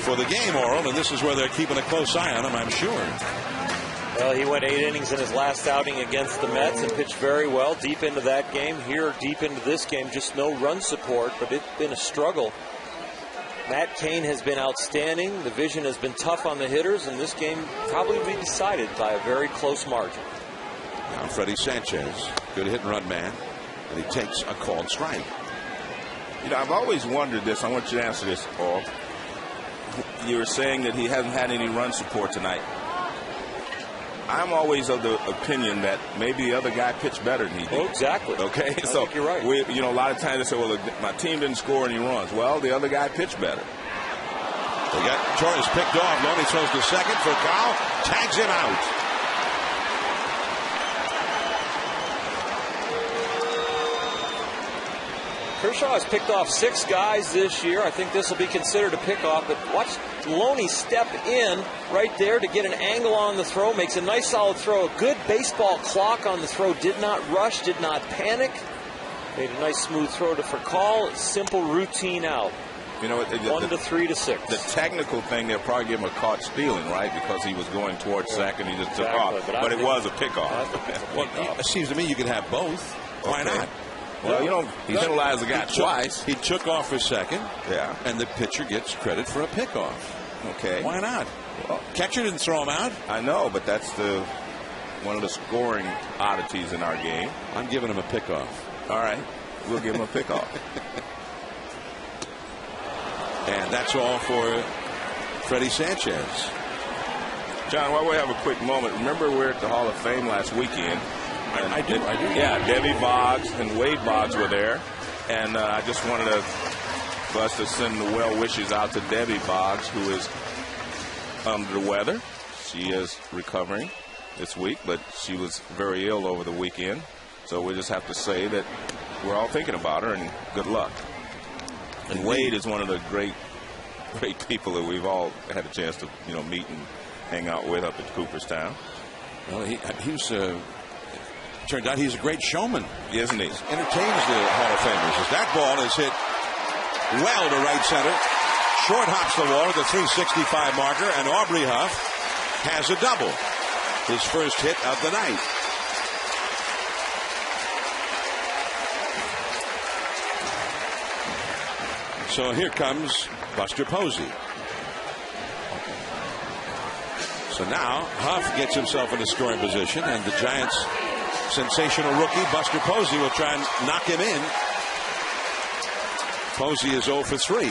for the game, Oral, and this is where they're keeping a close eye on him, I'm sure. Well, he went 8 innings in his last outing against the Mets and pitched very well deep into that game. Here, deep into this game, just no run support, but it's been a struggle. Matt Cain has been outstanding. The vision has been tough on the hitters, and this game probably will be decided by a very close margin. Now Freddie Sanchez, good hit and run man, and he takes a called strike. You know, I've always wondered this. I want you to answer this, Paul. You were saying that he hasn't had any run support tonight. I'm always of the opinion that maybe the other guy pitched better than he did. Oh, exactly. Okay, I think you're right. A lot of times they say, well, my team didn't score any runs. Well, the other guy pitched better. They got Torres picked off. Loney throws to second for Kyle. Tags him out. Kershaw has picked off 6 guys this year. I think this will be considered a pickoff, but watch Loney step in right there to get an angle on the throw. Makes a nice solid throw. A good baseball clock on the throw. Did not rush, did not panic. Made a nice smooth throw to Furcal. Simple routine out. You know, 1 to 3 to 6. The technical thing, they'll probably give him a caught stealing, right? Because he was going towards second, he just took off. But it was a pickoff. Well, it seems to me you could have both. Why not? Well, you know, he penalized the guy twice. He took off for second. Yeah. And the pitcher gets credit for a pickoff. Okay. Why not? Well, catcher didn't throw him out. I know, but that's one of the scoring oddities in our game. I'm giving him a pickoff. All right. We'll give him a pickoff. And that's all for Freddie Sanchez. John, while we have a quick moment, remember we were at the Hall of Fame last weekend. I do. Yeah, Debbie Boggs and Wade Boggs were there. And I just wanted for us to send the well wishes out to Debbie Boggs, who is under the weather. She is recovering this week, but she was very ill over the weekend. So we just have to say that we're all thinking about her, and good luck. And Wade is one of the great people that we've all had a chance to meet and hang out with up at Cooperstown. Well, he's turned out he's a great showman, isn't he? Entertains the Hall of Famers. As that ball is hit well to right center, short hops the wall at the 365 marker, and Aubrey Huff has a double, his first hit of the night. So here comes Buster Posey. So now Huff gets himself in a scoring position, and the Giants' sensational rookie Buster Posey will try and knock him in. Posey is 0 for 3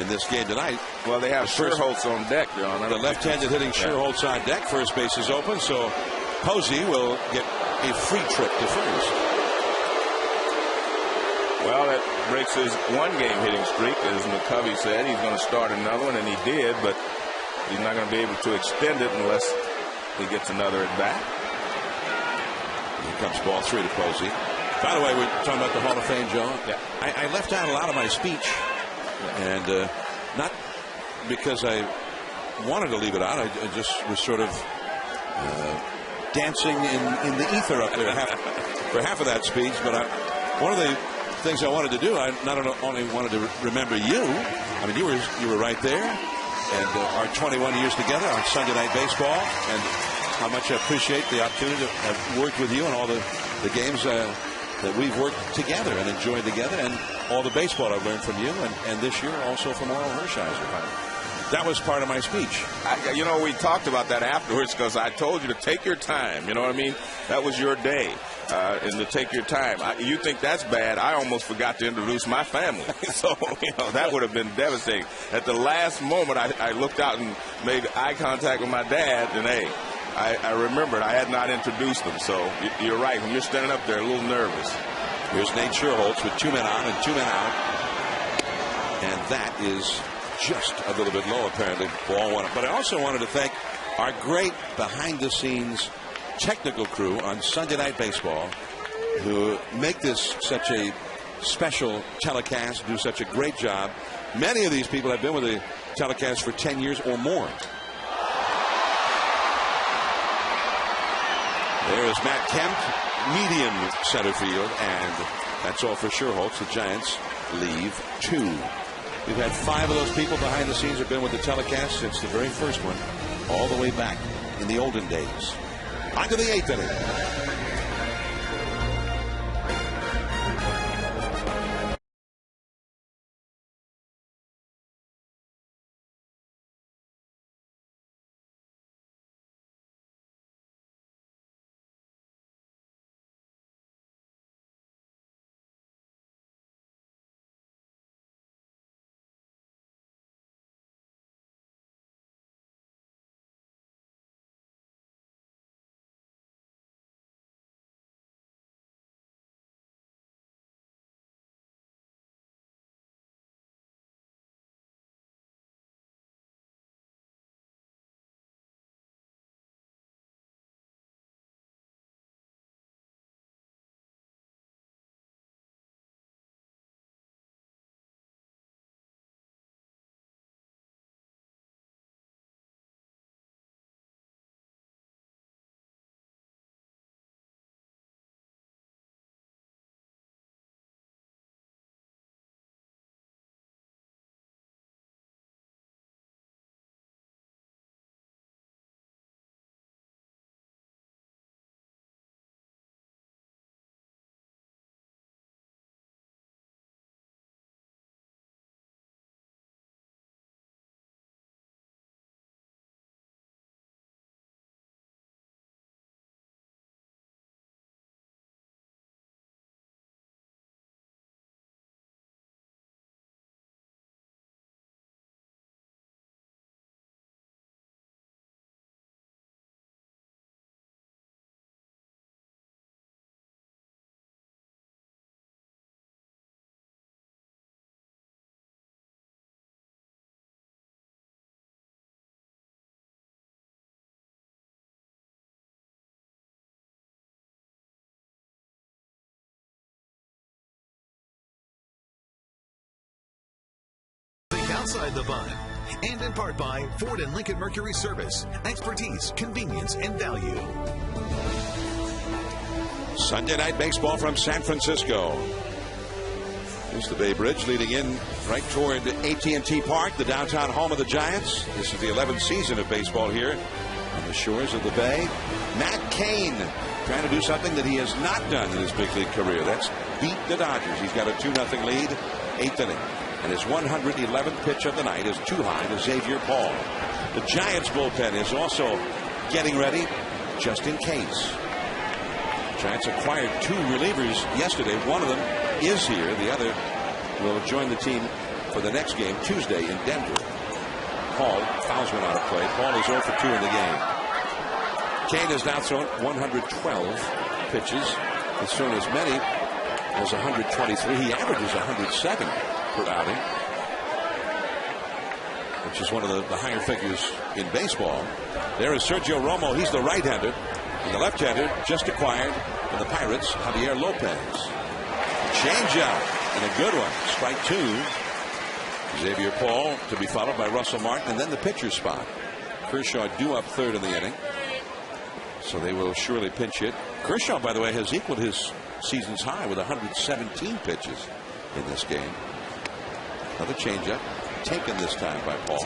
in this game tonight. Well, they have Scherholtz on deck, John. The left-handed hitting Scherholtz on deck. First base is open, so Posey will get a free trip to first. Well, that breaks his one-game hitting streak. As McCovey said, he's going to start another one, and he did, but he's not going to be able to extend it unless he gets another at bat. Here comes ball 3 to Posey. By the way, we're talking about the Hall of Fame, Joe. Yeah. I left out a lot of my speech, and not because I wanted to leave it out. I just was sort of dancing in the ether up there for half of that speech. But one of the things I wanted to do, I not only wanted to remember you. I mean, you were right there, and our 21 years together on Sunday Night Baseball, and how much I appreciate the opportunity to have worked with you and all the games that we've worked together and enjoyed together, and all the baseball I've learned from you, and this year also from Oral Hershiser. That was part of my speech. We talked about that afterwards because I told you to take your time. You know what I mean? That was your day, and to take your time. You think that's bad? I almost forgot to introduce my family. So, that would have been devastating. At the last moment, I looked out and made eye contact with my dad, and hey, I remembered I had not introduced them. So you're right. When you're standing up there, a little nervous. Here's Nate Sherholtz with 2 men on and 2 men out. And that is just a little bit low, apparently. Ball one. But I also wanted to thank our great behind-the-scenes technical crew on Sunday Night Baseball who make this such a special telecast, do such a great job. Many of these people have been with the telecast for 10 years or more. There is Matt Kemp, medium center field, and that's all for Sherholtz. The Giants leave 2. We've had 5 of those people behind the scenes have been with the telecast since the very first one, all the way back in the olden days. On to the 8th inning. Outside the bun, and in part by Ford and Lincoln Mercury Service. Expertise, convenience, and value. Sunday Night Baseball from San Francisco. Here's the Bay Bridge leading in right toward AT&T Park, the downtown home of the Giants. This is the 11th season of baseball here on the shores of the Bay. Matt Cain trying to do something that he has not done in his big league career. That's beat the Dodgers. He's got a 2-0 lead, 8th inning. And his 111th pitch of the night is too high to Xavier Paul. The Giants bullpen is also getting ready just in case. Giants acquired 2 relievers yesterday. One of them is here. The other will join the team for the next game Tuesday in Denver. Paul fouls one out of play. Paul is 0 for 2 in the game. Cain has now thrown 112 pitches. He's thrown as many as 123. He averages 107 per outing, which is one of the higher figures in baseball. There is Sergio Romo. He's the right-hander. And the left-hander just acquired For the Pirates, Javier Lopez. Changeup, and a good one. Strike 2. Xavier Paul to be followed by Russell Martin, and then the pitcher's spot. Kershaw due up third in the inning, so they will surely pinch hit. Kershaw, by the way, has equaled his season's high with 117 pitches in this game. Another changeup, taken this time by Paul.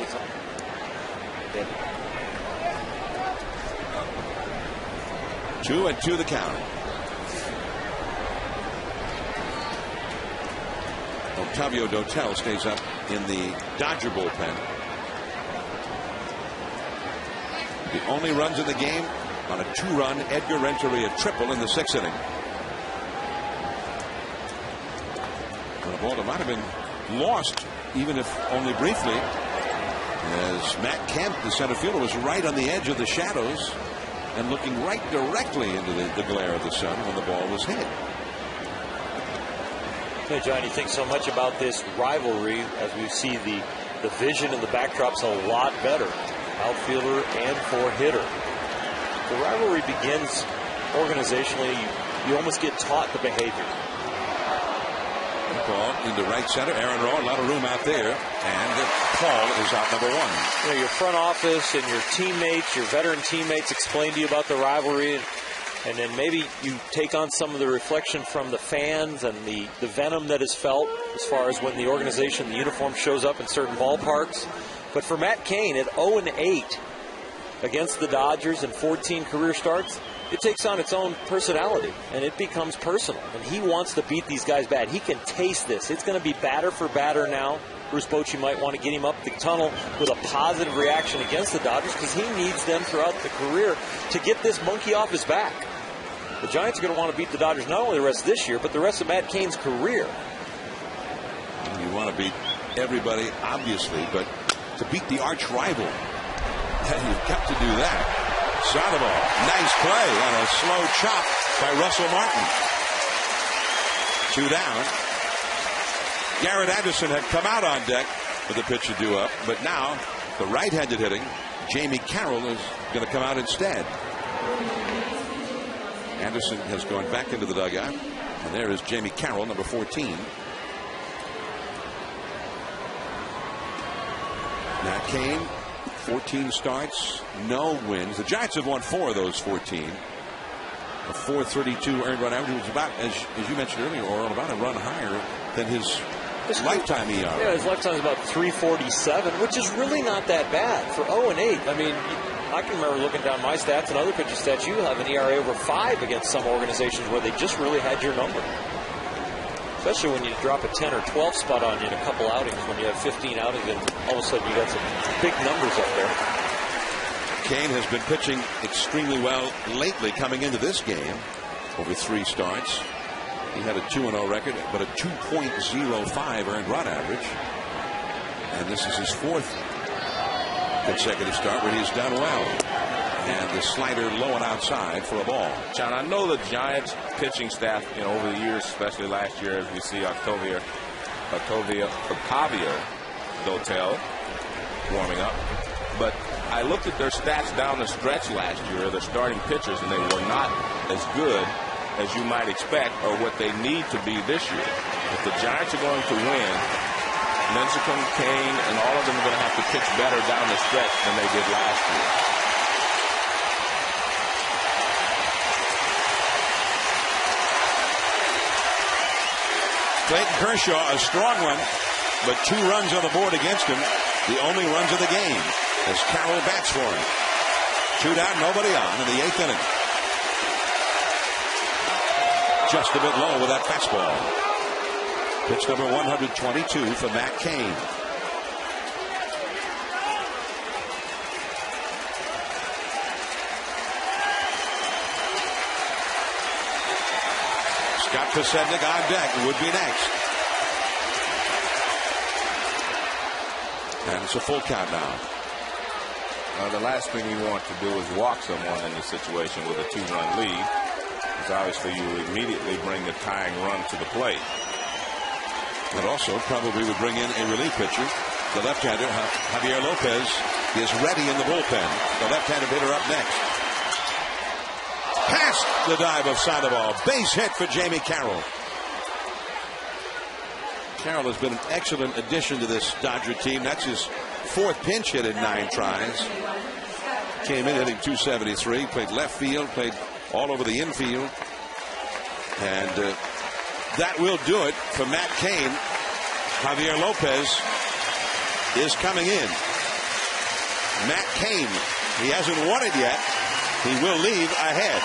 2-2 the count. Octavio Dotel stays up in the Dodger bullpen. The only runs in the game on a 2-run Edgar Renteria triple in the 6th inning. And a ball that might have been lost, even if only briefly, as Matt Kemp, the center fielder, was right on the edge of the shadows and looking right directly into the glare of the sun when the ball was hit. Hey, John, you think so much about this rivalry as we see the vision and the backdrop's a lot better. Outfielder and hitter. The rivalry begins organizationally. You almost get taught the behavior. Ball into right center. Aaron Rowe, a lot of room out there. And Paul is out number 1. You know, your front office and your teammates, your veteran teammates explain to you about the rivalry. And then maybe you take on some of the reflection from the fans and the venom that is felt as far as when the organization, the uniform shows up in certain ballparks. But for Matt Cain at 0-8 against the Dodgers and 14 career starts, it takes on its own personality and it becomes personal. And he wants to beat these guys bad. He can taste this. It's going to be batter for batter now. Bruce Bochy might want to get him up the tunnel with a positive reaction against the Dodgers because he needs them throughout the career to get this monkey off his back. The Giants are going to want to beat the Dodgers not only the rest of this year, but the rest of Matt Cain's career. You want to beat everybody, obviously, but to beat the arch rival, you've got to do that. Sandoval, nice play on a slow chop by Russell Martin. 2 down. Garrett Anderson had come out on deck with the pitch to do up, but now the right-handed hitting Jamie Carroll is going to come out instead. Anderson has gone back into the dugout, and there is Jamie Carroll, number 14. Matt Cain, 14 starts, no wins. The Giants have won 4 of those 14. A 4.32 earned run average, which was about, as you mentioned earlier, or about a run higher than his lifetime ERA. Yeah, his lifetime is about 3.47, which is really not that bad for 0-8. I mean, I can remember looking down my stats and other pitcher stats. You have an ERA over 5 against some organizations where they just really had your number. Especially when you drop a 10 or 12 spot on you in a couple outings, when you have 15 outings and all of a sudden you got some big numbers up there. Cain has been pitching extremely well lately coming into this game. Over 3 starts. He had a 2-0 record, but a 2.05 earned run average. And this is his 4th consecutive start where he's done well. And the slider low and outside for a ball. John, I know the Giants pitching staff, over the years, especially last year, as we see Octavio Dotel warming up. But I looked at their stats down the stretch last year, their starting pitchers, and they were not as good as you might expect or what they need to be this year. If the Giants are going to win, Lincecum, Cain, and all of them are going to have to pitch better down the stretch than they did last year. Clayton Kershaw, a strong one, but 2 runs on the board against him. The only runs of the game as Carroll bats for him. 2 down, nobody on in the 8th inning. Just a bit low with that fastball. Pitch number 122 for Matt Cain. Scott Podsednik on deck would be next. And it's a full count now. The last thing you want to do is walk someone in this situation with a 2-run lead, because obviously you immediately bring the tying run to the plate. But also probably would bring in a relief pitcher. The left-hander, Javier Lopez, is ready in the bullpen. The left-handed hitter up next. past the dive of Sandoval. Base hit for Jamie Carroll. Carroll has been an excellent addition to this Dodger team. That's his fourth pinch hit in 9 tries. Came in hitting .273, played left field, played all over the infield. And that will do it for Matt Cain. Javier Lopez is coming in. Matt Cain, he hasn't won it yet. He will leave ahead.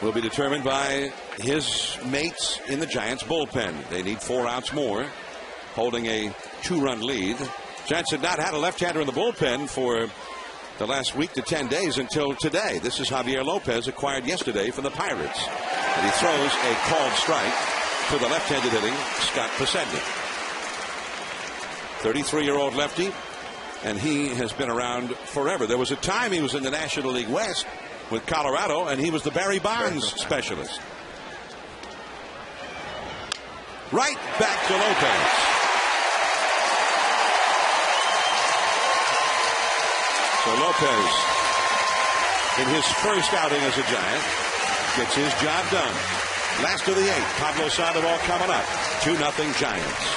Will be determined by his mates in the Giants bullpen. They need 4 outs more, holding a 2-run lead. Giants had not had a left-hander in the bullpen for the last week to 10 days until today. This is Javier Lopez, acquired yesterday from the Pirates. And he throws a called strike to the left-handed hitting Scott Pacenda. 33-year-old lefty, and he has been around forever. There was a time he was in the National League West with Colorado, and he was the Barry Bonds specialist. Right back to Lopez. So Lopez, in his first outing as a Giant, gets his job done. Last of the 8th, Pablo Sandoval coming up. 2-0 Giants.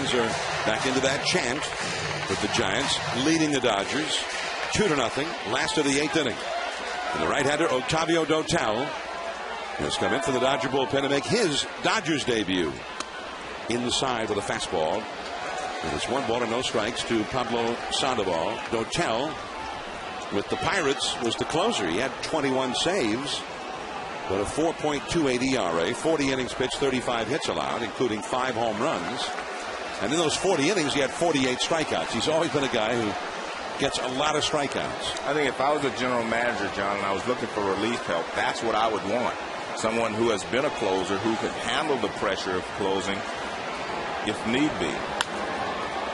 fans are back into that chant with the Giants leading the Dodgers 2-0. Last of the 8th inning. And the right-hander Octavio Dotel has come in for the Dodger bullpen to make his Dodgers debut. Inside with a fastball. And it's 1 ball and no strikes to Pablo Sandoval. Dotel with the Pirates was the closer. He had 21 saves, but a 4.28 ERA, 40 innings pitched, 35 hits allowed, including 5 home runs. And in those 40 innings, he had 48 strikeouts. He's always been a guy who gets a lot of strikeouts. I think if I was a general manager, John, and I was looking for relief help, that's what I would want. Someone who has been a closer, who can handle the pressure of closing if need be.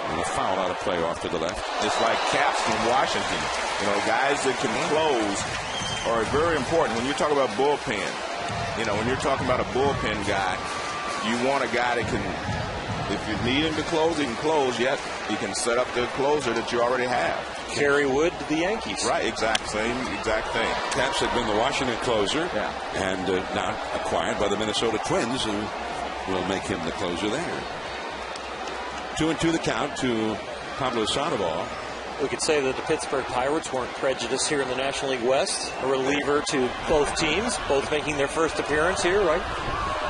And a foul out of play off to the left. It's like Caps from Washington. You know, guys that can close are very important. When you talk about bullpen, you know, when you're talking about a bullpen guy, you want a guy that can, if you need him to close, he can close, yet he can set up the closer that you already have. Kerry Wood to the Yankees. Right, exact thing. Caps had been the Washington closer, and now acquired by the Minnesota Twins, who will make him the closer there. 2-2 the count to Pablo Sandoval. We could say that the Pittsburgh Pirates weren't prejudiced here in the National League West. A reliever to both teams, both making their first appearance here, right?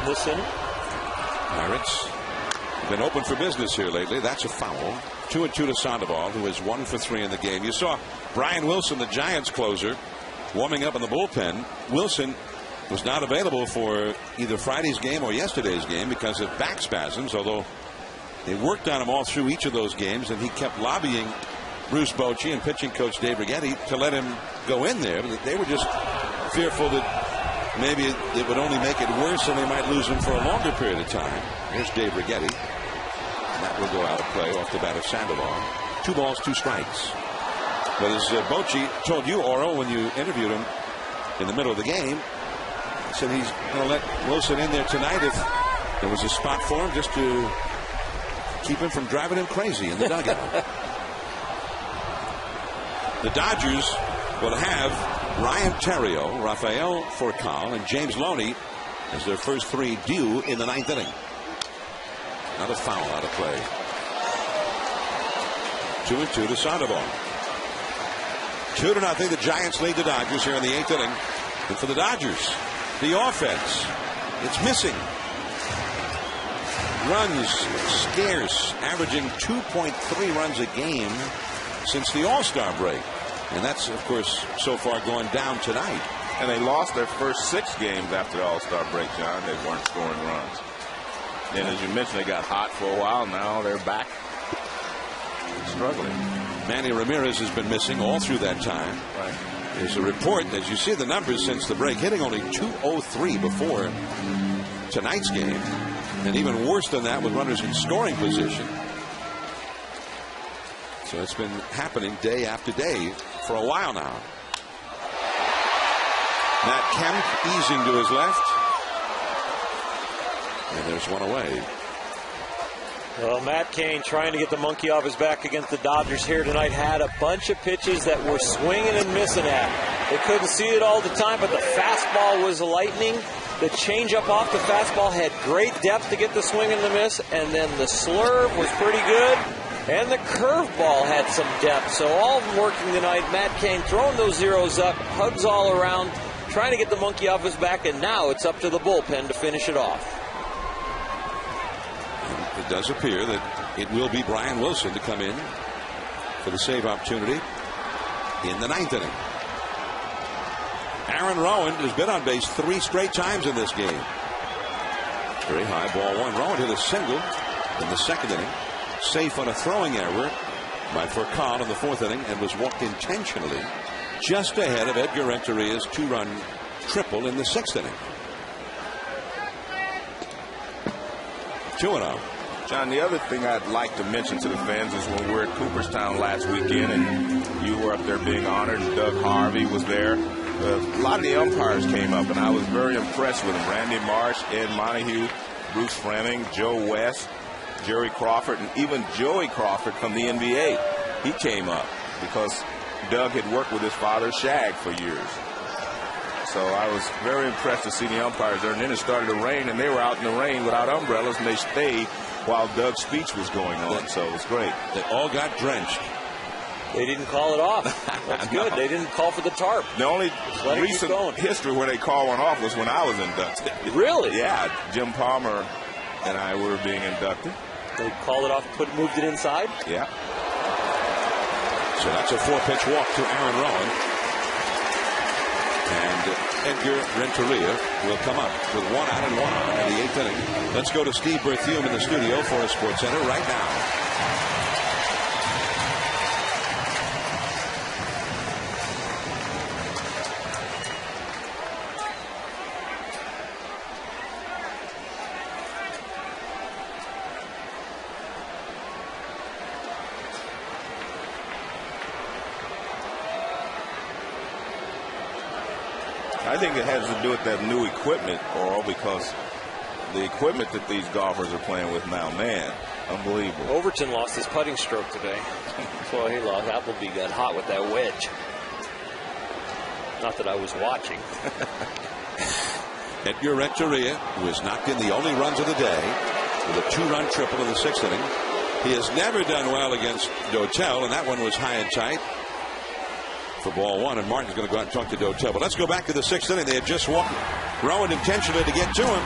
This inning. Pirates have been open for business here lately. That's a foul. 2-2 to Sandoval, who is 1 for 3 in the game. You saw Brian Wilson, the Giants closer, warming up in the bullpen. Wilson was not available for either Friday's game or yesterday's game because of back spasms, although they worked on him all through each of those games, and he kept lobbying Bruce Bochy and pitching coach Dave Righetti to let him go in there. They were just fearful that maybe it would only make it worse and they might lose him for a longer period of time. Here's Dave Righetti. And that will go out of play off the bat of Sandoval. 2 balls, 2 strikes. But as Bochy told you, Oro, when you interviewed him in the middle of the game, he said he's going to let Wilson in there tonight if there was a spot for him, just to keep him from driving him crazy in the dugout. The Dodgers will have Ryan Theriot, Rafael Furcal, and James Loney as their first 3 due in the 9th inning. Another foul out of play. 2-2 to Sandoval. 2-0. The Giants lead the Dodgers here in the 8th inning. And for the Dodgers, the offense, it's missing. Runs scarce, averaging 2.3 runs a game since the All-Star break. And that's, of course, so far going down tonight. And they lost their first 6 games after the All-Star break, John. They weren't scoring runs. And as you mentioned, they got hot for a while. Now they're back struggling. Manny Ramirez has been missing all through that time. Right. There's a report, as you see the numbers since the break, hitting only .203 before tonight's game. And even worse than that with runners in scoring position. So it's been happening day after day for a while now. Matt Kemp easing to his left. And there's one away. Well, Matt Cain trying to get the monkey off his back against the Dodgers here tonight. Had a bunch of pitches that were swinging and missing at. They couldn't see it all the time, but the fastball was lightning. The changeup off the fastball had great depth to get the swing and the miss, and then the slurve was pretty good, and the curveball had some depth. So all of them working tonight. Matt Cain throwing those zeros up, hugs all around, trying to get the monkey off his back, and now it's up to the bullpen to finish it off. And it does appear that it will be Brian Wilson to come in for the save opportunity in the 9th inning. Aaron Rowan has been on base 3 straight times in this game. Very high, ball 1. Rowan hit a single in the 2nd inning. Safe on a throwing error by Furcal in the 4th inning, and was walked intentionally just ahead of Edgar Renteria's 2-run triple in the 6th inning. 2-0. John, the other thing I'd like to mention to the fans is when we were at Cooperstown last weekend and you were up there being honored, Doug Harvey was there. A lot of the umpires came up, and I was very impressed with them. Randy Marsh, Ed Montague, Bruce Fleming, Joe West, Jerry Crawford, and even Joey Crawford from the NBA. He came up because Doug had worked with his father, Shag, for years. So I was very impressed to see the umpires there. And then it started to rain, and they were out in the rain without umbrellas, and they stayed while Doug's speech was going on. So it was great. They all got drenched. They didn't call it off. That's good. They didn't call for the tarp. The only recent history where they called one off was when I was inducted. Really? Yeah. Jim Palmer and I were being inducted. They called it off, moved it inside? Yeah. So that's a 4-pitch walk to Aaron Rowan. And Edgar Renteria will come up with 1 out and 1 on in the 8th inning. Let's go to Steve Berthiaume in the studio for a Sports Center right now. I think it has to do with that new equipment, Oral, because the equipment that these golfers are playing with now, man, unbelievable. Overton lost his putting stroke today. That's why he lost. Appleby got hot with that wedge. Not that I was watching. Edgar Renteria, who has knocked in the only runs of the day with a 2-run triple in the 6th inning. He has never done well against Dotel, and that one was high and tight for ball 1, and Martin's going to go out and talk to Dotel. But let's go back to the 6th inning. They had just walked Rowan intentionally to get to him.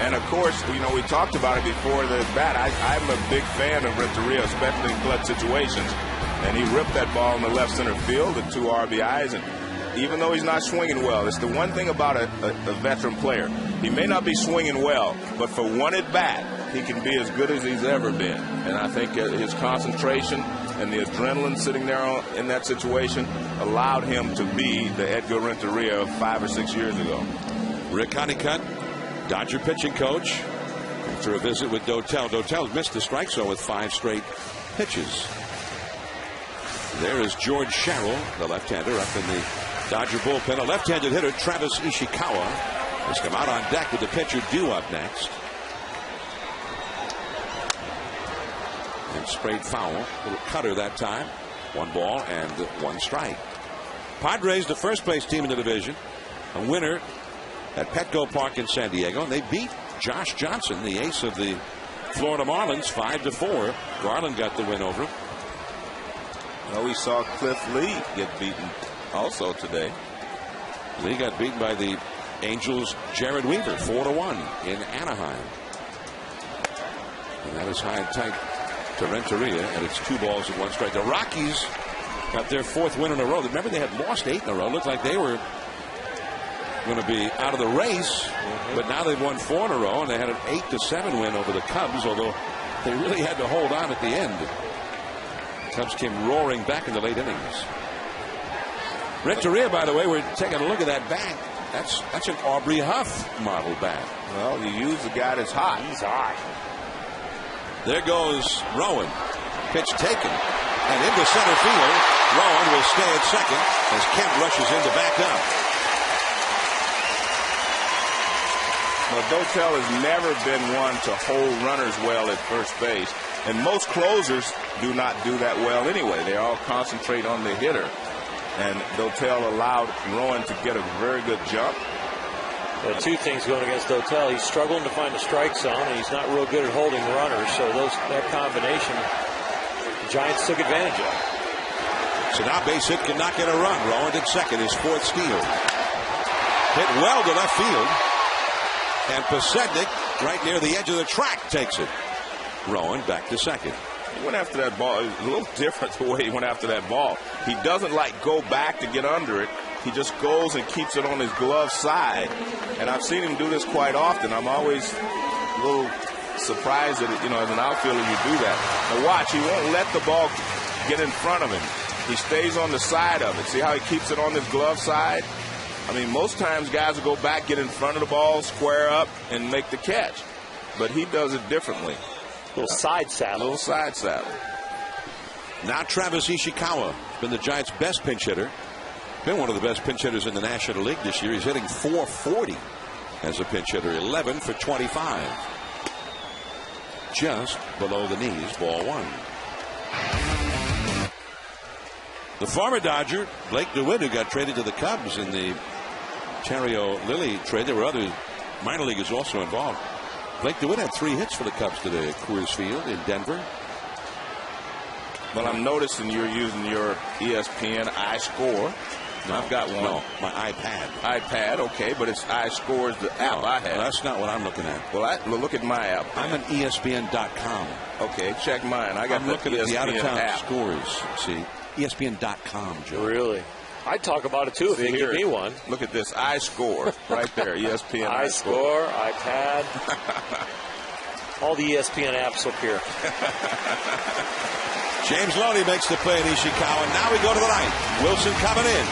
And, of course, you know, we talked about it before the bat. I'm a big fan of Renteria, especially in clutch situations. And he ripped that ball in the left center field, the 2 RBIs. And even though he's not swinging well, it's the one thing about a veteran player. He may not be swinging well, but for one at bat, he can be as good as he's ever been. And I think his concentration and the adrenaline sitting there in that situation allowed him to be the Edgar Renteria of 5 or 6 years ago. Rick Honeycutt, Dodger pitching coach, after a visit with Dotel. Dotel's missed the strike zone with 5 straight pitches. There is George Sherrill, the left-hander, up in the Dodger bullpen. A left-handed hitter, Travis Ishikawa, has come out on deck with the pitcher due up next. And sprayed foul. Little cutter that time. 1 ball and 1 strike. Padres, the first-place team in the division, a winner at Petco Park in San Diego, and they beat Josh Johnson, the ace of the Florida Marlins, 5-4. Garland got the win over him. Well, we saw Cliff Lee get beaten also today. Lee got beaten by the Angels' Jared Weaver, 4-1 in Anaheim. And that is high and tight to Renteria, and it's 2 balls and 1 strike. The Rockies got their 4th win in a row. Remember, they had lost 8 in a row. Looked like they were going to be out of the race, but now they've won 4 in a row, and they had an 8-7 win over the Cubs, although they really had to hold on at the end. The Cubs came roaring back in the late innings. Renteria, by the way, we're taking a look at that bat. That's an Aubrey Huff model bat. Well, you use the guy that's hot. He's hot. There goes Rowan. Pitch taken. And into center field. Rowan will stay at second as Kemp rushes in to back up. Well, Dotel has never been one to hold runners well at first base. And most closers do not do that well anyway. They all concentrate on the hitter. And Dotel allowed Rowan to get a very good jump. Well, 2 things going against Dotel. He's struggling to find a strike zone, and he's not real good at holding runners. So that combination, the Giants took advantage of. So now base hit can not get a run. Rowan at second, his 4th steal. Hit well to left field. And Pasednik, right near the edge of the track, takes it. Rowan back to second. He went after that ball. It was a little different the way he went after that ball. He doesn't go back to get under it. He just goes and keeps it on his glove side. And I've seen him do this quite often. I'm always a little surprised that, as an outfielder, you do that. Now watch, he won't let the ball get in front of him. He stays on the side of it. See how he keeps it on his glove side? I mean, most times guys will go back, get in front of the ball, square up, and make the catch. But he does it differently. Little side saddle. Little side saddle. Now Travis Ishikawa, been the Giants' best pinch hitter. Been one of the best pinch hitters in the National League this year. He's hitting .440 as a pinch hitter, 11 for 25. Just below the knees, ball 1. The former Dodger, Blake DeWitt, who got traded to the Cubs in the Terrio Lilly trade. There were other minor leaguers also involved. Blake DeWitt had 3 hits for the Cubs today at Coors Field in Denver. Well, I'm noticing you're using your ESPN iScore. No, I've got one. No, my iPad. iPad, okay, but it's iScore is the app I have. Well, that's not what I'm looking at. Well, look at my app. I'm an ESPN.com. Okay, check mine. I'm looking at the out-of-town app. scores. See, ESPN.com, Joe. Really? I'd talk about it too if you give me one. Look at this iScore right there. ESPN iScore, iPad. All the ESPN apps up here. James Loney makes the play at Ishikawa. Now we go to the ninth. Wilson coming in.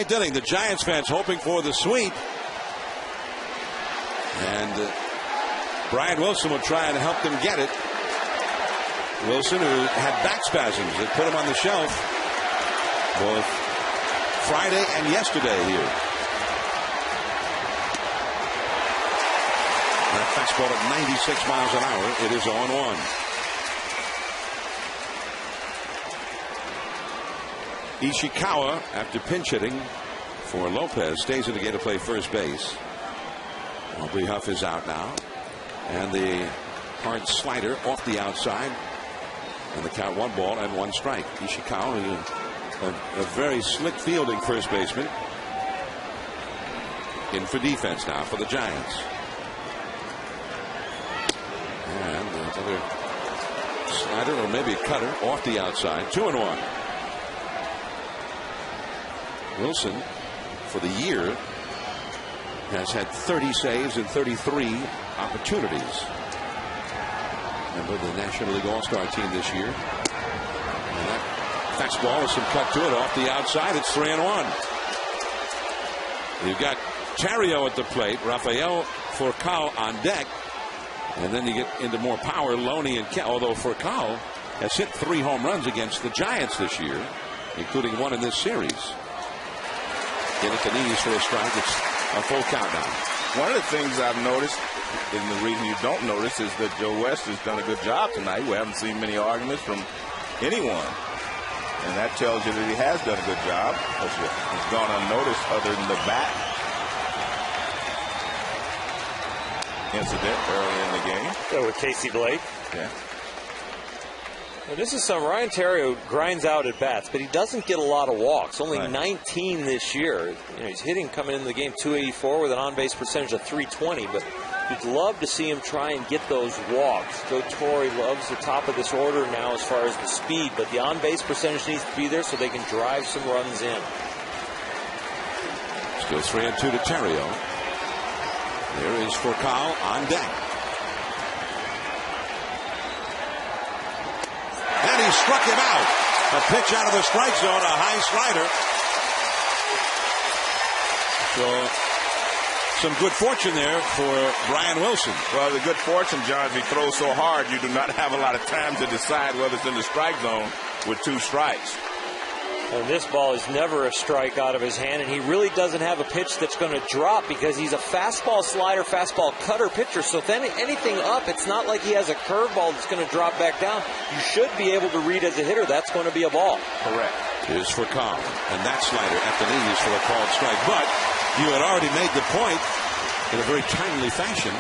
Inning, the Giants fans hoping for the sweep. And Brian Wilson will try and help them get it. Wilson, who had back spasms that put him on the shelf both Friday and yesterday here. That fastball at 96 miles an hour. It is 0-1. Ishikawa, after pinch hitting for Lopez, stays in the game to play first base. Aubrey Huff is out now. And the hard slider off the outside. And the count 1 ball and 1 strike. Ishikawa is a very slick fielding first baseman. In for defense now for the Giants. And another slider or maybe a cutter off the outside. 2-1. Wilson, for the year, has had 30 saves and 33 opportunities. Remember the National League All-Star team this year. And that fastball with some cut to it off the outside. It's 3-1. You've got Terrio at the plate, Rafael Furcal on deck, and then you get into more power, Loney and Kent. Although Furcal has hit 3 home runs against the Giants this year, including 1 in this series. Get at the knees for a strike. It's a full count now. One of the things I've noticed, and the reason you don't notice, is that Joe West has done a good job tonight. We haven't seen many arguments from anyone. And that tells you that he has done a good job. He's gone unnoticed other than the bat incident early in the game. Yeah, with Casey Blake. Yeah. Well, this is some Ryan Theriot grinds out at bats, but he doesn't get a lot of walks. Only 19 this year. You know, he's hitting coming into the game .284 with an on-base percentage of .320, but you'd love to see him try and get those walks. Joe Torre loves the top of this order now as far as the speed, but the on-base percentage needs to be there so they can drive some runs in. Still 3-2 to Theriot. There is Furcal on deck. And he struck him out. A pitch out of the strike zone, a high slider. So some good fortune there for Brian Wilson. Well, the good fortune, John, if he throws so hard, you do not have a lot of time to decide whether it's in the strike zone with 2 strikes. And this ball is never a strike out of his hand, and he really doesn't have a pitch that's going to drop because he's a fastball slider, fastball cutter pitcher. So if anything up, it's not like he has a curveball that's going to drop back down. You should be able to read as a hitter that's going to be a ball. Correct. Here's Furcal, and that slider at the knees for a called strike. But you had already made the point in a very timely fashion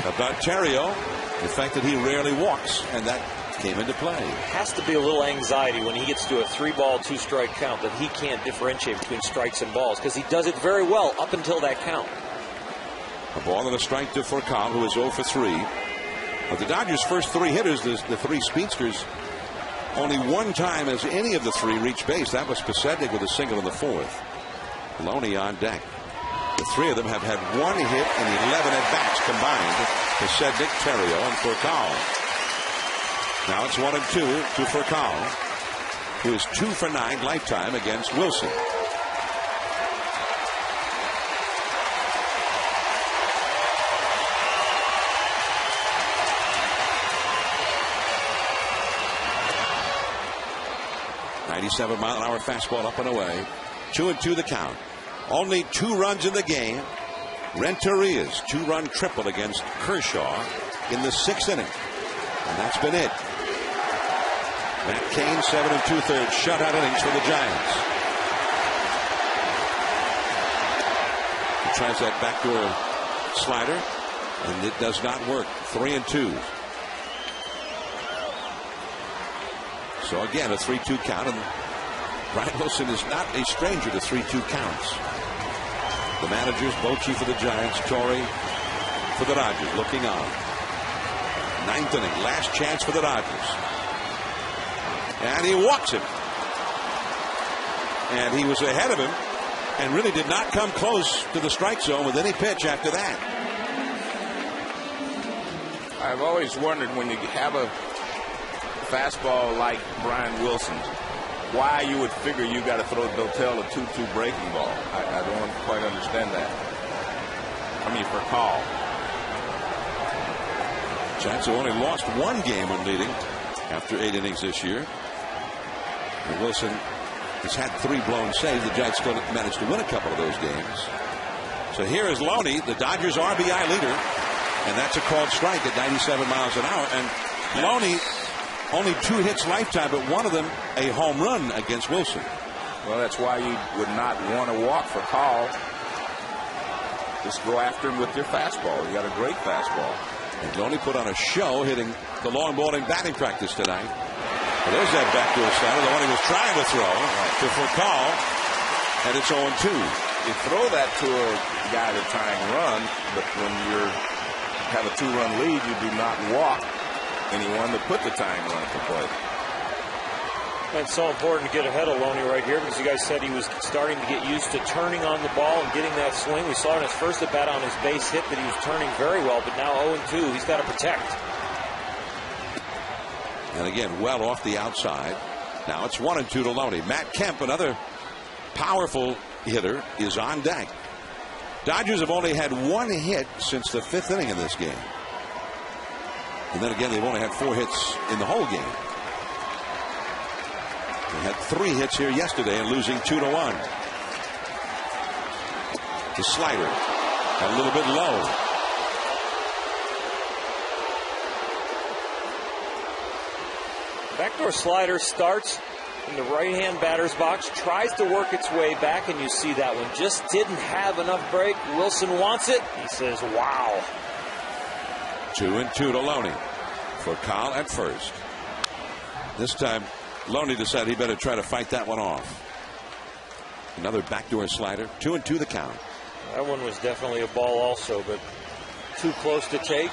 about Theriot, the fact that he rarely walks, and that came into play. Has to be a little anxiety when he gets to a 3-ball, 2-strike count that he can't differentiate between strikes and balls because he does it very well up until that count. A ball and a strike to Furcal, who is 0 for 3. But the Dodgers' first 3 hitters, the 3 speedsters, only one time has any of the 3 reached base. That was Pasednik with a single in the 4th. Loney on deck. The 3 of them have had 1 hit and 11 at-bats combined. Pasednik, Theriot, and Furcal. Now it's 1-2 to Furcal, who is 2 for 9 lifetime against Wilson. .97-mile-an-hour fastball up and away. 2-2 the count. Only 2 runs in the game. Renteria's 2-run triple against Kershaw in the 6th inning. And that's been it. Matt Cain, 7 2/3 shutout innings for the Giants. He tries that backdoor slider, and it does not work. 3-2. So again, a 3-2 count, and Brian Wilson is not a stranger to 3-2 counts. The managers, Bochy for the Giants, Torre for the Dodgers, looking on. 9th inning, last chance for the Dodgers. And he walks him. And he was ahead of him and really did not come close to the strike zone with any pitch after that. I've always wondered when you have a fastball like Brian Wilson's, why you would figure you got to throw Dotel a 2-2 breaking ball. I don't quite understand that. I mean, for call. Giants have only lost 1 game when leading after 8 innings this year. And Wilson has had 3 blown saves. The Giants still managed to win a couple of those games. So here is Loney, the Dodgers RBI leader, and that's a called strike at 97 miles an hour. And Loney only 2 hits lifetime, but one of them a home run against Wilson. Well, that's why you would not want to walk for call. Just go after him with your fastball. You got a great fastball. And Loney put on a show hitting the long ball in batting practice tonight. Well, there's that backdoor slider, the one he was trying to throw to Furcal, and it's 0-2. You throw that to a guy that's tying run, but when you have a 2-run lead, you do not walk anyone to put the tying run to play. It's so important to get ahead of Loney right here because you guys said he was starting to get used to turning on the ball and getting that swing. We saw in his first at bat on his base hit that he was turning very well, but now 0-2, he's got to protect. And again, well off the outside. Now it's 1-2 to Loney. Matt Kemp, another powerful hitter, is on deck. Dodgers have only had 1 hit since the 5th inning in this game. And then again, they've only had 4 hits in the whole game. They had 3 hits here yesterday and losing 2-1. The slider a little bit low. Backdoor slider starts in the right-hand batter's box, tries to work its way back, and you see that one just didn't have enough break. Wilson wants it. He says, wow. 2-2 to Loney. Furcal at first. This time, Loney decided he better try to fight that one off. Another backdoor slider. 2-2 the count. That one was definitely a ball also, but too close to take.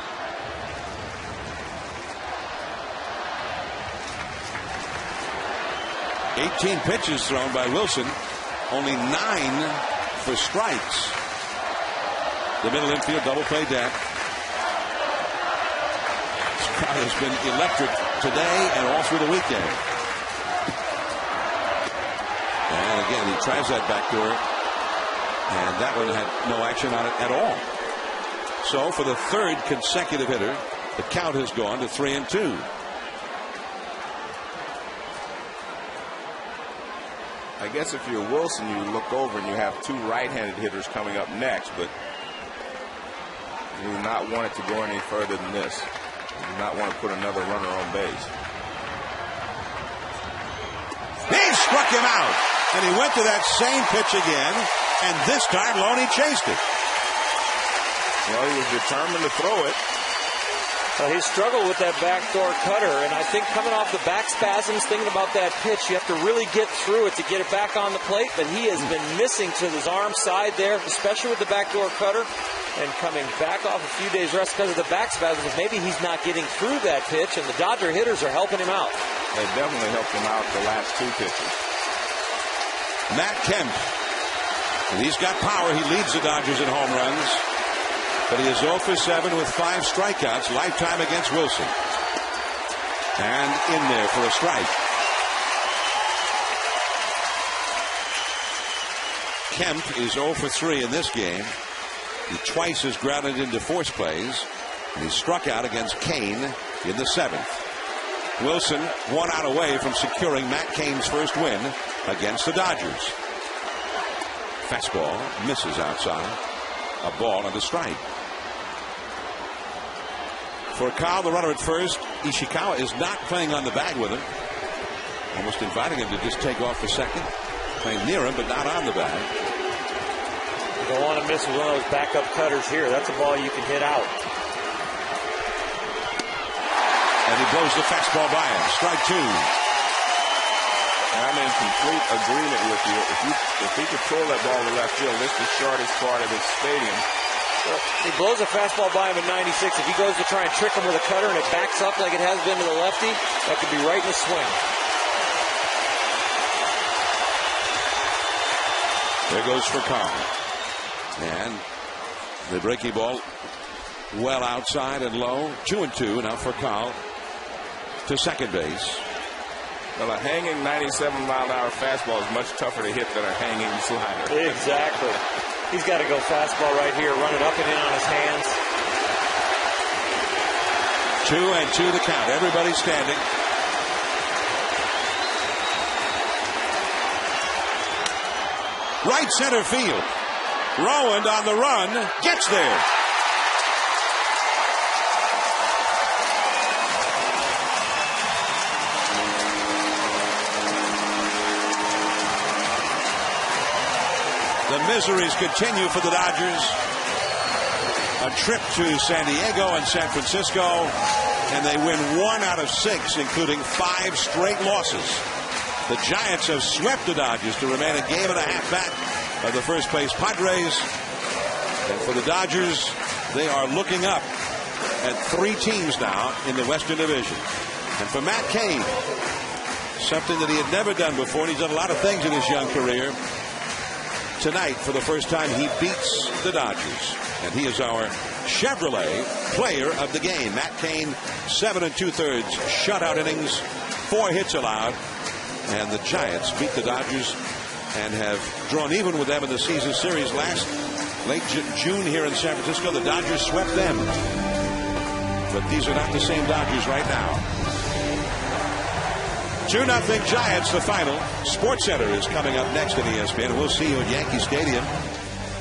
"18 pitches thrown by Wilson. Only 9 for strikes." The middle infield double play deck. This crowd has been electric today and all through the weekend. And again, he tries that backdoor, and that one had no action on it at all. So for the third consecutive hitter, the count has gone to 3-2. I guess if you're Wilson, you look over and you have 2 right-handed hitters coming up next, but you do not want it to go any further than this. You do not want to put another runner on base. He struck him out, and he went to that same pitch again, and this time Loney chased it. Well, he was determined to throw it. He struggled with that backdoor cutter, and I think coming off the back spasms, thinking about that pitch, you have to really get through it to get it back on the plate, but he has been missing to his arm side there, especially with the backdoor cutter, and coming back off a few days rest because of the back spasms. Maybe he's not getting through that pitch, and the Dodger hitters are helping him out. They definitely helped him out the last 2 pitches. Matt Kemp. And he's got power. He leads the Dodgers in home runs. But he is 0 for 7 with 5 strikeouts, lifetime against Wilson. And in there for a strike. Kemp is 0 for 3 in this game. He twice has grounded into force plays. And he struck out against Kane in the 7th. Wilson 1 out away from securing Matt Cain's first win against the Dodgers. Fastball misses outside. A ball and a strike. For Kyle, the runner at first, Ishikawa is not playing on the bag with him. Almost inviting him to just take off for second. Playing near him, but not on the bag. You don't want to miss one of those backup cutters here. That's a ball you can hit out. And he blows the fastball by him. Strike 2. And I'm in complete agreement with you. If he could throw that ball to left field, this is the shortest part of this stadium. He blows a fastball by him at 96. If he goes to try and trick him with a cutter and it backs up like it has been to the lefty, that could be right in the swing. There goes for Carl. And the breaking ball well outside and low. 2-2 now for Carl to second base. Well, a hanging 97-mile-an-hour fastball is much tougher to hit than a hanging slider. Exactly. He's got to go fastball right here, run it up and in on his hands. 2-2 the count. Everybody standing. Right center field. Rowand on the run. Gets there. The miseries continue for the Dodgers. A trip to San Diego and San Francisco, and they win 1 out of 6, including 5 straight losses. The Giants have swept the Dodgers to remain a game and a half back of the first place Padres. And for the Dodgers, they are looking up at 3 teams now in the Western Division. And for Matt Cain, something that he had never done before, and he's done a lot of things in his young career. Tonight, for the first time, he beats the Dodgers. And he is our Chevrolet player of the game. Matt Cain, 7 2/3 shutout innings, 4 hits allowed. And the Giants beat the Dodgers and have drawn even with them in the season series late June here in San Francisco. The Dodgers swept them. But these are not the same Dodgers right now. 2-0 Giants, the final. SportsCenter is coming up next at ESPN. We'll see you at Yankee Stadium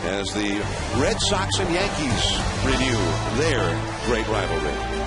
as the Red Sox and Yankees renew their great rivalry.